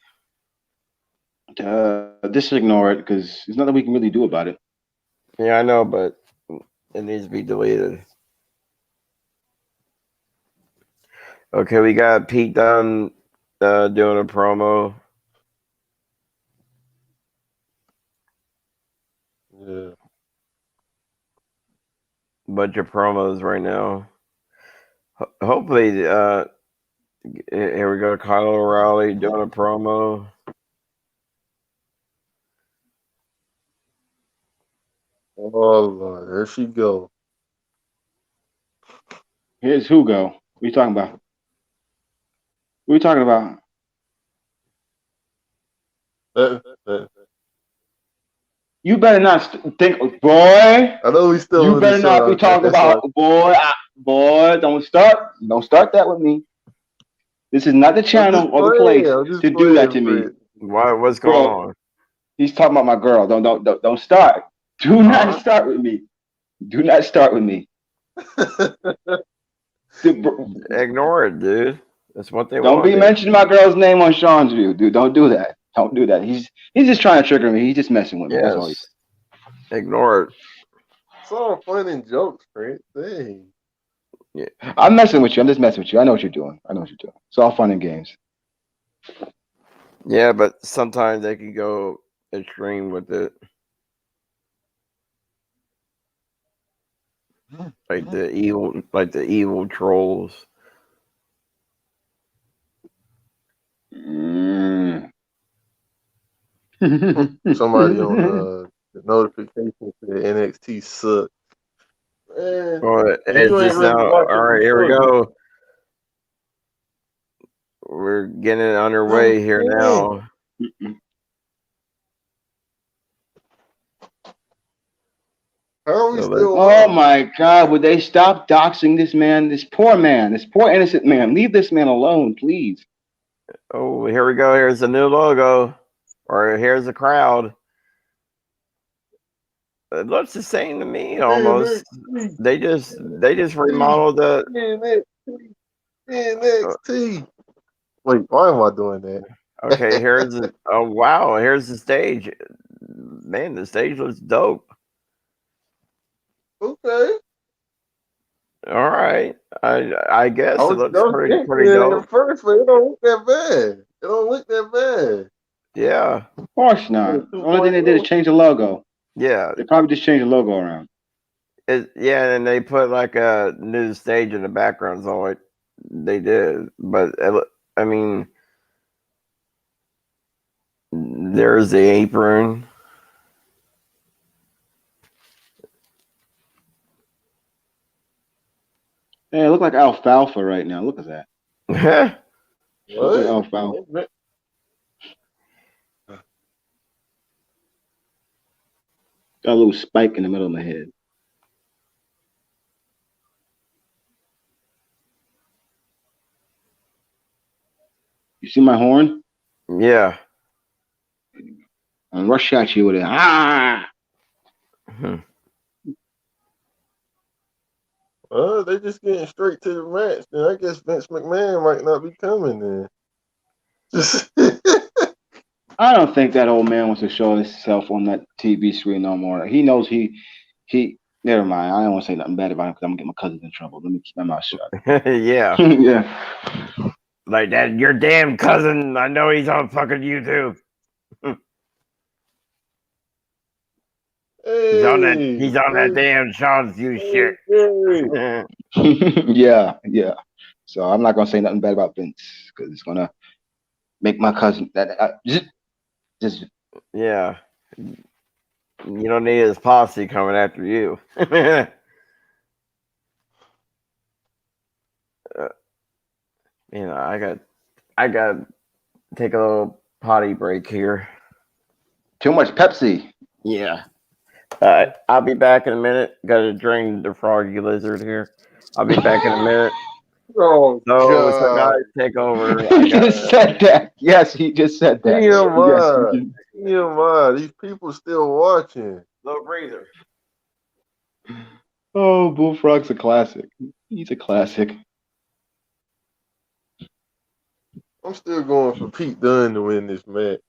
S9: Just ignore it because there's nothing we can really do about it.
S7: Yeah, I know, but it needs to be deleted. Okay, we got Pete Dunn doing a promo.
S10: Yeah.
S7: Bunch of promos right now. Hopefully, here we go. Kyle O'Reilly doing a promo.
S10: Oh Lord, there she go.
S9: Here's Hugo. What are you talking about? What are you talking about? You better not think, boy.
S10: I know we still
S9: You
S10: in the
S9: better not be
S10: show.
S9: talking
S10: That's why.
S9: about, boy. Don't start that with me. This is not the
S10: I'm just
S9: channel or the place
S10: playing. I'm just
S9: to do that to
S10: playing,
S9: me.
S10: Fred.
S7: What's going
S9: Bro,
S7: on?
S9: he's talking about my girl. Don't start. Do not start with me. Do not start with me.
S7: Ignore it, dude. That's what they
S9: Don't
S7: want
S9: be
S7: to do.
S9: mentioning my girl's name on Sean's view, dude. Don't do that. Don't do that. He's just trying to trigger me. He's just messing with me. That's all he's.
S7: Ignore it.
S10: It's all fun and jokes, Fred. Dang.
S7: Yeah.
S9: I'm messing with you. I'm just messing with you. I know what you're doing. It's all fun and games.
S7: Yeah, but sometimes they can go extreme with it. Like the evil trolls.
S10: Somebody on the notification said NXT sucks. Man,
S7: Is
S10: you ain't
S7: this
S10: really
S7: now? All
S10: watching
S7: right,
S10: the
S7: here we
S10: show.
S7: go. We're getting it underway here now.
S10: How are we still
S9: Oh
S10: on?
S9: my God! Would they stop doxing this man, this poor innocent man? Leave this man alone, please.
S7: Oh, here we go. Here's the new logo, or here's the crowd. It looks the same to me almost. They just remodeled the.
S10: NXT. Wait, why am I doing that?
S7: Okay, here's the. Oh wow, here's the stage. Man, the stage looks dope.
S10: Okay.
S7: All right, I guess it looks pretty dope.
S10: At first, but it don't look that bad. It don't look that bad.
S7: Yeah.
S9: Of course not. The only thing they did is change the logo.
S7: Yeah.
S9: They probably just changed the logo around.
S7: Yeah, and they put like a new stage in the background, so it they did. But I mean, there's the apron.
S9: Hey, it look like alfalfa right now. Look at that. Look like alfalfa. Got a little spike in the middle of my head. You see my horn?
S7: Yeah.
S9: And rush at you with it.
S10: They're just getting straight to the match. Then I guess Vince McMahon might not be coming then.
S9: I don't think that old man wants to show himself on that TV screen no more. He knows he. Never mind. I don't want to say nothing bad about him because I'm gonna get my cousins in trouble. Let me keep my mouth shut.
S7: Yeah.
S9: Yeah.
S7: Like that, your damn cousin. I know he's on fucking YouTube. He's on that damn Sean's View shit.
S9: Yeah. So I'm not gonna say nothing bad about Vince because it's gonna make my cousin just.
S7: Yeah. You don't need his posse coming after you. I got take a little potty break here.
S9: Too much Pepsi.
S7: Yeah. I'll be back in a minute. Got to drain the froggy lizard here. I'll be back in a minute.
S10: Oh,
S7: So guys,
S10: God.
S7: take over.
S9: He just said that. Yes, he just said that.
S10: TMI.
S9: Yes.
S10: TMI. These people still watching.
S7: Little breather.
S9: Oh, Bullfrog's a classic. He's a classic.
S10: I'm still going for Pete Dunne to win this match.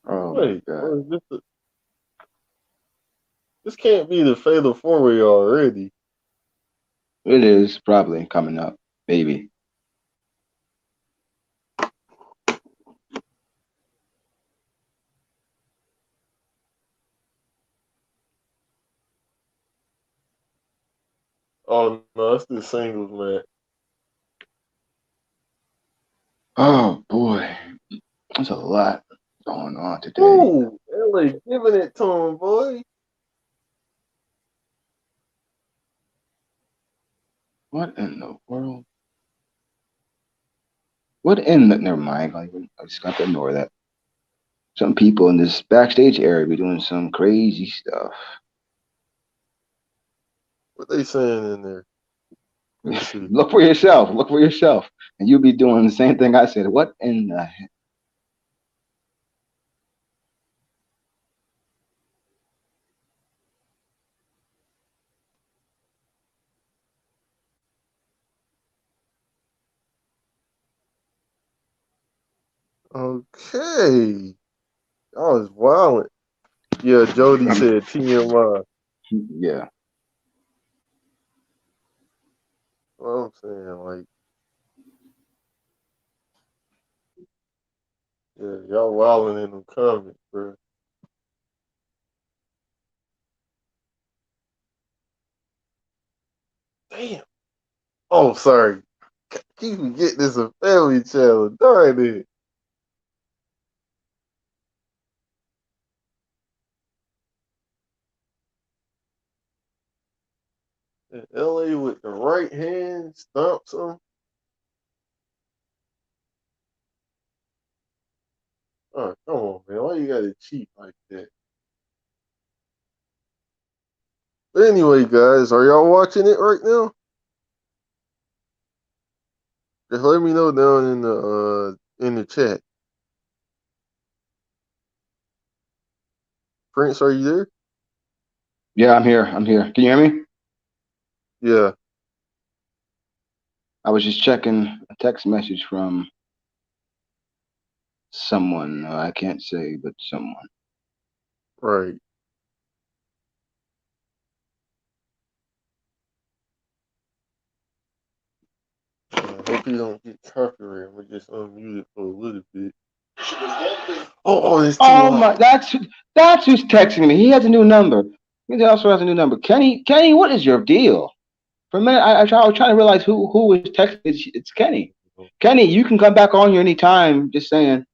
S9: Oh,
S10: Wait,
S9: my God.
S10: This can't be the Fatal 4-Way already.
S9: It is probably coming up. Maybe.
S10: Oh, no, it's the singles match.
S9: Oh, boy. There's a lot going on today.
S10: Ooh, LA giving it to him, boy.
S9: What in the world? What in the... Never mind. I just got to ignore that. Some people in this backstage area be doing some crazy stuff.
S10: What they saying in there?
S9: Look for yourself. Look for yourself. And you'll be doing the same thing I said. What in the heck?
S10: Okay. Y'all is violent. Yeah, Jody said TMI.
S9: Yeah.
S10: What I'm saying, like, yeah, y'all wilding in them comments, bro. Damn. Oh, sorry. Keep forgetting this a family channel. Darn it. And LA with the right hand stomps him. Oh, come on, man. Why you gotta cheat like that? But anyway, guys, are y'all watching it right now? Just let me know down in the chat. Prince, are you there?
S9: Yeah, I'm here. I'm here. Can you hear me?
S10: Yeah.
S9: I was just checking a text message from someone. I can't say, but someone.
S10: Right. I hope you don't get copyrighted. We just unmuted for a little bit. Oh, it's too
S9: Oh
S10: loud.
S9: my! That's who's texting me. He has a new number. He also has a new number. Kenny, what is your deal? For a minute, I was trying to realize who was texting. It's Kenny. Kenny, you can come back on here anytime. Just saying,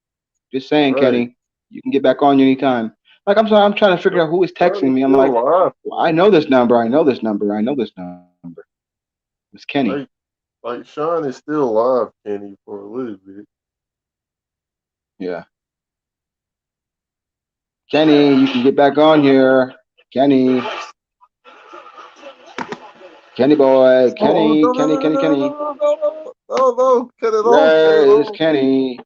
S10: Right.
S9: Kenny, you can get back on here anytime. Like I'm sorry, I'm trying to figure out who is texting me. I'm like, well, I know this number. I know this number. I know this number. It's Kenny.
S10: Like Sean is still live, Kenny, for a little bit.
S9: Yeah. Kenny, you can get back on here. Kenny. Kenny boy. Kenny.
S10: No, cut it off.
S9: Where is Kenny?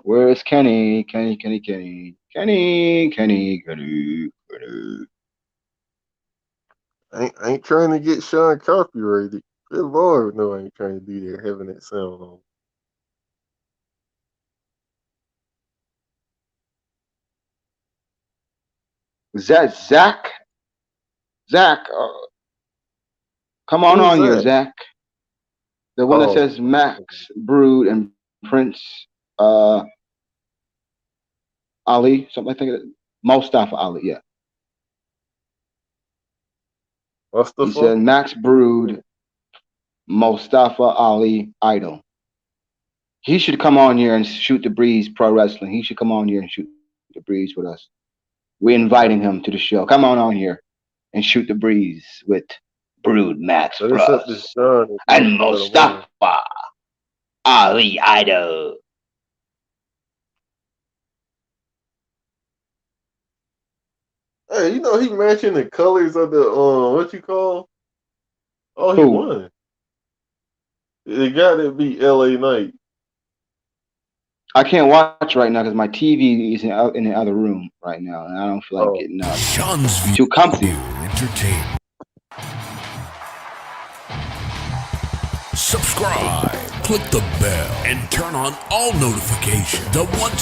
S9: Where is Kenny? Kenny.
S10: I ain't trying to get Sean copyrighted. Good Lord, no, I ain't trying to do that, having that sound on.
S9: Is that Zach? Zach, come on
S10: Who's
S9: here,
S10: that?
S9: Zach. The one that says Max, Brood, and Prince Ali, something like that. Mustafa Ali, yeah. He said Max Brood, Mustafa Ali, Idol. He should come on here and shoot the breeze pro wrestling. He should come on here and shoot the breeze with us. We're inviting him to the show. Come on here and shoot the breeze with
S11: Brood Max
S10: But it's up to
S11: Frost,
S10: Sean.
S11: and Mustafa Ali Idol.
S10: Hey, you know he matching the colors of the what you call? Oh, he
S11: Who?
S10: won. It got to be L.A. Knight.
S9: I can't watch right now because my TV is in the other room right now, and I don't feel like getting up.
S1: Sean's View.
S9: Too comfy.
S1: Entertainment. Subscribe, click the bell, and turn on all notifications. The one-stop